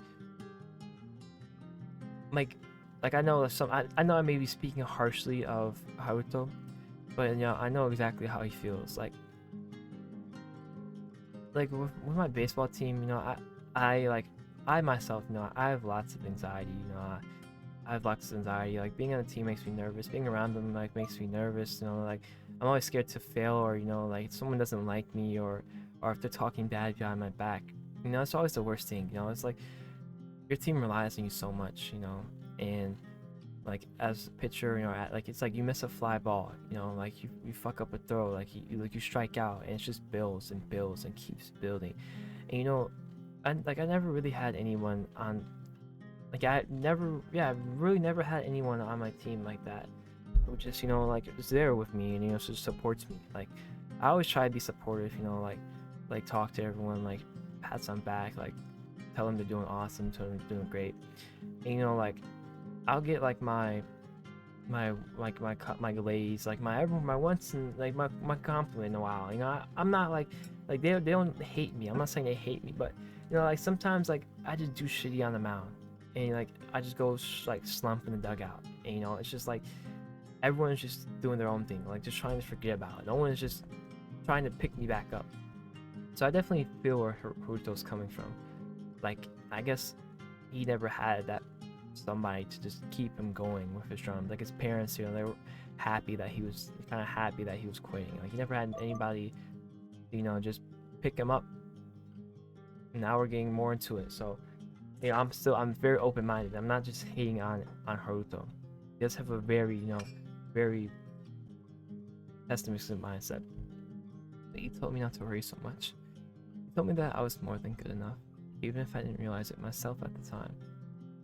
like I know I know I may be speaking harshly of Haruto, but I know exactly how he feels. Like with my baseball team, I myself, I have lots of anxiety. I have lots of anxiety. Like being on a team makes me nervous. Being around them like makes me nervous. Like I'm always scared to fail, or like someone doesn't like me, or if they're talking bad behind my back. It's always the worst thing. It's like your team relies on you so much. And like as a pitcher, like it's like you miss a fly ball. Like you fuck up a throw, like you strike out, and it's just builds and builds and keeps building. And I never really had anyone on like I never yeah, I really never had anyone on my team like that who just, like is there with me and just supports me. Like I always try to be supportive, like talk to everyone, like pats on back, like tell them they're doing awesome, tell them they're doing great. And like I'll get like my glaze, like my once and like my compliment in a while. I'm not like they don't hate me. I'm not saying they hate me, but like sometimes like I just do shitty on the mound, and like I just go like slump in the dugout, and it's just like everyone's just doing their own thing, like just trying to forget about it. No one is just trying to pick me back up. So I definitely feel where Haruto's coming from. Like I guess he never had that somebody to just keep him going with his drums. Like his parents, they were happy that he was quitting. Like he never had anybody, just pick him up. And now we're getting more into it. So I'm very open minded. I'm not just hating on Haruto. He does have a very, very pessimistic mindset. But he told me not to worry so much. He told me that I was more than good enough, even if I didn't realize it myself at the time.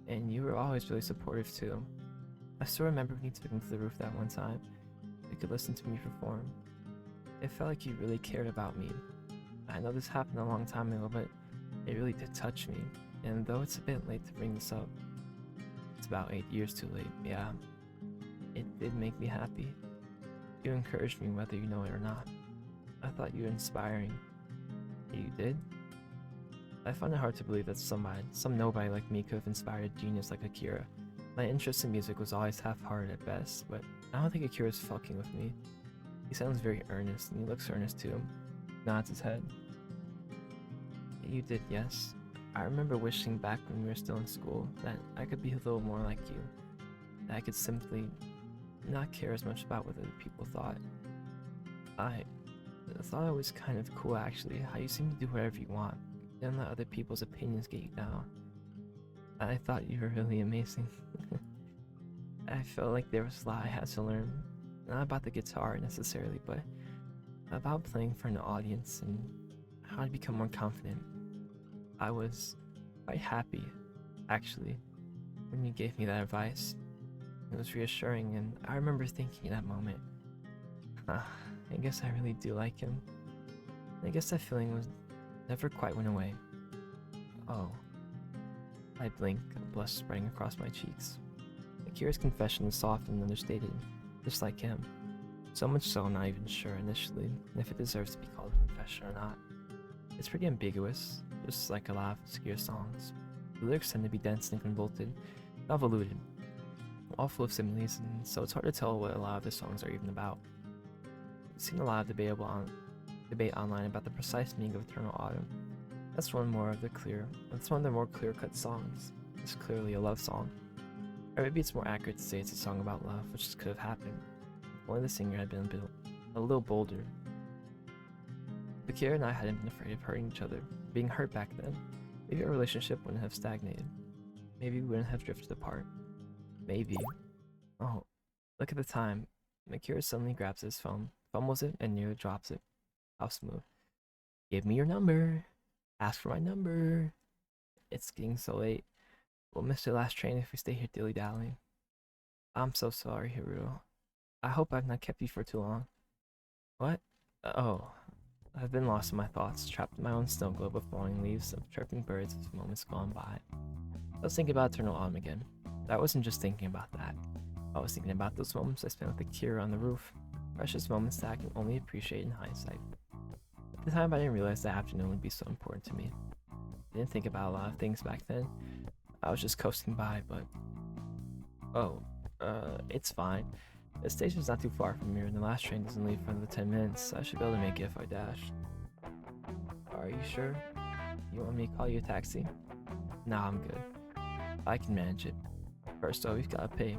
And you were always really supportive too. I still remember when you took me to the roof that one time. You could listen to me perform. It felt like you really cared about me. I know this happened a long time ago, but it really did touch me. And though it's a bit late to bring this up, it's about 8 years too late, yeah. It did make me happy. You encouraged me whether you know it or not. I thought you were inspiring. You did? I find it hard to believe that some nobody like me could have inspired a genius like Akira. My interest in music was always half-hearted at best, but I don't think Akira's fucking with me. He sounds very earnest, and he looks earnest too. Nods his head. You did, yes. I remember wishing back when we were still in school that I could be a little more like you. That I could simply not care as much about what other people thought. I thought it was kind of cool actually, how you seem to do whatever you want. Don't let other people's opinions get you down. I thought you were really amazing. I felt like there was a lot I had to learn. Not about the guitar necessarily, but about playing for an audience and how to become more confident. I was quite happy, actually, when you gave me that advice. It was reassuring, and I remember thinking in that moment, I guess I really do like him. I guess that feeling never quite went away. Oh. I blink, a blush spreading across my cheeks. Akira's confession is soft and understated, just like him. So much so I'm not even sure initially if it deserves to be called a confession or not. It's pretty ambiguous, just like a lot of obscure songs. The lyrics tend to be dense and convoluted, convoluted, all full of similes, and so it's hard to tell what a lot of the songs are even about. I've seen a lot of debate online about the precise meaning of Eternal Autumn. That's one of the more clear-cut songs. It's clearly a love song. Or maybe it's more accurate to say it's a song about love, which could have happened. If only the singer had been a little bolder. Akira and I hadn't been afraid of hurting each other, being hurt back then. Maybe our relationship wouldn't have stagnated. Maybe we wouldn't have drifted apart. Maybe. Oh, look at the time. Akira suddenly grabs his phone, fumbles it, and nearly drops it. How smooth. Give me your number. Ask for my number. It's getting so late. We'll miss your last train if we stay here dilly-dallying. I'm so sorry, Hiruo. I hope I've not kept you for too long. What? Oh, I've been lost in my thoughts, trapped in my own snow globe of falling leaves, of chirping birds as moments gone by. I was thinking about eternal autumn again. I wasn't just thinking about that. I was thinking about those moments I spent with Akira on the roof. Precious moments that I can only appreciate in hindsight. At the time, I didn't realize that afternoon would be so important to me. I didn't think about a lot of things back then. I was just coasting by, but... Oh, it's fine. The station's not too far from here, and the last train doesn't leave for another 10 minutes, so I should be able to make it if I dash. Are you sure? You want me to call you a taxi? Nah, I'm good. I can manage it. First though, we've gotta pay.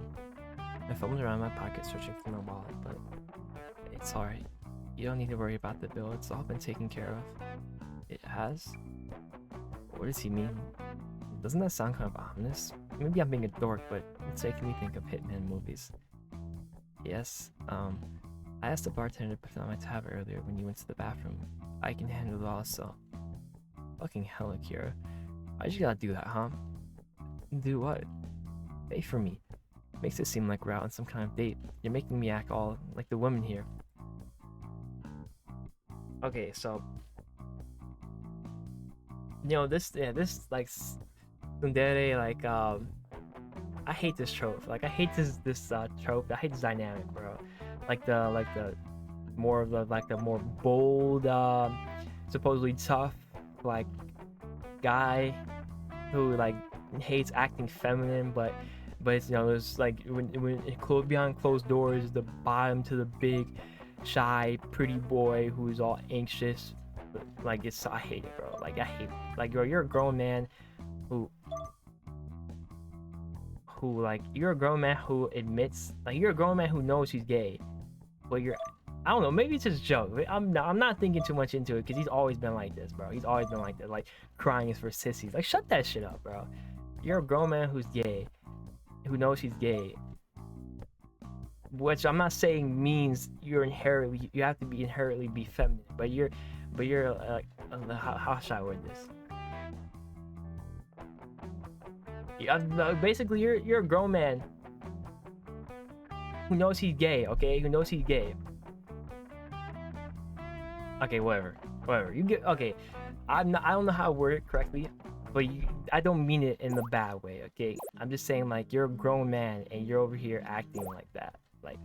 I fumbled around my pocket searching for my wallet, but it's alright. You don't need to worry about the bill, it's all been taken care of. It has? What does he mean? Doesn't that sound kind of ominous? Maybe I'm being a dork, but it's making me think of Hitman movies. Yes, I asked the bartender to put on my tab earlier when you went to the bathroom. I can handle it all, so... Fucking hell, Akira. Why'd you gotta do that, huh? Do what? Pay for me. Makes it seem like we're out on some kind of date. You're making me act all like the woman here. Okay, so... You know, this like... Tsundere, like, I hate this trope. Like, I hate this trope. I hate this dynamic, bro. Like the more of the more bold, supposedly tough, like, guy who like hates acting feminine, but it's, you know, it's like when behind closed doors, the bottom to the big, shy, pretty boy who's all anxious. Like, I hate it, bro. Like, I hate it. Like, you're a grown man who like, you're a grown man who admits, like, you're a grown man who knows he's gay, but I don't know, maybe it's just a joke. I'm not thinking too much into it, because he's always been like this, bro. He's always been like this, like, crying is for sissies. Like, shut that shit up, bro. You're a grown man who's gay, who knows he's gay, which I'm not saying means you have to be inherently feminine, but you're how should I word this? Basically, you're a grown man who knows he's gay, okay? Who knows he's gay. Okay, whatever. You get, okay. I don't know how to word it correctly, but I don't mean it in the bad way, okay? I'm just saying, like, you're a grown man and you're over here acting like that. Like,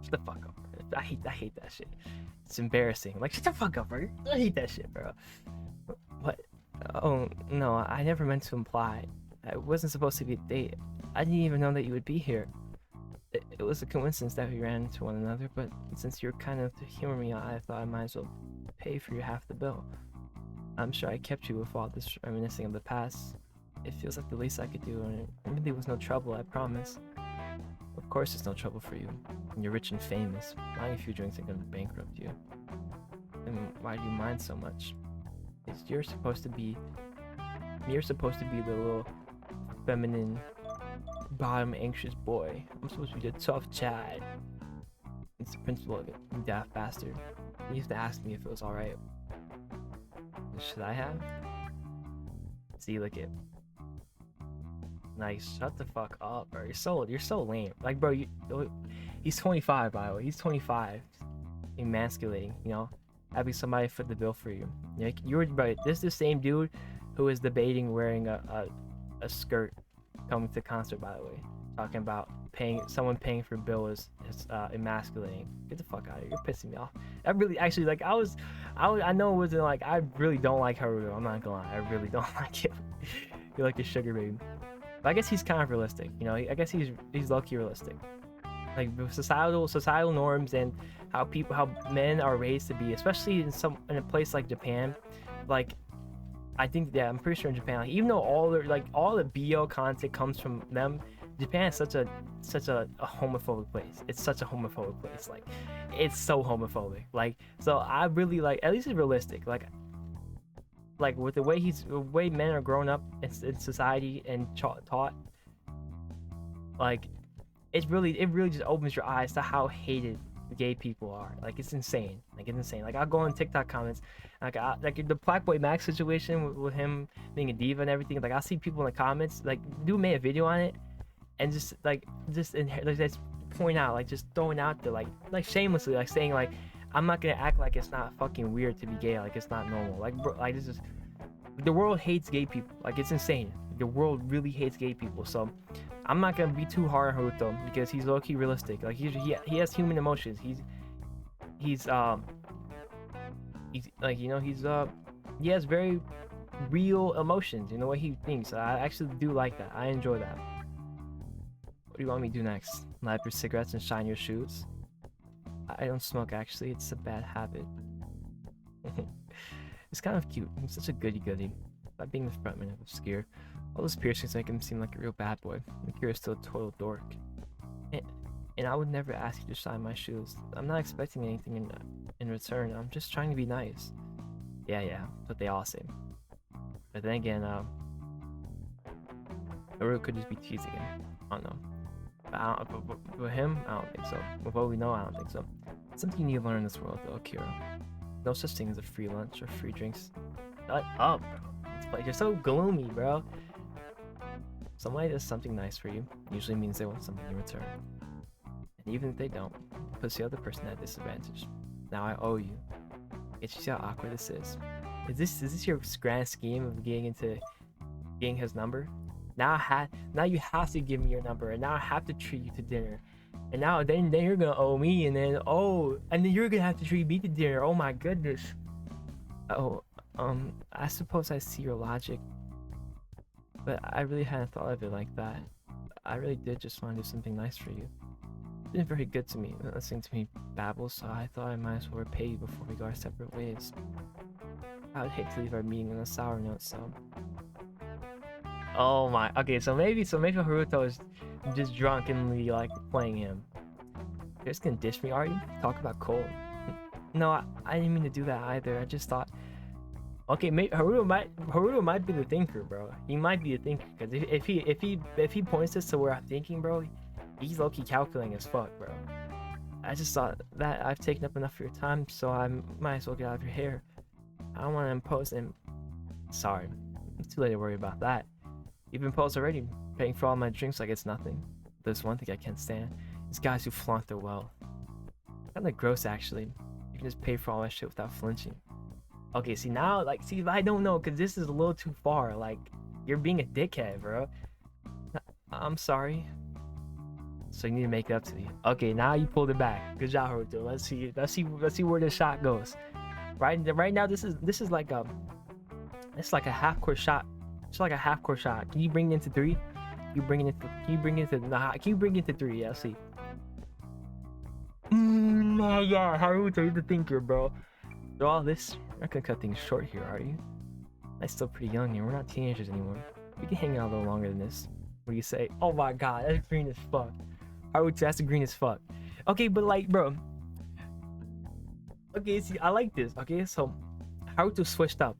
shut the fuck up, bro. I hate that shit. It's embarrassing. Like, shut the fuck up, bro. I hate that shit, bro. What? Oh, no, I never meant to imply. It wasn't supposed to be a date. I didn't even know that you would be here. It was a coincidence that we ran into one another, but since you're kind enough to humor me, I thought I might as well pay for your half the bill. I'm sure I kept you with all this reminiscing of the past. It feels like the least I could do, and it really was no trouble, I promise. Of course it's no trouble for you. You're rich and famous. Buying a few drinks ain't gonna bankrupt you. And why do you mind so much? You're supposed to be the little feminine, bottom anxious boy. I'm supposed to be the tough Chad. It's the principal of it, you daft bastard. You used to ask me if it was alright. Should I have? See, look it. Nice. Shut the fuck up, bro. You're so lame. Like, bro, he's 25, by the way. He's 25. Emasculating, you know? Having somebody foot the bill for you. Like, bro, this is the same dude who is debating wearing a skirt coming to concert, by the way. Talking about someone paying for a bill is emasculating. Get the fuck out of here. You're pissing me off. I really, actually, like, I know it wasn't like, I really don't like Haruto. I'm not gonna lie. I really don't like him. You're like a sugar baby. But I guess he's kind of realistic, you know? I guess he's low-key realistic. Like, societal norms and how men are raised to be, especially in a place like Japan. Like, I think, yeah, I'm pretty sure in Japan, like, even though all the BL content comes from them, Japan is such a homophobic place. It's such a homophobic place. Like, it's so homophobic. Like, so I really, like, at least it's realistic. Like with the way men are grown up in society and taught, like, it really just opens your eyes to how hated gay people are. Like it's insane. Like I'll go on TikTok comments, like the Black Boy Max situation with him being a diva and everything. Like I see people in the comments, like dude made a video on it, and just point out, like just throwing out there, like shamelessly, like saying like I'm not gonna act like it's not fucking weird to be gay, like it's not normal. Like bro, like this is the world hates gay people. Like it's insane. The world really hates gay people. So I'm not gonna be too hard on Haruto because he's low-key realistic. Like he has human emotions. He's like he has very real emotions. You know what he thinks. I actually do like that. I enjoy that. What do you want me to do next? Light your cigarettes and shine your shoes? I don't smoke actually. It's a bad habit. It's kind of cute. He's such a goody-goody. By being the frontman of Obscure, all those piercings make him seem like a real bad boy. Akira is still a total dork. And I would never ask you to shine my shoes. I'm not expecting anything in return. I'm just trying to be nice. Yeah, but they all say. But then again, Haru could just be teasing him. I don't know. But with him, I don't think so. With what we know, I don't think so. It's something you need to learn in this world, though, Akira. No such thing as a free lunch or free drinks. Shut up, bro. Like you're so gloomy, bro. Somebody does something nice for you usually means they want something in return. And even if they don't, it puts the other person at a disadvantage. Now I owe you. Can't you see how awkward this is? Is this your grand scheme of getting his number? Now you have to give me your number, and now I have to treat you to dinner. And now then you're gonna owe me, and then you're gonna have to treat me to dinner. Oh my goodness. I suppose I see your logic, but I really hadn't thought of it like that. I really did just want to do something nice for you. You've been very good to me, listening to me babble, so I thought I might as well repay you before we go our separate ways. I would hate to leave our meeting on a sour note, so... Oh my, okay, so maybe Haruto is just drunkenly, like, playing him. You're just gonna dish me, are you? Talk about cold. No, I didn't mean to do that either, I just thought... Okay, maybe Haruto might be the thinker, bro. He might be a thinker, because if he points this to where I'm thinking, bro, he's low-key calculating as fuck, bro. I just thought that I've taken up enough of your time, so I might as well get out of your hair. I don't want to impose him. Sorry, it's too late to worry about that. You've imposed already, paying for all my drinks like it's nothing. There's one thing I can't stand: these guys who flaunt their wealth. Kinda gross, actually. You can just pay for all that shit without flinching. Okay, see now, like, I don't know, because this is a little too far. Like, you're being a dickhead, bro. I'm sorry. So you need to make it up to me. Okay, now you pulled it back. Good job, Haruto. Let's see where the shot goes. Right now, this is like a half-court shot. It's like a half-court shot. Can you bring it into three? Can you bring it into three? Yeah, see. My God, Haruto, you're the thinker, bro. So all this, you're not gonna cut things short here, are you? I'm still pretty young and we're not teenagers anymore. We can hang out a little longer than this. What do you say? Oh my God, that's green as fuck. Haruto, that's green as fuck. Okay, but like, bro. Okay, see, I like this. Okay, so Haruto switched up.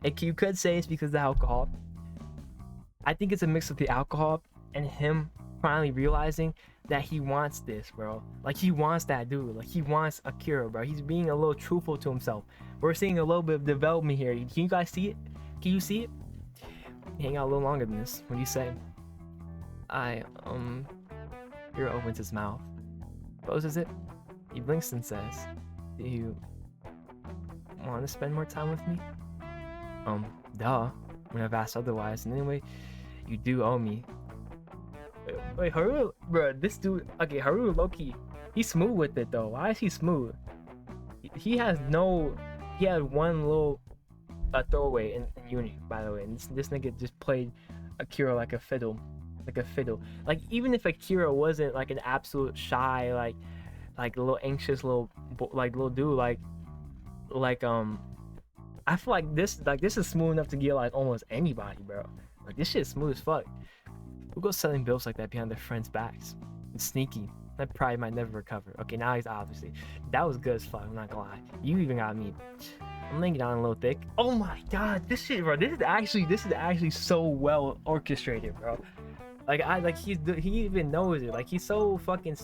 And you could say it's because of the alcohol. I think it's a mix of the alcohol and him finally realizing that he wants this, bro. Like, he wants that dude. Like, he wants Akira, bro. He's being a little truthful to himself. We're seeing a little bit of development here. Can you guys see it? Can you see it? Hang out a little longer than this. What do you say? Akira opens his mouth, closes it. He blinks and says, "Do you want to spend more time with me?" Duh. When I've asked otherwise. And anyway, you do owe me. Wait, Haru, bro, this dude. Okay, Haru low-key, he's smooth with it though. Why is he smooth? He had one little throwaway in Yearning, by the way. And this nigga just played Akira like a fiddle. Like, even if Akira wasn't like an absolute shy, like a little anxious little dude, like I feel like this is smooth enough to get like almost anybody, bro. Like, this shit is smooth as fuck. Who goes selling bills like that behind their friends' backs? It's sneaky. That pride might never recover. Okay, now he's obviously. That was good as fuck, I'm not gonna lie. You even got me. I'm laying it on a little thick. Oh my God, this shit, bro. This is actually so well orchestrated, bro. Like, he even knows it. Like, he's so fucking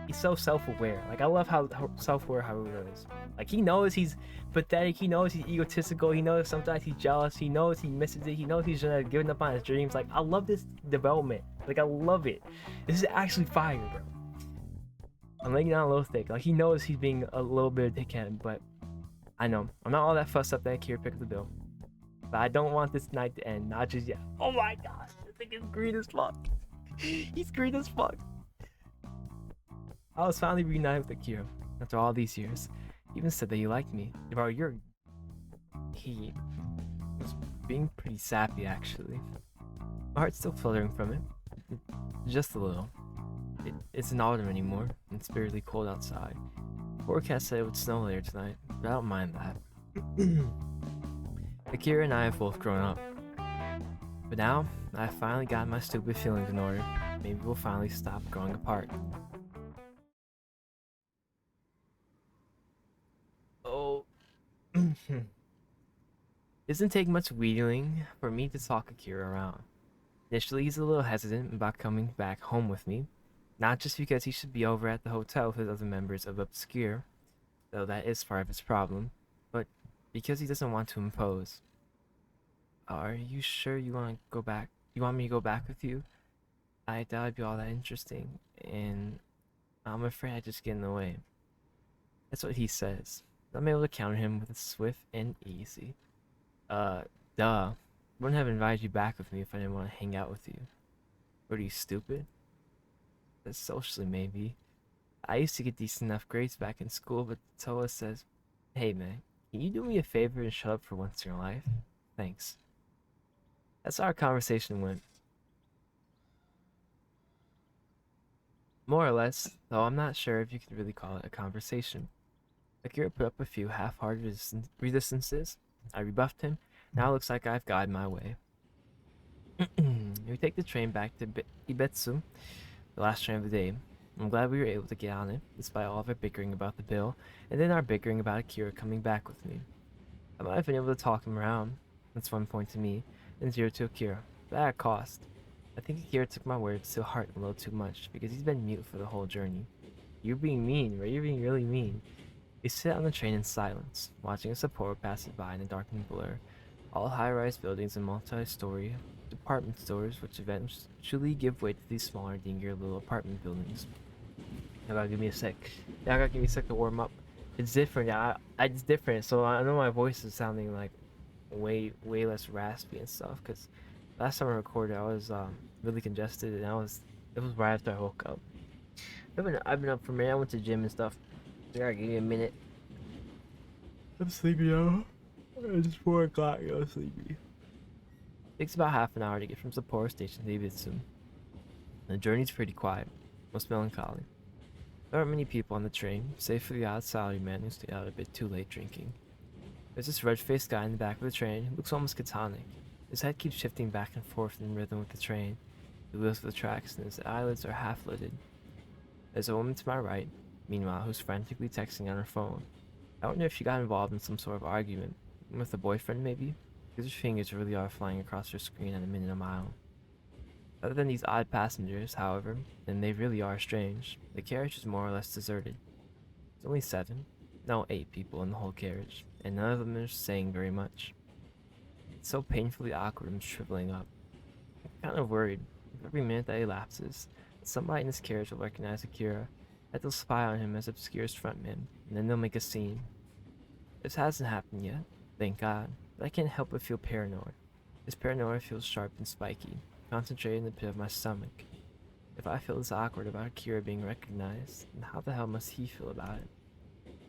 he's so self-aware. Like I love how self-aware Haruto is. Like he knows he's pathetic. He knows he's egotistical. He knows sometimes he's jealous. He knows he misses it. He knows he's giving up on his dreams. Like I love this development. Like I love it. This is actually fire, bro. I'm laying down a little thick. Like he knows he's being a little bit of a dickhead, but I know I'm not all that fussed up that Akira picked up the bill. But I don't want this night to end. Not just yet. Oh my god, this thing is green as fuck. He's green as fuck. I was finally reunited with Akira after all these years. He even said that he liked me. Bro, he was being pretty sappy actually. My heart's still fluttering from it. Just a little. It's not autumn anymore. It's barely cold outside. The forecast said it would snow later tonight, but I don't mind that. Akira and I have both grown up. But now, I've finally got my stupid feelings in order. Maybe we'll finally stop growing apart. Oh. Doesn't take much wheedling for me to talk Akira around. Initially, he's a little hesitant about coming back home with me. Not just because he should be over at the hotel with other members of Obscure, though that is part of his problem, but because he doesn't want to impose. Are you sure you want to go back? You want me to go back with you? I doubt it'd be all that interesting, and I'm afraid I just get in the way. That's what he says. I'm able to counter him with a swift and easy. Duh. Wouldn't have invited you back with me if I didn't want to hang out with you. What are you, stupid? Socially, maybe. I used to get decent enough grades back in school, but Toa says, "Hey man, can you do me a favor and shut up for once in your life? Thanks." That's how our conversation went. More or less, though I'm not sure if you could really call it a conversation. Akira put up a few half-hearted resistances. I rebuffed him. Now it looks like I've gotten my way. We take the train back to Ibetsu, the last train of the day. I'm glad we were able to get on it, despite all of our bickering about the bill, and then our bickering about Akira coming back with me. I might have been able to talk him around. That's 1 point to me, and 0 to Akira, but at a cost. I think Akira took my words to heart a little too much, because he's been mute for the whole journey. You're being mean, right? You're being really mean. We sit on the train in silence, watching a Sapporo pass it by in a darkening blur. All high-rise buildings and multi-story department stores, which eventually give way to these smaller, dingier little apartment buildings. I gotta give me a sec. Yeah, I gotta give me a sec to warm up. It's different. Yeah, it's different. So I know my voice is sounding like way less raspy and stuff. Cause last time I recorded, I was really congested, and it was right after I woke up. I've been up for a minute. I went to the gym and stuff. So I gotta give me a minute. I'm sleepy now. It's 4 o'clock. I'm sleepy. It takes about half an hour to get from Sapporo Station to Ibitsu. The journey's pretty quiet, most melancholy. There aren't many people on the train, save for the odd salaryman who stayed out a bit too late drinking. There's this red-faced guy in the back of the train who looks almost catonic. His head keeps shifting back and forth in rhythm with the train. He wheels with the tracks and his eyelids are half-lidded. There's a woman to my right, meanwhile, who's frantically texting on her phone. I wonder if she got involved in some sort of argument. With a boyfriend, maybe? Because her fingers really are flying across her screen at a minute a mile. Other than these odd passengers, however, and they really are strange, the carriage is more or less deserted. There's only 7, no 8 people in the whole carriage, and none of them are saying very much. It's so painfully awkward and shriveling up. I'm kind of worried, with every minute that elapses, that somebody in this carriage will recognize Akira, that they'll spy on him as Obscure's frontman, and then they'll make a scene. This hasn't happened yet, thank God, but I can't help but feel paranoid. This paranoia feels sharp and spiky, concentrated in the pit of my stomach. If I feel this awkward about Akira being recognized, then how the hell must he feel about it?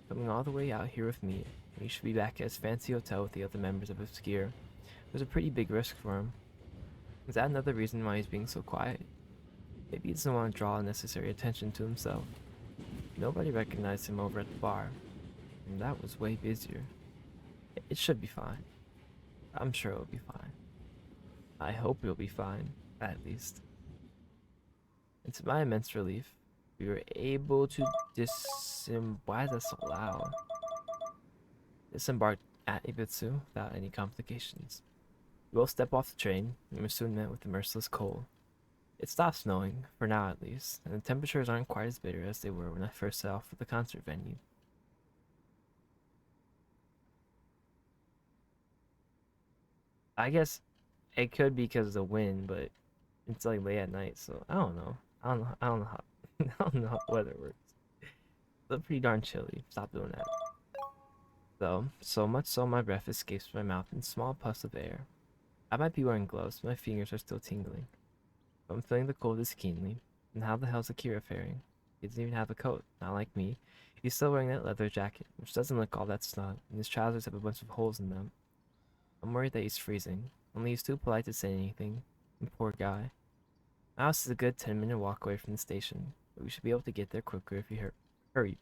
Coming all the way out here with me, when he should be back at his fancy hotel with the other members of Obscure, was a pretty big risk for him. Is that another reason why he's being so quiet? Maybe he doesn't want to draw unnecessary attention to himself. Nobody recognized him over at the bar, and that was way busier. It should be fine. I'm sure it'll be fine. I hope it'll be fine, at least. And to my immense relief, we were able to why is that so loud? Disembark at Ibitsu without any complications. We both step off the train, and we're soon met with the merciless cold. It stopped snowing, for now at least, and the temperatures aren't quite as bitter as they were when I first set off for the concert venue. I guess it could be because of the wind, but it's like late at night, so I don't know. I don't know how I don't know how weather works. It's pretty darn chilly. Stop doing that. Though, so much so my breath escapes my mouth in small puffs of air. I might be wearing gloves, but my fingers are still tingling. But I'm feeling the cold as keenly. And how the hell's Akira faring? He doesn't even have a coat, not like me. He's still wearing that leather jacket, which doesn't look all that snug, and his trousers have a bunch of holes in them. I'm worried that he's freezing, only he's too polite to say anything. And poor guy. My house is a good 10-minute walk away from the station, but we should be able to get there quicker if we hurry.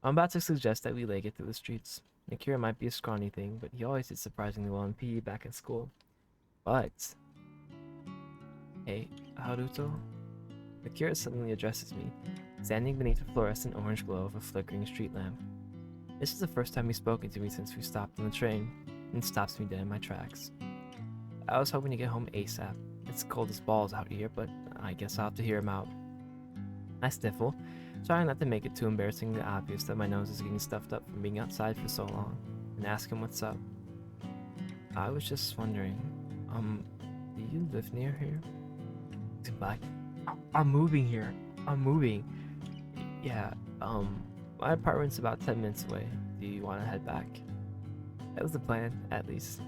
I'm about to suggest that we leg it through the streets. Akira might be a scrawny thing, but he always did surprisingly well in PE back in school. But... Hey, Haruto? Akira suddenly addresses me, standing beneath the fluorescent orange glow of a flickering street lamp. This is the first time he's spoken to me since we stopped on the train, and stops me dead in my tracks. I was hoping to get home ASAP. It's cold as balls out here, but I guess I'll have to hear him out. I sniffle, trying not to make it too embarrassingly obvious that my nose is getting stuffed up from being outside for so long, and ask him what's up. I was just wondering, do you live near here? Goodbye. I'm moving here. I'm moving. Yeah, my apartment's about 10 minutes away. Do you want to head back? That was the plan, at least.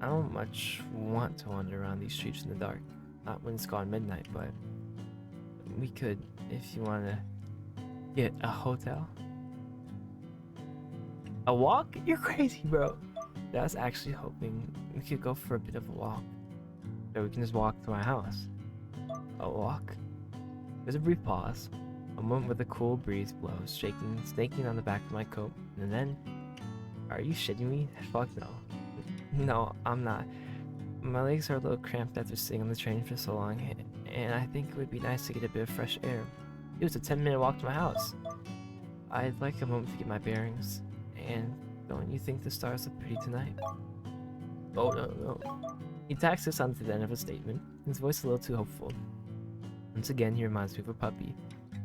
I don't much want to wander around these streets in the dark. Not when it's gone midnight, but we could, if you want to get a hotel. A walk? You're crazy, bro. I was actually hoping we could go for a bit of a walk. Or we can just walk to my house. A walk? There's a brief pause. A moment where the cool breeze blows, snaking on the back of my coat, and then... Are you shitting me? Fuck no. No, I'm not. My legs are a little cramped after sitting on the train for so long, and I think it would be nice to get a bit of fresh air. It was a 10-minute walk to my house. I'd like a moment to get my bearings, and don't you think the stars look pretty tonight? Oh, no. He tacks this onto the end of a statement, his voice a little too hopeful. Once again, he reminds me of a puppy.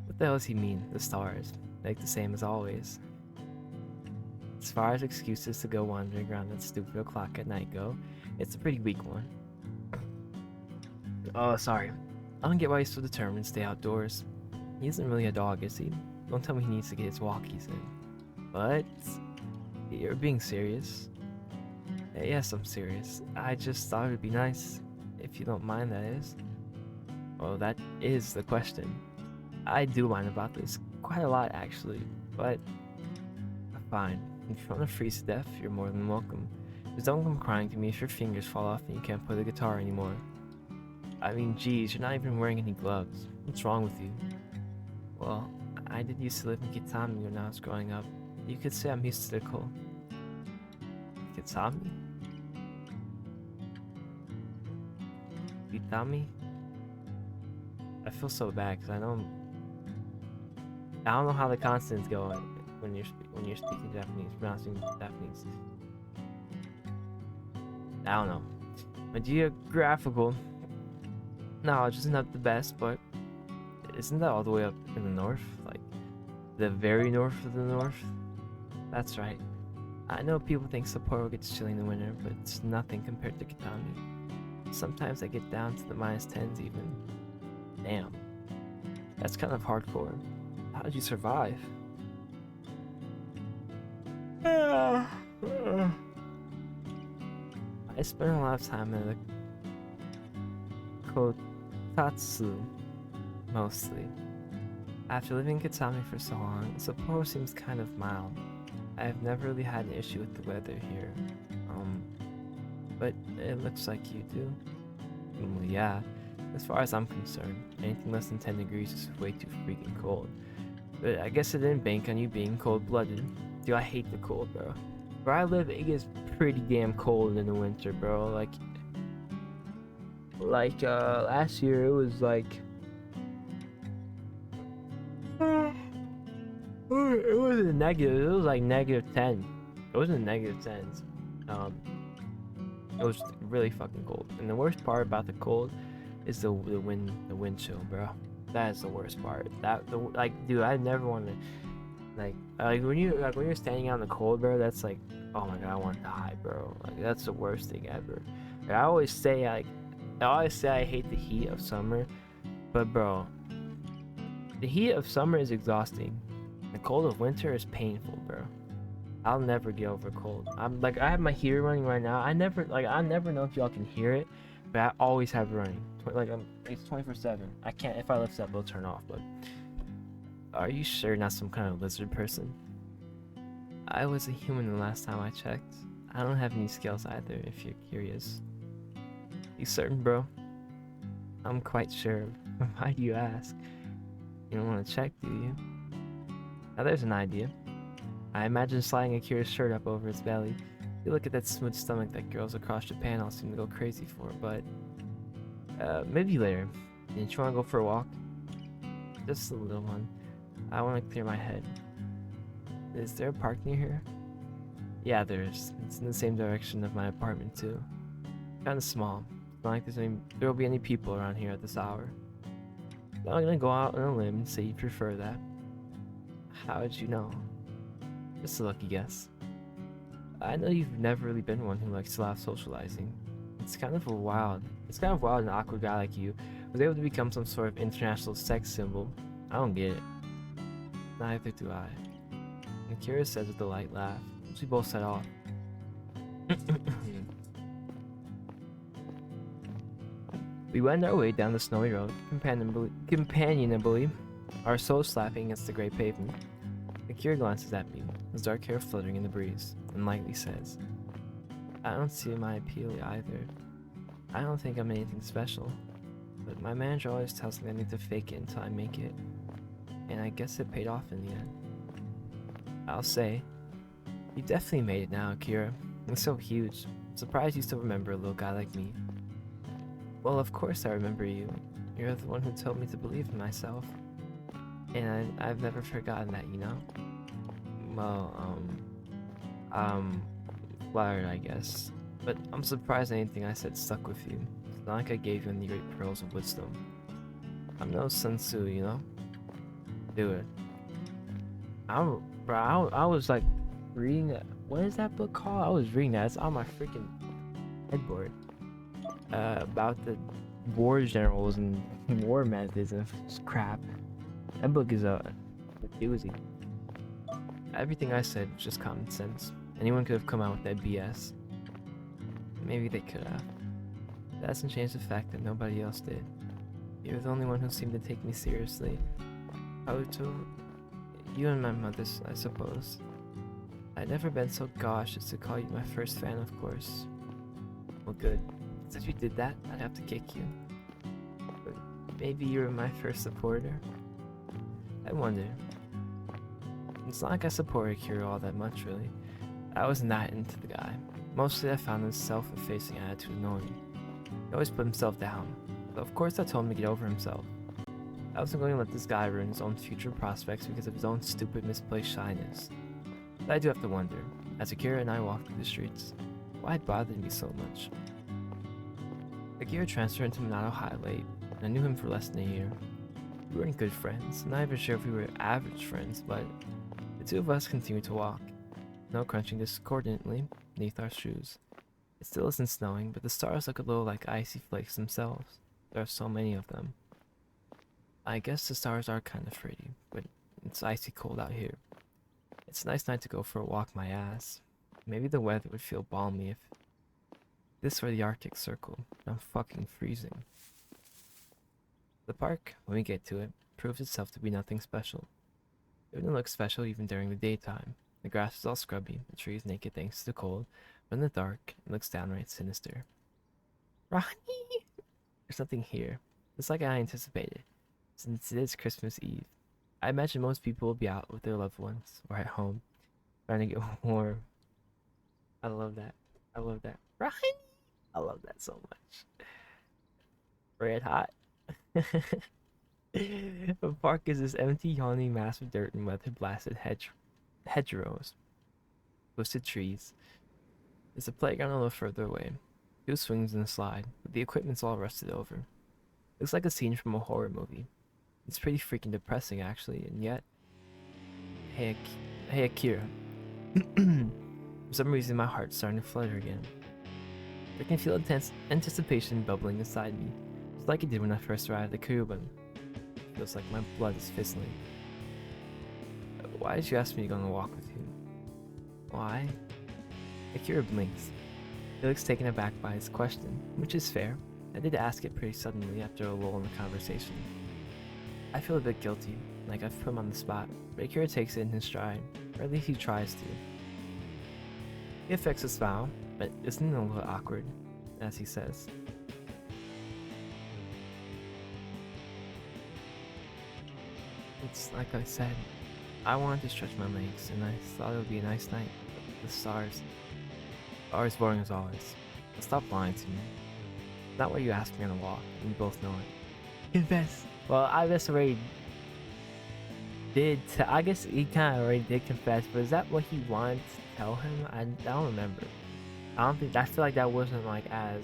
What the hell does he mean, the stars? Like the same as always. As far as excuses to go wandering around that stupid o'clock at night go, it's a pretty weak one. Oh, sorry. I don't get why he's so determined to stay outdoors. He isn't really a dog, is he? Don't tell me he needs to get his walkies in. But... You're being serious. Yes, I'm serious. I just thought it would be nice. If you don't mind, that is. Well, that is the question. I do mind about this. Quite a lot, actually. But... Fine. If you want to freeze to death, you're more than welcome. Just don't come crying to me if your fingers fall off and you can't play the guitar anymore. I mean, geez, you're not even wearing any gloves. What's wrong with you? Well, I did used to live in Kitami when I was growing up. You could say I'm used to the cold. Kitami? Kitami? I feel so bad because I don't know how the consonants go when you're speaking Japanese, pronouncing Japanese. I don't know. My geographical knowledge isn't up the best, but isn't that all the way up in the north? Like, the very north of the north? That's right. I know people think Sapporo gets chilly in the winter, but it's nothing compared to Kitami. Sometimes I get down to the -10s even. Damn. That's kind of hardcore. How did you survive? I spent a lot of time in the Kotatsu, mostly. After living in Kitami for so long, Sapporo seems kind of mild. I have never really had an issue with the weather here. But it looks like you do. Well, yeah, as far as I'm concerned, anything less than 10 degrees is way too freaking cold. But I guess it didn't bank on you being cold-blooded. Dude, I hate the cold, bro. Where I live, it gets pretty damn cold in the winter, bro. Like last year, it was like... It wasn't negative. It was like -10. It wasn't -10s. It was really fucking cold. And the worst part about the cold is the wind chill, bro. That is the worst part. Dude, I never want to when you're standing out in the cold, bro. That's like, oh my god, I want to die, bro. Like that's the worst thing ever. Like, I always say I hate the heat of summer, but bro, the heat of summer is exhausting. The cold of winter is painful, bro. I'll never get over cold. I have my heater running right now. I never know if y'all can hear it, but I always have it running. It's 24/7. I can't, if I lift up, it'll turn off. But are you sure you're not some kind of lizard person? I was a human the last time I checked. I don't have any scales either, if you're curious. You certain, bro? I'm quite sure. Why do you ask? You don't want to check, do you? Now there's an idea. I imagine sliding Akira's shirt up over his belly. You look at that smooth stomach that girls across Japan all seem to go crazy for, but maybe later. Didn't you want to go for a walk? Just a little one. I want to clear my head. Is there a park near here? Yeah, there is. It's in the same direction of my apartment too. Kind of small. Not like there will be any people around here at this hour. I'm gonna go out on a limb and say you prefer that. How did you know? Just a lucky guess. I know you've never really been one who likes a lot of socializing. It's kind of wild an awkward guy like you was able to become some sort of international sex symbol. I don't get it. Neither do I. And Kira says with a light laugh. We both set off. We wend our way down the snowy road, companionably, our soles slapping against the gray pavement. Akira glances at me, his dark hair fluttering in the breeze, and lightly says, I don't see my appeal either. I don't think I'm anything special, but my manager always tells me I need to fake it until I make it, and I guess it paid off in the end. I'll say, you definitely made it now, Akira. You're so huge. I'm surprised you still remember a little guy like me. Well, of course I remember you. You're the one who told me to believe in myself. And I've never forgotten that, you know? Well, flattered, I guess. But I'm surprised anything I said stuck with you. It's not like I gave you any great pearls of wisdom. I'm no Sun Tzu, you know? Do it. I was like reading that. What is that book called? I was reading that. It's on my freaking headboard. About the war generals and war methods and crap. That book is a doozy. Everything I said was just common sense. Anyone could have come out with that BS. Maybe they could have. That doesn't change the fact that nobody else did. You're the only one who seemed to take me seriously. Haruto, you and my mother, I suppose. I'd never been so gauche as to call you my first fan, of course. Well, good. If you did that, I'd have to kick you. But maybe you were my first supporter. I wonder. It's not like I supported Kira all that much, really. I wasn't that into the guy. Mostly I found his self-effacing attitude annoying. He always put himself down. But of course I told him to get over himself. I wasn't going to let this guy ruin his own future prospects because of his own stupid misplaced shyness. But I do have to wonder, as Akira and I walked through the streets, why it bothered me so much. Akira transferred into Minato High late, and I knew him for less than a year. We weren't good friends, not even sure if we were average friends, but the two of us continued to walk, snow crunching discordantly beneath our shoes. It still isn't snowing, but the stars look a little like icy flakes themselves. There are so many of them. I guess the stars are kind of pretty, but it's icy cold out here. It's a nice night to go for a walk, my ass. Maybe the weather would feel balmy if this were the Arctic Circle. I'm fucking freezing. The park, when we get to it, proves itself to be nothing special. It wouldn't look special even during the daytime. The grass is all scrubby, the trees naked thanks to the cold, but in the dark, it looks downright sinister. Ronnie! There's nothing here. It's like I anticipated, since it is Christmas Eve. I imagine most people will be out with their loved ones, or at home, trying to get warm. I love that. I love that. Ronnie! I love that so much. Red hot. The park is this empty, yawning mass of dirt and weather-blasted hedgerows, twisted trees. There's a playground a little further away. 2 swings and a slide, but the equipment's all rusted over. Looks like a scene from a horror movie. It's pretty freaking depressing, actually, and yet... Hey, Akira. For some reason, my heart's starting to flutter again. I can feel intense anticipation bubbling inside me, just like it did when I first arrived at Kyuban. It feels like my blood is fizzling. Why did you ask me to go on a walk with you? Why? Akira blinks. He looks taken aback by his question, which is fair. I did ask it pretty suddenly after a lull in the conversation. I feel a bit guilty, like I've put him on the spot, but Akira takes it in his stride, or at least he tries to. He affects a smile, but isn't it a little awkward, as he says. It's like I said, I wanted to stretch my legs, and I thought it would be a nice night. The stars are as boring as always. Stop lying to me. Not what you asked me on a walk, and we both know it. Confess. Well, I guess already did. I guess he kind of already did confess, but is that what he wanted to tell him? I don't remember. I don't think. I feel like that wasn't like as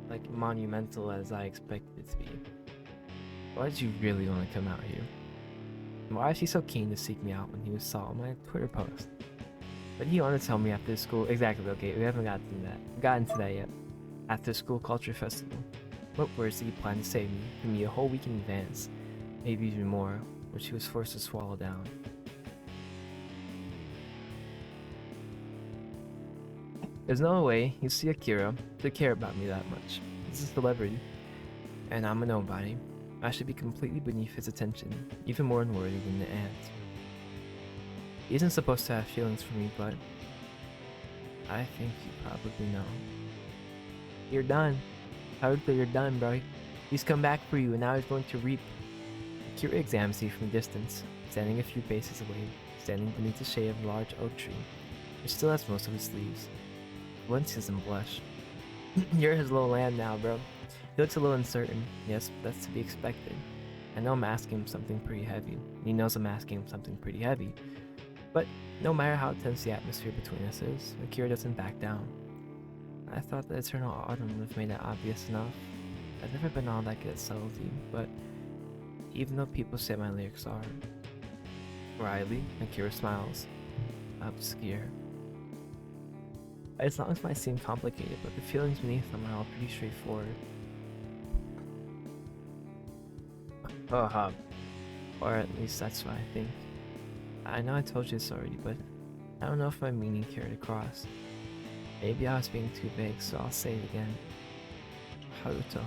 like monumental as I expected it to be. Why did you really want to come out here? Why is he so keen to seek me out when he saw my Twitter post? But he wanted to tell me after school. Exactly. Okay, we haven't gotten to that yet. After school culture festival. What words did he plan to say to me a whole week in advance? Maybe even more, which he was forced to swallow down. There's no way you see Akira to care about me that much. He's a celebrity, and I'm a nobody. I should be completely beneath his attention, even more unworthy than the ant. He isn't supposed to have feelings for me, but I think you probably know. You're done. Haruto, you're done, bro. He's come back for you, and now he's going to reap. Akira examines you from a distance, standing a few paces away, standing beneath the shade of a large oak tree, which still has most of its leaves. Blinks and blush. You're his little lamb now, bro. He looks a little uncertain. Yes, that's to be expected. I know I'm asking him something pretty heavy, and he knows I'm asking him something pretty heavy. But no matter how tense the atmosphere between us is, Akira doesn't back down. I thought that Eternal Autumn would have made it obvious enough. I've never been all that good at subtlety, but even though people say my lyrics are wryly, Akira smiles. Obscure. His songs might seem complicated, but the feelings beneath them are all pretty straightforward. Or at least that's what I think. I know I told you this already, but I don't know if my meaning carried across. Maybe I was being too vague, so I'll say it again. Haruto.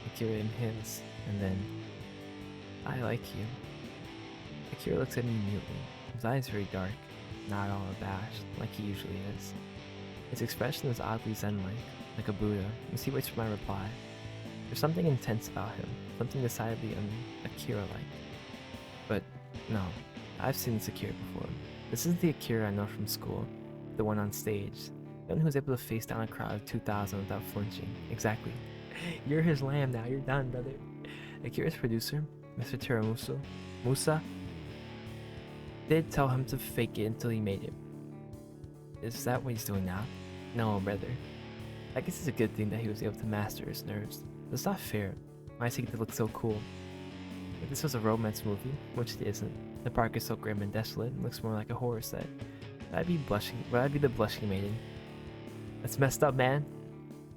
Akira inhales, and then, I like you. Akira looks at me mutely. His eyes very dark, not all abashed, like he usually is. His expression is oddly zen-like a Buddha, as he waits for my reply. There's something intense about him, something decidedly Akira-like. But, no, I've seen this Akira before. This is the Akira I know from school, the one on stage. The one who was able to face down a crowd of 2,000 without flinching. Exactly. You're his lamb now. You're done, brother. Akira's producer, Mr. Teramusu, Musa, did tell him to fake it until he made it. Is that what he's doing now? No, brother. I guess it's a good thing that he was able to master his nerves. It's not fair. Why does he get to look so cool? If this was a romance movie, which it isn't, the park is so grim and desolate and looks more like a horror set. I'd be the blushing maiden. That's messed up, man.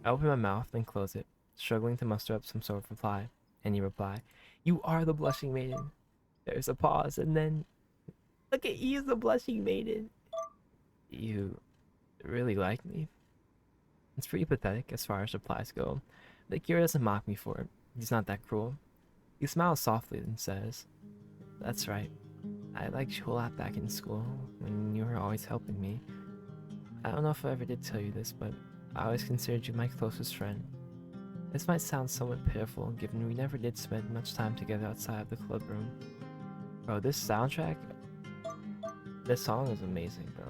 I open my mouth and close it, struggling to muster up some sort of reply. And you reply, you are the blushing maiden. There's a pause, and then, look at you, the blushing maiden. You really like me? It's pretty pathetic as far as replies go, but Akira doesn't mock me for it. He's not that cruel. He smiles softly and says, that's right. I liked you a lot back in school, when you were always helping me. I don't know if I ever did tell you this, but I always considered you my closest friend. This might sound somewhat pitiful, given we never did spend much time together outside of the club room. Bro, this soundtrack, this song is amazing, bro.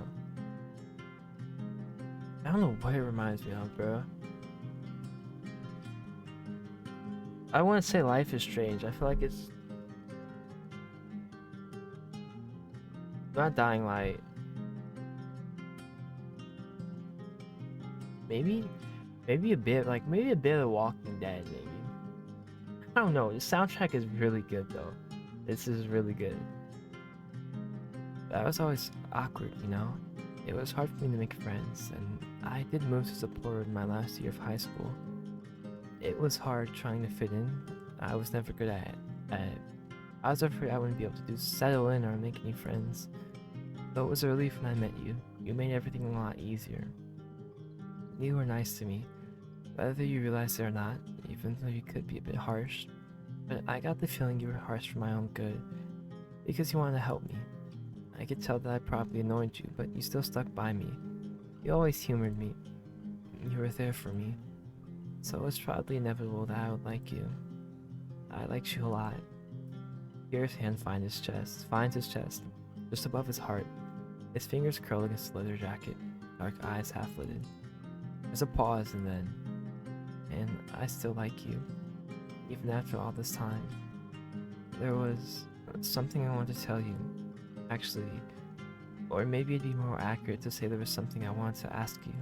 I don't know what it reminds me of, bro. I want to say Life is Strange. I feel like it's not Dying Light. Maybe a bit of The Walking Dead, maybe. I don't know. The soundtrack is really good though. This is really good. I was always awkward, you know? It was hard for me to make friends, and I did move to Sapporo in my last year of high school. It was hard trying to fit in. I was never good at it. I was afraid I wouldn't be able to settle in or make any friends. Though it was a relief when I met you. You made everything a lot easier. You were nice to me, whether you realized it or not, even though you could be a bit harsh. But I got the feeling you were harsh for my own good, because you wanted to help me. I could tell that I probably annoyed you, but you still stuck by me. You always humored me. You were there for me. So it was probably inevitable that I would like you. I liked you a lot. Pierre's hand finds his chest, just above his heart. His fingers curl against the leather jacket, dark eyes half-lidded. There's a pause and I still like you, even after all this time. There was something I wanted to tell you, actually, or maybe it'd be more accurate to say there was something I wanted to ask you.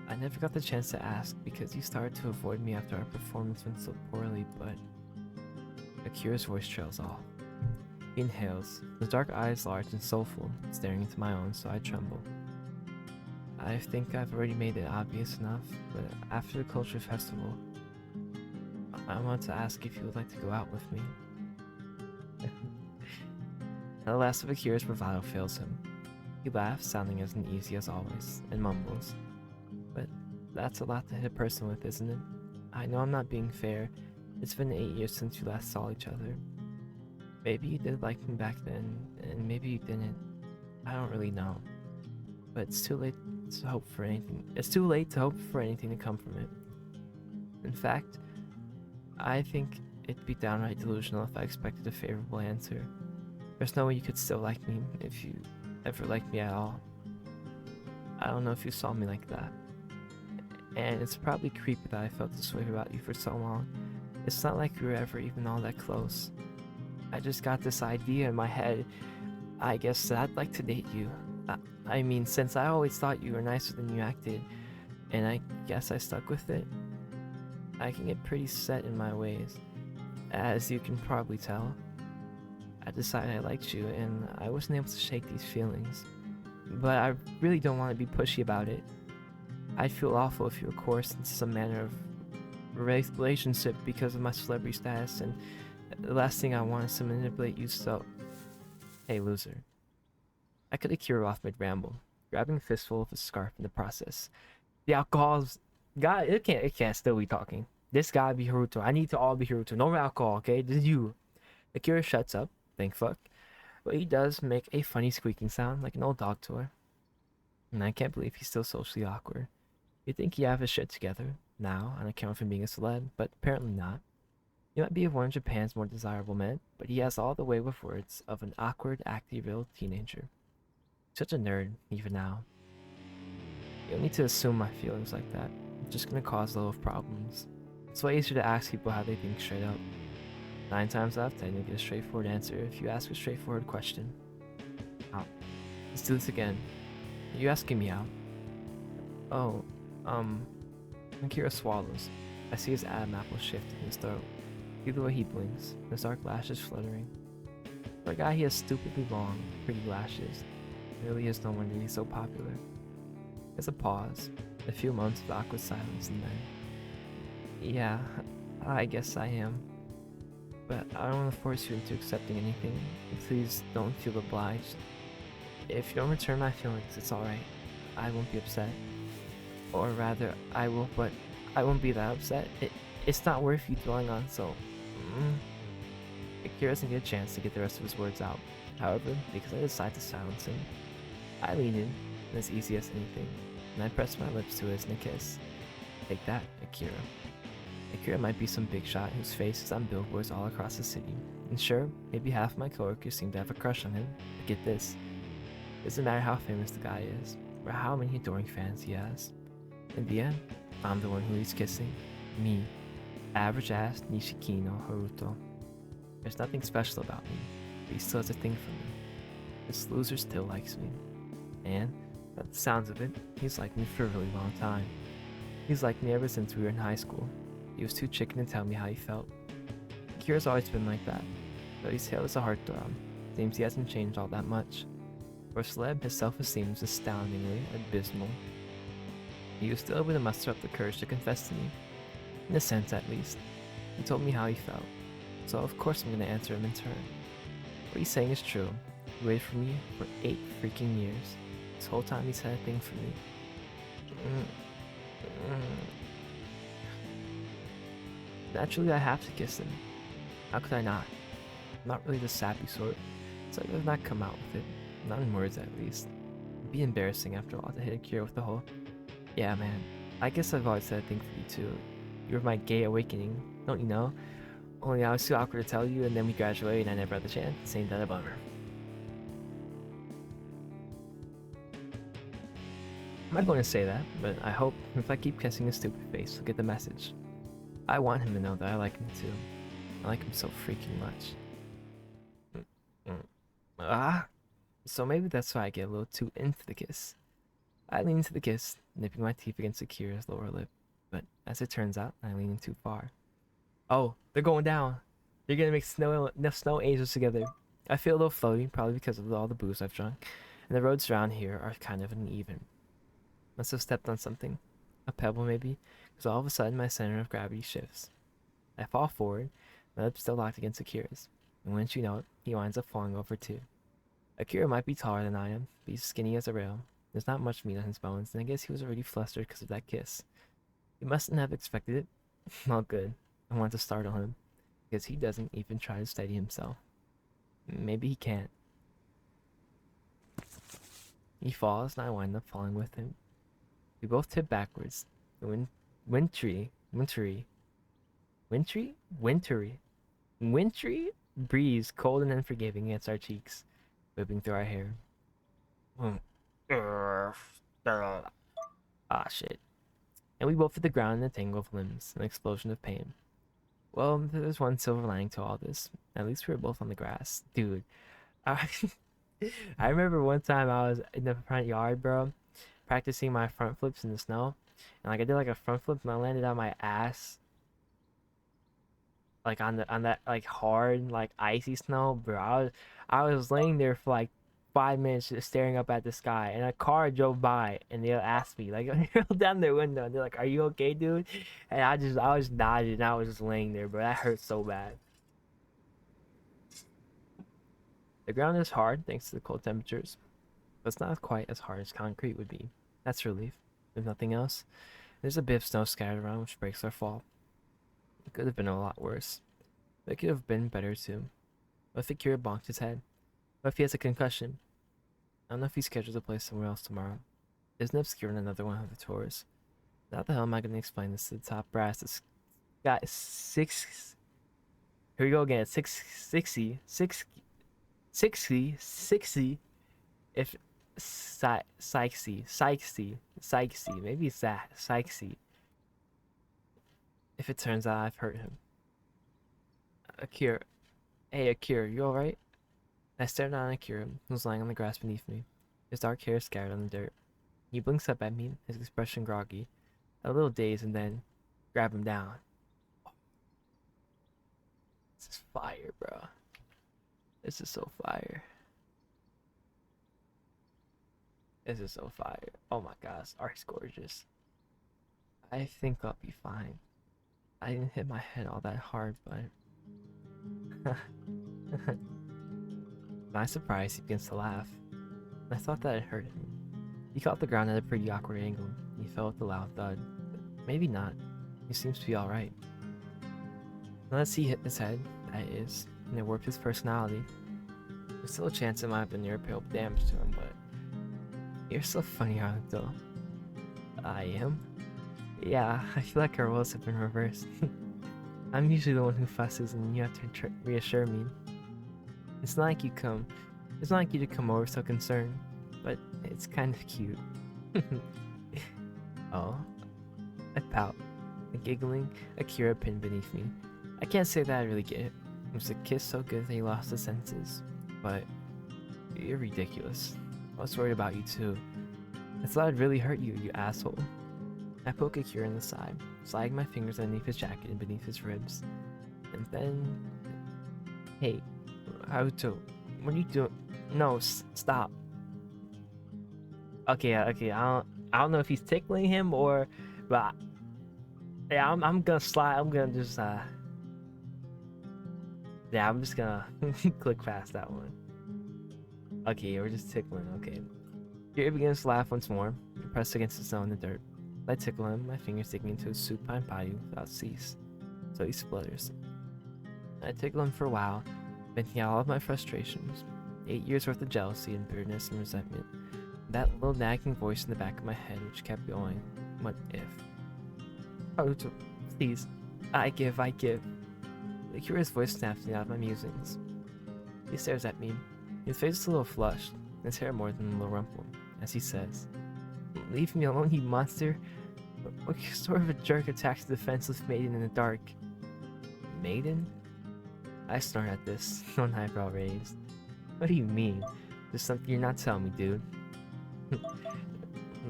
I never got the chance to ask because you started to avoid me after our performance went so poorly, but Akira's voice trails off. He inhales, his dark eyes large and soulful, staring into my own, so I tremble. I think I've already made it obvious enough, but after the culture festival, I want to ask if you would like to go out with me. The last of Akira's bravado fails him. He laughs, sounding as uneasy as always, and mumbles. But that's a lot to hit a person with, isn't it? I know I'm not being fair. It's been 8 years since you last saw each other. Maybe you did like me back then, and maybe you didn't. I don't really know. But it's too late to hope for anything. It's too late to hope for anything to come from it. In fact, I think it'd be downright delusional if I expected a favorable answer. There's no way you could still like me if you ever liked me at all. I don't know if you saw me like that. And it's probably creepy that I felt this way about you for so long. It's not like we were ever even all that close. I just got this idea in my head, I guess, that I'd like to date you. I mean, since I always thought you were nicer than you acted, and I guess I stuck with it. I can get pretty set in my ways, as you can probably tell. I decided I liked you, and I wasn't able to shake these feelings. But I really don't want to be pushy about it. I'd feel awful if you were coerced into some manner of relationship because of my celebrity status, and the last thing I want is to manipulate you, so... Hey, loser. I cut Akira off mid-ramble, grabbing a fistful of his scarf in the process. The alcohol's... God, it can't still be talking. This gotta be Haruto. I need to all be Haruto. No more alcohol, okay? This is you. Akira shuts up, thank fuck. But he does make a funny squeaking sound, like an old dog toy. And I can't believe he's still socially awkward. You'd think he'd have his shit together, now, on account of him being a celeb, but apparently not. He might be one of Japan's more desirable men, but he has all the way with words of an awkward, acty-real teenager. Such a nerd, even now. You don't need to assume my feelings like that. It's just gonna cause a lot of problems. It's way easier to ask people how they think straight up. 9 times out of 10, you'll get a straightforward answer if you ask a straightforward question. Out. Let's do this again. Are you asking me out? Oh, Akira swallows. I see his Adam apple shift in his throat. See the way he blinks, his dark lashes fluttering. For a guy, he has stupidly long, pretty lashes. It really is no wonder he's so popular. There's a pause, a few moments of awkward silence, and then... Yeah, I guess I am. But I don't want to force you into accepting anything. Please don't feel obliged. If you don't return my feelings, it's alright. I won't be upset. Or rather, I will, but I won't be that upset. It's not worth you dwelling on, so... Akira doesn't get a chance to get the rest of his words out. However, because I decide to silence him, I lean in, as easy as anything, and I press my lips to his in a kiss. Take that, Akira. Akira might be some big shot whose face is on billboards all across the city. And sure, maybe half of my coworkers seem to have a crush on him, but get this. It doesn't matter how famous the guy is, or how many adoring fans he has. In the end, I'm the one who he's kissing. Me. Average-ass Nishiki no Haruto. There's nothing special about me, but he still has a thing for me. This loser still likes me. And, by the sounds of it, he's liked me for a really long time. He's liked me ever since we were in high school. He was too chicken to tell me how he felt. Akira's always been like that, though his tail is a heartthrob. Seems he hasn't changed all that much. For a celeb, his self-esteem is astoundingly abysmal. He was still able to muster up the courage to confess to me, in a sense at least. He told me how he felt, so of course I'm gonna answer him in turn. What he's saying is true. He waited for me for 8 freaking years. This whole time he's had a thing for me. Naturally, I have to kiss him. How could I not? I'm not really the sappy sort, so I would not come out with it. Not in words, at least. It'd be embarrassing after all to hit Akira with the whole, "Yeah, man, I guess I've always had a thing for you too. You were my gay awakening, don't you know? Only I was too awkward to tell you, and then we graduated and I never had the chance. Ain't that a bummer?" I'm not going to say that, but I hope if I keep kissing his stupid face, he'll get the message. I want him to know that I like him too. I like him so freaking much. So maybe that's why I get a little too into the kiss. I lean into the kiss, nipping my teeth against Akira's lower lip, but as it turns out, I lean in too far. Oh, they're going down. They're gonna make snow angels together. I feel a little floaty, probably because of all the booze I've drunk, and the roads around here are kind of uneven. Must have stepped on something. A pebble maybe, because all of a sudden my center of gravity shifts. I fall forward, my lips still locked against Akira's, and once you know it, he winds up falling over too. Akira might be taller than I am, but he's skinny as a rail. There's not much meat on his bones, and I guess he was already flustered because of that kiss. He mustn't have expected it. Well, good. I want to startle him, because he doesn't even try to steady himself. Maybe he can't. He falls, and I wind up falling with him. We both tip backwards. The wintry breeze, cold and unforgiving, against our cheeks, whipping through our hair. Ah, shit. And we both hit the ground in a tangle of limbs, an explosion of pain. Well, there's one silver lining to all this. At least we were both on the grass. Dude, I, I remember one time I was in the front yard, bro, practicing my front flips in the snow. And like I did like a front flip and I landed on my ass. Like on that like hard, like icy snow, bro. I was laying there for like 5 minutes just staring up at the sky, and a car drove by and they asked me, like, they rolled down their window and they're like, "Are you okay, dude?" And I was nodding and I was just laying there, bro. That hurt so bad. The ground is hard thanks to the cold temperatures, but it's not quite as hard as concrete would be. That's a relief. If nothing else, there's a bit of snow scattered around which breaks our fall. It could have been a lot worse, but it could have been better too. What if Akira bonked his head? What if he has a concussion? I don't know if he's scheduled to play somewhere else tomorrow. Isn't obscure in another one of the tours? How the hell am I going to explain this to the top brass? This got 6. Here we go again. 60. If Sykesy. Maybe it's that. Sykesy. If it turns out I've hurt him. Akira. Hey, Akira, you alright? I stared down at Akira, who was lying on the grass beneath me, his dark hair scattered on the dirt. He blinks up at me, his expression groggy, a little dazed, and then grab him down. This is fire, bro. This is so fire. This is so fire. Oh my gosh, Art's gorgeous. I think I'll be fine. I didn't hit my head all that hard, but... To my surprise, he begins to laugh. I thought that it hurt him. He caught the ground at a pretty awkward angle, and he fell with a loud thud. But maybe not. He seems to be alright. Unless he hit his head, that is, and it warped his personality. There's still a chance it might have done irreparable damage to him, but... You're so funny, Anto. I am? Yeah, I feel like our roles have been reversed. I'm usually the one who fusses, and you have to reassure me. It's not like you to come over so concerned, but it's kind of cute. Oh, I pout, a giggling Akira pinned beneath me. I can't say that I really get it. Was the kiss so good that he lost his senses? But you're ridiculous. I was worried about you too. I thought I'd really hurt you, you asshole. I poke Akira in the side, sliding my fingers underneath his jacket and beneath his ribs. And then... Hey, Haruto, what are you doing? No, stop. Okay, okay, I don't know if he's tickling him or... But... Yeah, I'm gonna slide, I'm gonna just, Yeah, I'm just gonna click past that one. Okay, we're just tickling, okay. Akira begins to laugh once more, pressed against the snow in the dirt. I tickle him, my fingers digging into his supine body without cease, so he splutters. I tickle him for a while, venting out all of my frustrations. 8 years worth of jealousy and bitterness and resentment. That little nagging voice in the back of my head which kept going, what if? Haruto, please. I give. Akira's voice snaps me out of my musings. He stares at me. His face is a little flushed, his hair more than a little rumpled, as he says, "Leave me alone, you monster. What sort of a jerk attacks a defenseless maiden in the dark?" Maiden? I snort at this, one eyebrow raised. What do you mean? There's something you're not telling me, dude.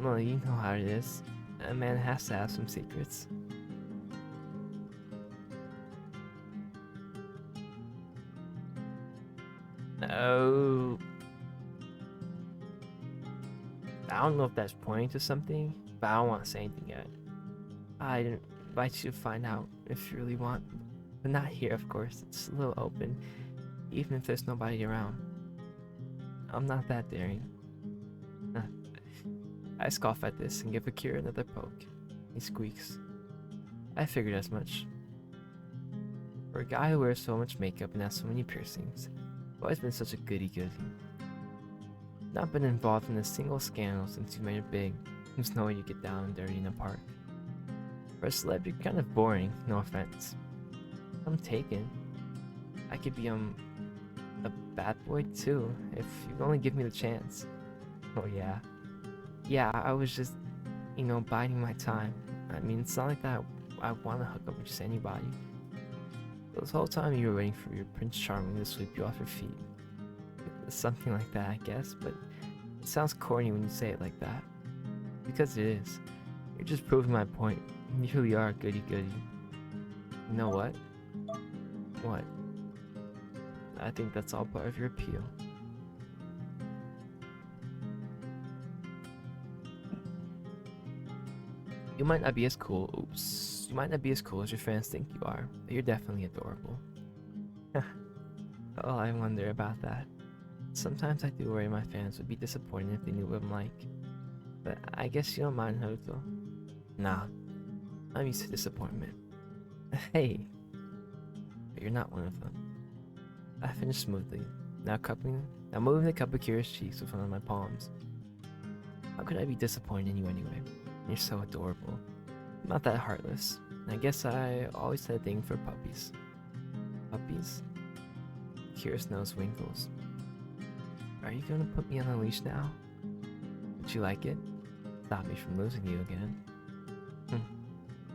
Well, you know how it is. A man has to have some secrets. Oh. I don't know if that's pointing to something, but I don't want to say anything yet. I'd invite you to find out if you really want, but not here, of course. It's a little open, even if there's nobody around. I'm not that daring. I scoff at this and give Akira another poke. He squeaks. I figured as much. For a guy who wears so much makeup and has so many piercings, I've always been such a goody-goody. Not been involved in a single scandal since you made it big. There's no way you get down and dirty in a park. For a celeb, you're kind of boring, no offense. I'm taken. I could be, a bad boy too, if you only give me the chance. Oh yeah. Yeah, I was just, biding my time. I mean, it's not like that I want to hook up with just anybody. This whole time you were waiting for your Prince Charming to sweep you off your feet. Something like that, I guess, but it sounds corny when you say it like that. Because it is. You're just proving my point. You really are goody-goody. You know what? What? I think that's all part of your appeal. You might not be as cool. Oops. You might not be as cool as your fans think you are, but you're definitely adorable. Oh, I wonder about that. Sometimes I do worry my fans would be disappointed if they knew what I'm like. But I guess you don't mind, Haruto. Nah, I'm used to disappointment. Hey, but you're not one of them. I finished smoothly, now moving the cup of Kira's cheeks with one of my palms. How could I be disappointed in you anyway? You're so adorable. I'm not that heartless. I guess I always had a thing for puppies. Puppies? Kira's nose winkles. Are you gonna put me on a leash now? Would you like it? Stop me from losing you again.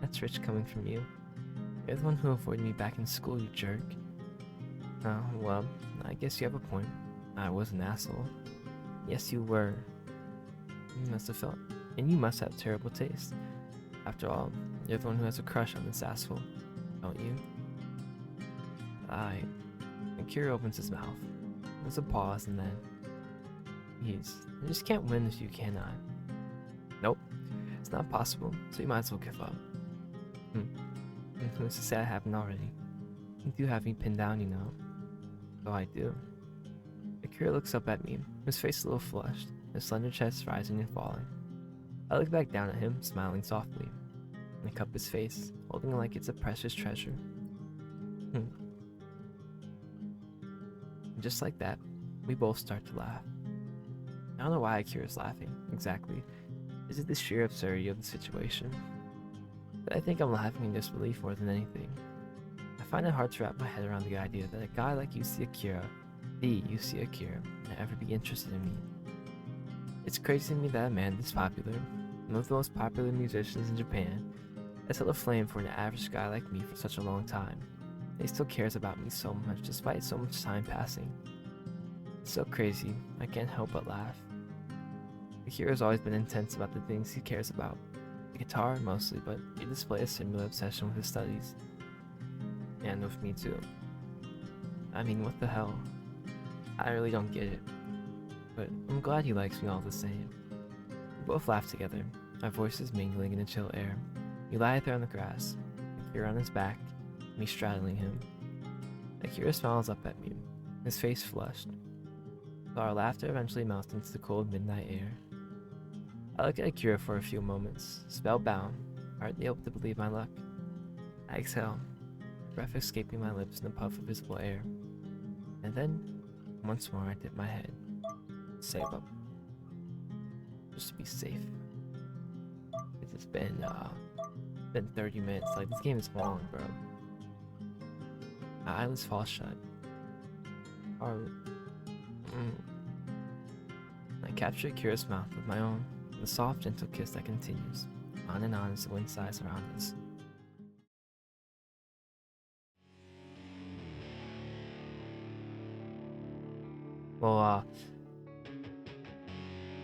That's rich coming from you. You're the one who avoided me back in school, you jerk. Oh, well, I guess you have a point. I was an asshole. Yes, you were. You must have felt... And you must have terrible taste. After all, you're the one who has a crush on this asshole, don't you? And Kira opens his mouth. There's a pause and then... You just can't win if you cannot. Nope. It's not possible, so you might as well give up. Who's to say I haven't already? You do have me pinned down, you know. Oh, I do. Akira looks up at me, his face a little flushed, his slender chest rising and falling. I look back down at him, smiling softly. I cup his face, holding it like it's a precious treasure. And just like that, we both start to laugh. I don't know why Akira's laughing, exactly. Is it the sheer absurdity of the situation? But I think I'm laughing in disbelief more than anything. I find it hard to wrap my head around the idea that a guy like Yusuke Akira, the Yusuke Akira, would ever be interested in me. It's crazy to me that a man this popular, one of the most popular musicians in Japan, has held a flame for an average guy like me for such a long time. He still cares about me so much despite so much time passing. It's so crazy, I can't help but laugh. Akira's always been intense about the things he cares about. The guitar mostly, but he displays a similar obsession with his studies. And with me too. I mean, what the hell? I really don't get it. But I'm glad he likes me all the same. We both laugh together, our voices mingling in the chill air. We lie there on the grass, Akira on his back, me straddling him. Akira smiles up at me, his face flushed. So our laughter eventually melts into the cold midnight air. I look at Akira for a few moments, spellbound, hardly able to believe my luck. I exhale, breath escaping my lips in a puff of visible air. And then, once more I dip my head. Save up. Just to be safe. It's just been 30 minutes. Like, this game is long, bro. My eyelids fall shut. I capture Akira's mouth with my own, the soft, gentle kiss that continues, on and on as the wind sighs around us. Well,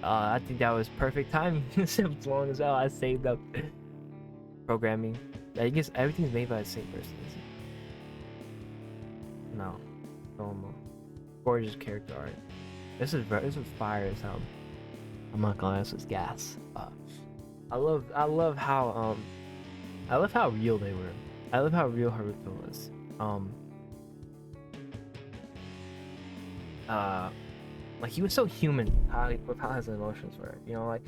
I think that was perfect timing. It's long as hell. I saved up programming. I guess everything's made by the same person, is it? No. Normal. Gorgeous character art. This is fire as hell. I'm not gonna lie, this is gas. I love how real they were. I love how real Haruto was. Like, he was so human with how his emotions were. You know, like,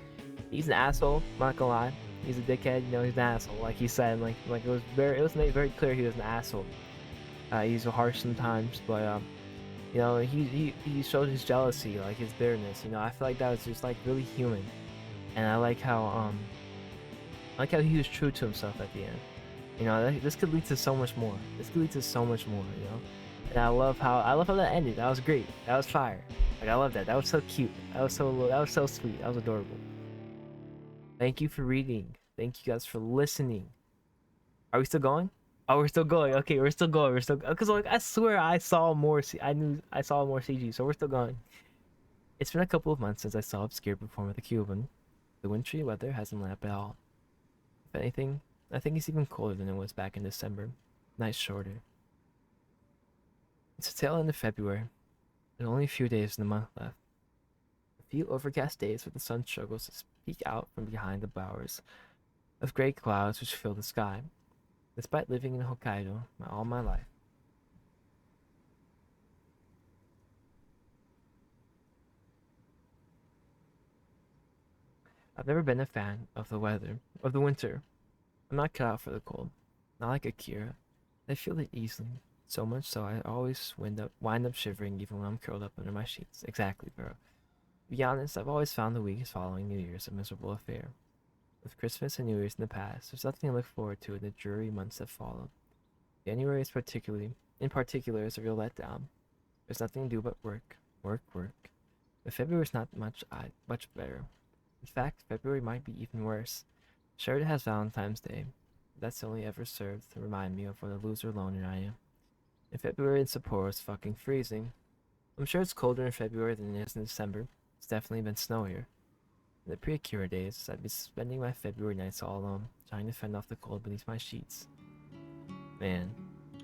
he's an asshole, I'm not gonna lie. He's a dickhead, you know, he's an asshole. Like he said, like it was made very clear he was an asshole. He's harsh sometimes, but you know, he showed his jealousy, like his bitterness. You know, I feel like that was just like really human, and I like how he was true to himself at the end. You know, this could lead to so much more. This could lead to so much more. You know, and I love how that ended. That was great. That was fire. Like, I love that. That was so cute. That was so sweet. That was adorable. Thank you for reading. Thank you guys for listening. Are we still going? Oh, we're still going. Okay, we're still going. We're still, because like, I swear I saw more. I saw more CG, so we're still going. It's been a couple of months since I saw Obscure perform with the Cuban. The wintry weather hasn't let up at all. If anything, I think it's even colder than it was back in December. Nights shorter. It's the tail end of February. There's only a few days in the month left. A few overcast days where the sun struggles to peek out from behind the bowers of gray clouds which fill the sky. Despite living in Hokkaido all my life, I've never been a fan of the winter. I'm not cut out for the cold. Not like Akira. I feel it easily. So much so I always wind up shivering even when I'm curled up under my sheets. Exactly, bro. To be honest, I've always found the weeks following New Year's a miserable affair. With Christmas and New Year's in the past, there's nothing to look forward to in the dreary months that follow. January in particular, is a real letdown. There's nothing to do but work, work, work. But February is not much better. In fact, February might be even worse. Sure, it has Valentine's Day. But that's only ever served to remind me of what a loser loner I am. In February in Sapporo is fucking freezing. I'm sure it's colder in February than it is in December. It's definitely been snowier. In the pre-Akira days, I'd be spending my February nights all alone, trying to fend off the cold beneath my sheets. Man,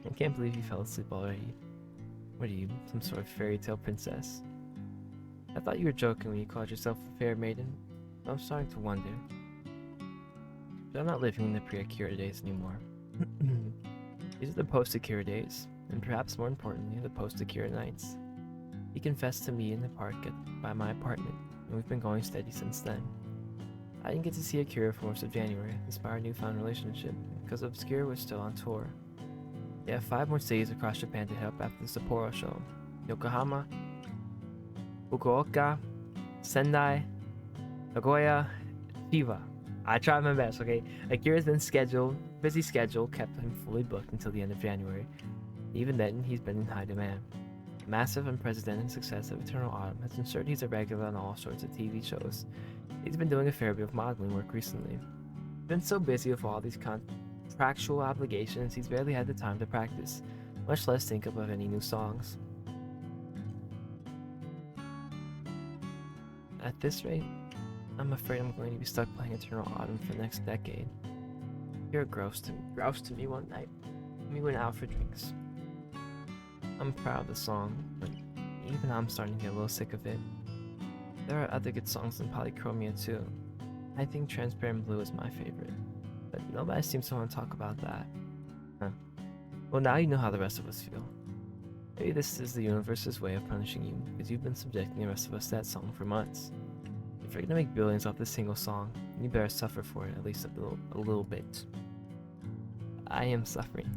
I can't believe you fell asleep already. What are you, some sort of fairy tale princess? I thought you were joking when you called yourself a fair maiden, but I'm starting to wonder. But I'm not living in the pre-Akira days anymore. These are the post-Akira days, and perhaps more importantly, the post-Akira nights. He confessed to me in the park by my apartment, and we've been going steady since then. I didn't get to see Akira for most of January, despite our newfound relationship, because Obscure was still on tour. They have 5 more cities across Japan to help after the Sapporo show. Yokohama, Fukuoka, Sendai, Nagoya, Chiba. I tried my best, okay? Akira's busy schedule kept him fully booked until the end of January. Even then, he's been in high demand. The massive, unprecedented success of Eternal Autumn has ensured he's a regular on all sorts of TV shows. He's been doing a fair bit of modeling work recently. He's been so busy with all these contractual obligations, he's barely had the time to practice, much less think up of any new songs. At this rate, I'm afraid I'm going to be stuck playing Eternal Autumn for the next decade. You're groused to me one night. We went out for drinks. I'm proud of the song, but even I'm starting to get a little sick of it. There are other good songs in Polychromia too. I think Transparent Blue is my favorite, but nobody seems to want to talk about that. Huh. Well, now you know how the rest of us feel. Maybe this is the universe's way of punishing you, because you've been subjecting the rest of us to that song for months. If you're gonna make billions off this single song, you better suffer for it at least a little bit. I am suffering.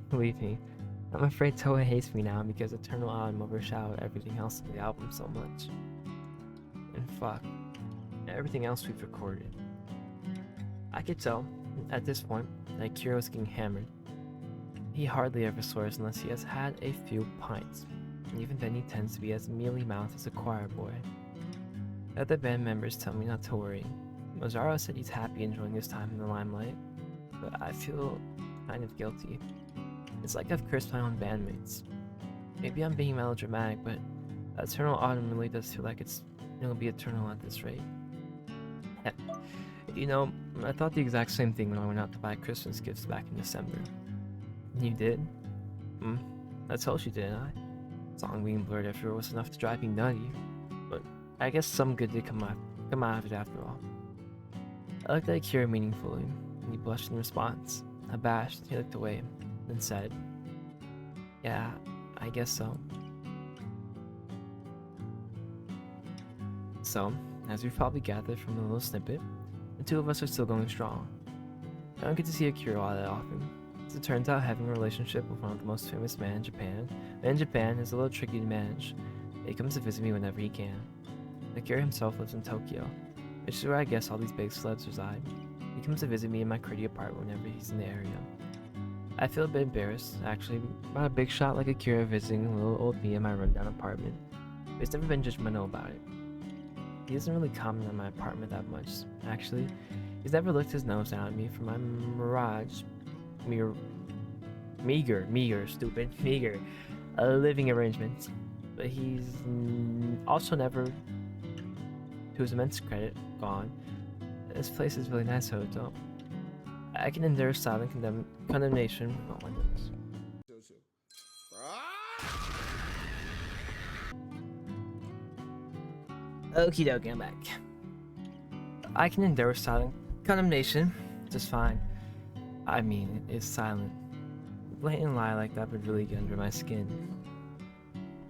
Believe me. I'm afraid Toa hates me now because Eternal Autumn overshadowed everything else in the album so much. And fuck, everything else we've recorded. I could tell, at this point, that Kira was getting hammered. He hardly ever swears unless he has had a few pints, and even then he tends to be as mealy-mouthed as a choir boy. The other band members tell me not to worry. Mozaro said he's happy enjoying his time in the limelight, but I feel kind of guilty. It's like I've cursed my own bandmates. Maybe I'm being melodramatic, but Eternal Autumn really does feel like it'll be eternal at this rate. Heck, you know, I thought the exact same thing when I went out to buy Christmas gifts back in December. You did? I told you, didn't I? Song being blurred everywhere was enough to drive me nutty, but I guess some good did come out of it after all. I looked at Akira meaningfully, and he blushed in response. Abashed, he looked away, then said, "Yeah, I guess so." So, as we've probably gathered from the little snippet, the two of us are still going strong. I don't get to see Akira all that often. As it turns out, having a relationship with one of the most famous men in Japan is a little tricky to manage. He comes to visit me whenever he can. Akira himself lives in Tokyo, which is where I guess all these big celebs reside. He comes to visit me in my cruddy apartment whenever he's in the area. I feel a bit embarrassed, actually, about a big shot like Akira visiting little old me in my rundown apartment, but he's never been judgmental about it. He doesn't really comment on my apartment that much. Actually, he's never licked his nose down at me for my meager living arrangements. But he's also never, to his immense credit, gone. This place is really nice, Hoto. I can endure silent condemnation. Oh my goodness. Okie dokie, I'm back. I can endure silent condemnation just fine. I mean, it's silent. A blatant lie like that would really get under my skin.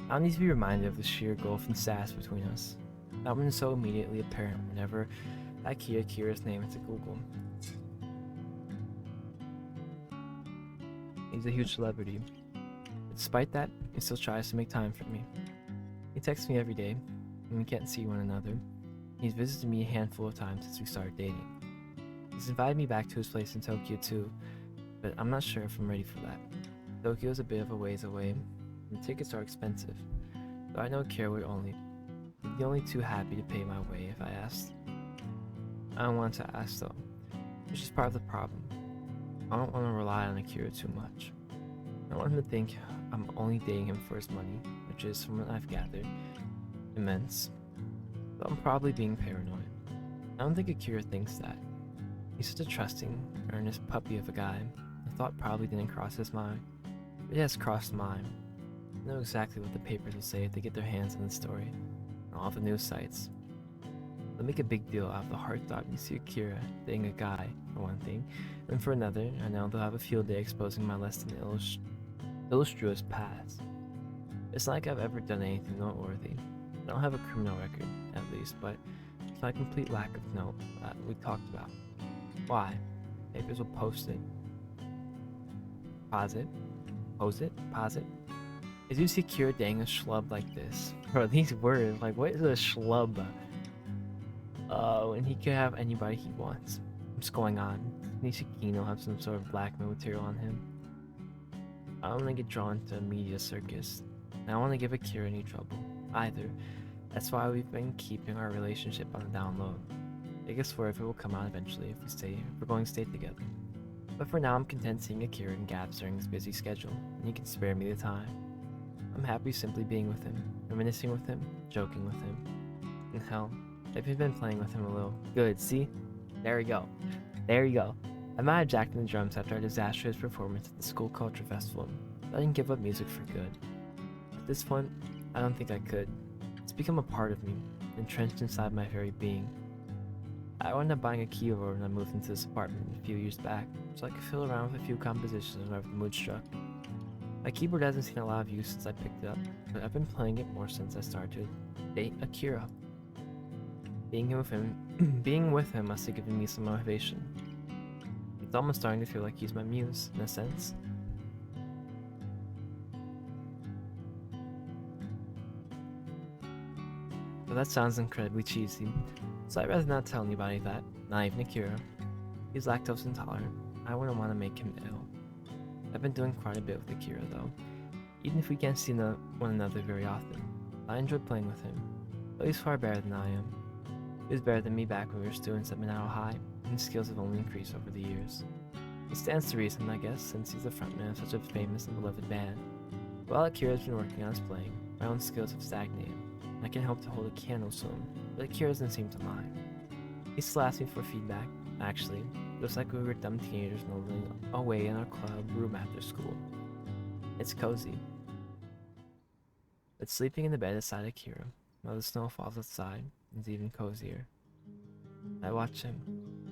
I don't need to be reminded of the sheer gulf and sass between us. That one is so immediately apparent whenever I key Akira's name into Google. He's a huge celebrity. But despite that, he still tries to make time for me. He texts me every day, and we can't see one another. He's visited me a handful of times since we started dating. He's invited me back to his place in Tokyo too, but I'm not sure if I'm ready for that. Tokyo's a bit of a ways away, and the tickets are expensive, so I know Akira would be only too happy to pay my way if I asked. I don't want to ask though, which is part of the problem. I don't want to rely on Akira too much. I want him to think I'm only dating him for his money, which is, from what I've gathered, immense. But I'm probably being paranoid. I don't think Akira thinks that. He's such a trusting, earnest puppy of a guy. The thought probably didn't cross his mind, but it has crossed mine. I know exactly what the papers will say if they get their hands on the story, on all the news sites. They'll make a big deal out of the heart thought you see Akira dating a guy, for one thing, and for another, I know they'll have a field day exposing my less than illustrious past. It's not like I've ever done anything noteworthy. I don't have a criminal record, at least, but it's my complete lack of note that we talked about. Why? Papers will post it. Pause it. Pose it. Pause it. Is you see Akira dating a schlub like this? Bro, these words, like, what is a schlub? And he could have anybody he wants. What's going on? Nishikino have some sort of blackmail material on him. I don't want to get drawn to a media circus. I don't want to give Akira any trouble, either. That's why we've been keeping our relationship on the down low. I guess word will come out eventually if we're going to stay together. But for now, I'm content seeing Akira in gaps during his busy schedule, and he can spare me the time. I'm happy simply being with him, reminiscing with him, joking with him. And hell, I've been playing with him a little. Good, see? There we go. There you go. I might have jacked in the drums after our disastrous performance at the school culture festival, but I didn't give up music for good. At this point, I don't think I could. It's become a part of me, entrenched inside my very being. I wound up buying a keyboard when I moved into this apartment a few years back, so I could fiddle around with a few compositions whenever the mood struck. My keyboard hasn't seen a lot of use since I picked it up, but I've been playing it more since I started to date Akira. Being with him must have given me some motivation. It's almost starting to feel like he's my muse, in a sense. But that sounds incredibly cheesy, so I'd rather not tell anybody that, not even Akira. He's lactose intolerant. I wouldn't want to make him ill. I've been doing quite a bit with Akira though, even if we can't see one another very often. I enjoy playing with him, but he's far better than I am. He was better than me back when we were students at Monaro High, and his skills have only increased over the years. It stands to reason, I guess, since he's the frontman of such a famous and beloved band. While Akira's been working on his playing, my own skills have stagnated. I can't help to hold a candle to him, but Akira doesn't seem to mind. He still asks me for feedback, actually, just like we were dumb teenagers noodling away in our club room after school. It's cozy. But sleeping in the bed beside Akira, while the snow falls outside, is even cozier. I watch him,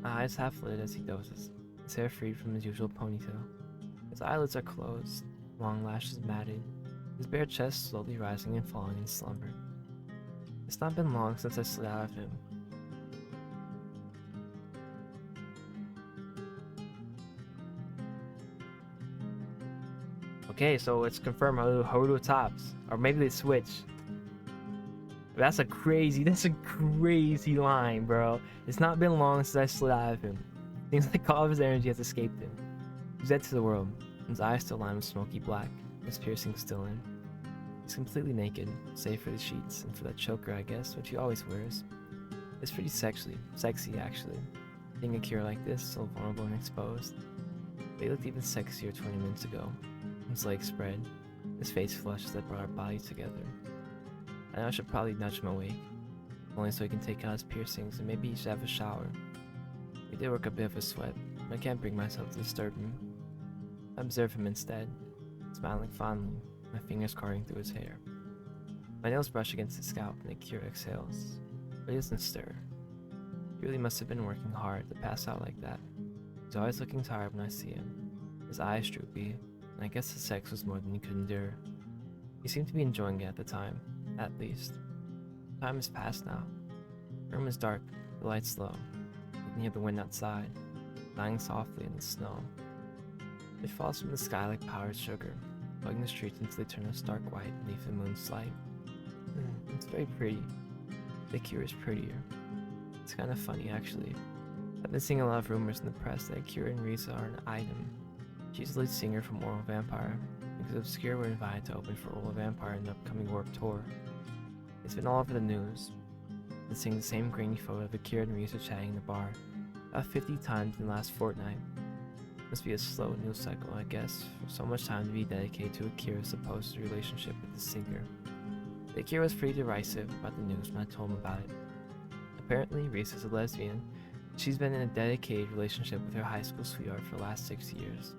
my eyes half lit as he dozes, his hair freed from his usual ponytail. His eyelids are closed, long lashes matted, his bare chest slowly rising and falling in slumber. It's not been long since I slid out of him. Okay, so it's confirmed Haruto tops. Or maybe they switch. That's a crazy line, bro. It's not been long since I slid out of him. Seems like all of his energy has escaped him. He's dead to the world. His eyes still lined with smoky black, his piercing still in. He's completely naked, save for the sheets and for that choker, I guess, which he always wears. It's pretty sexy actually. Seeing Akira like this, so vulnerable and exposed. But he looked even sexier 20 minutes ago. His legs spread, his face flushed as I brought our bodies together. I know I should probably nudge him awake, only so he can take out his piercings and maybe he should have a shower. He did work a bit of a sweat, but I can't bring myself to disturb him. I observe him instead, smiling fondly, my fingers carving through his hair. My nails brush against his scalp and Akira exhales, but he doesn't stir. He really must have been working hard to pass out like that. He's always looking tired when I see him, his eyes droopy, and I guess the sex was more than he could endure. He seemed to be enjoying it at the time, at least. Time has passed now. The room is dark, the lights low. I can hear the wind outside, dying softly in the snow. It falls from the sky like powdered sugar, bugging the streets until they turn a stark white beneath the moon's light. It's very pretty. The Akira is prettier. It's kind of funny, actually. I've been seeing a lot of rumors in the press that Akira and Risa are an item. She's the lead singer from Oral Vampire, because Obscure were invited to open for Oral Vampire in the upcoming Warped Tour. It's been all over the news. Been seeing the same grainy photo of Akira and Risa chatting in the bar about 50 times in the last fortnight. Must be a slow news cycle, I guess, for so much time to be dedicated to Akira's supposed relationship with the singer. But Akira was pretty derisive about the news when I told him about it. Apparently, Risa's a lesbian. She's been in a dedicated relationship with her high school sweetheart for the last 6 years.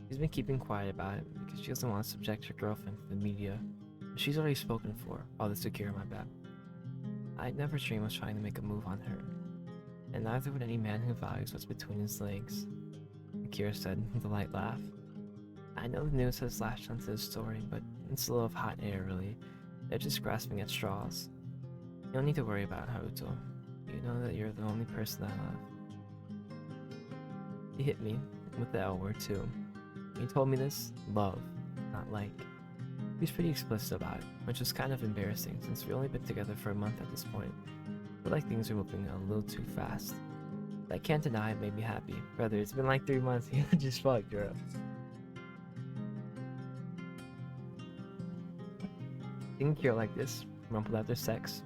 She's been keeping quiet about it because she doesn't want to subject her girlfriend to the media. But she's already spoken for all this Akira, my bad. I'd never dream of trying to make a move on her, and neither would any man who values what's between his legs, Akira said with a light laugh. I know the news has latched onto this story, but it's a little of hot air, really. They're just grasping at straws. You don't need to worry about Haruto. You know that you're the only person I love. He hit me with the L word too. He told me this, love, not like. He was pretty explicit about it, which was kind of embarrassing since we've only been together for a month at this point. I feel like things are moving a little too fast. But I can't deny it made me happy. Brother, it's been like 3 months, you just fucked, bro. Seeing Kira like this, rumpled after sex,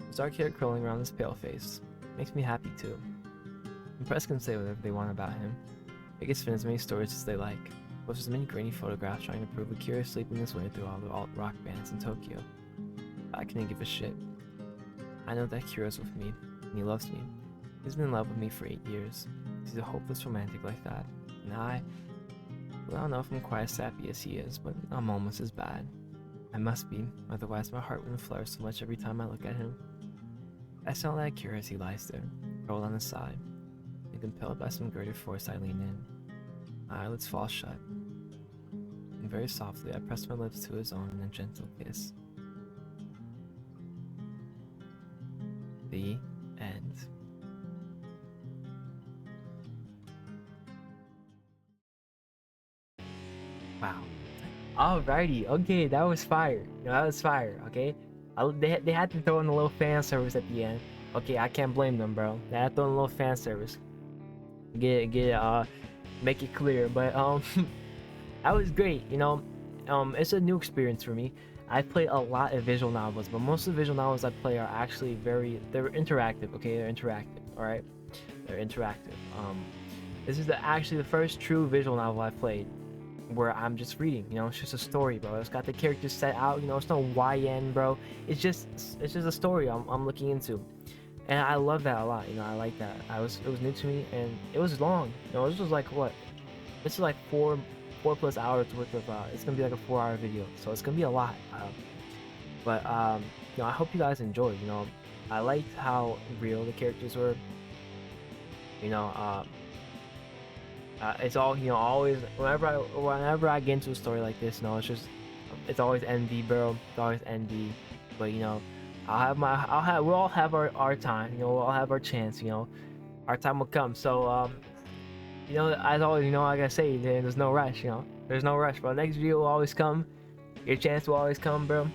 his dark hair curling around his pale face, makes me happy too. The press can say whatever they want about him. They can spin as many stories as they like, post as many grainy photographs trying to prove Akira is sleeping his way through all the alt-rock bands in Tokyo. I couldn't give a shit. I know that Kira's with me, and he loves me. He's been in love with me for 8 years. He's a hopeless romantic like that. And well, I don't know if I'm quite as sappy as he is, but I'm almost as bad. I must be, otherwise my heart wouldn't flutter so much every time I look at him. I sound like Kira as he lies there, curled on his side, and compelled by some greater force I lean in. My eyelids fall shut, and very softly I press my lips to his own in a gentle kiss. The end. Wow. Alrighty, okay, that was fire. That was fire, okay? They had to throw in a little fan service at the end. Okay, I can't blame them, bro. They had to throw in a little fan service. Make it clear. But that was great, you know. It's a new experience for me. I play a lot of visual novels, but most of the visual novels I play are actually they're interactive, okay? They're interactive, alright? They're interactive. This is actually the first true visual novel I played where I'm just reading, you know, it's just a story, bro. It's got the characters set out, you know, it's no YN, bro. It's just a story I'm looking into. And I love that a lot, you know, I like that. It was new to me, and it was long. You know, this was like what? This is like four plus hours worth of it's gonna be like a 4-hour video, so it's gonna be a lot. But you know, I hope you guys enjoyed, you know. I liked how real the characters were. You know, it's all, you know, always whenever I get into a story like this, you know, it's always ND, bro. It's always ND. But you know, we'll all have our time, you know, we'll all have our chance, you know. Our time will come. So you know, as always, you know, like I say, there's no rush, you know. There's no rush, bro. Next video will always come. Your chance will always come, bro.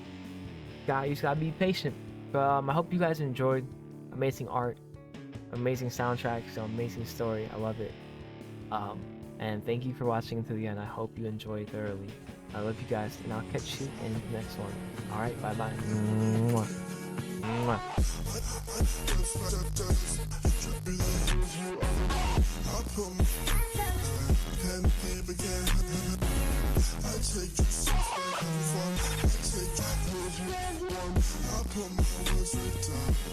You just gotta be patient. But I hope you guys enjoyed. Amazing art, amazing soundtrack, so amazing story. I love it. And thank you for watching until the end. I hope you enjoyed thoroughly. I love you guys, and I'll catch you in the next one. Alright, bye bye. Mwah. Mwah. I put my words down.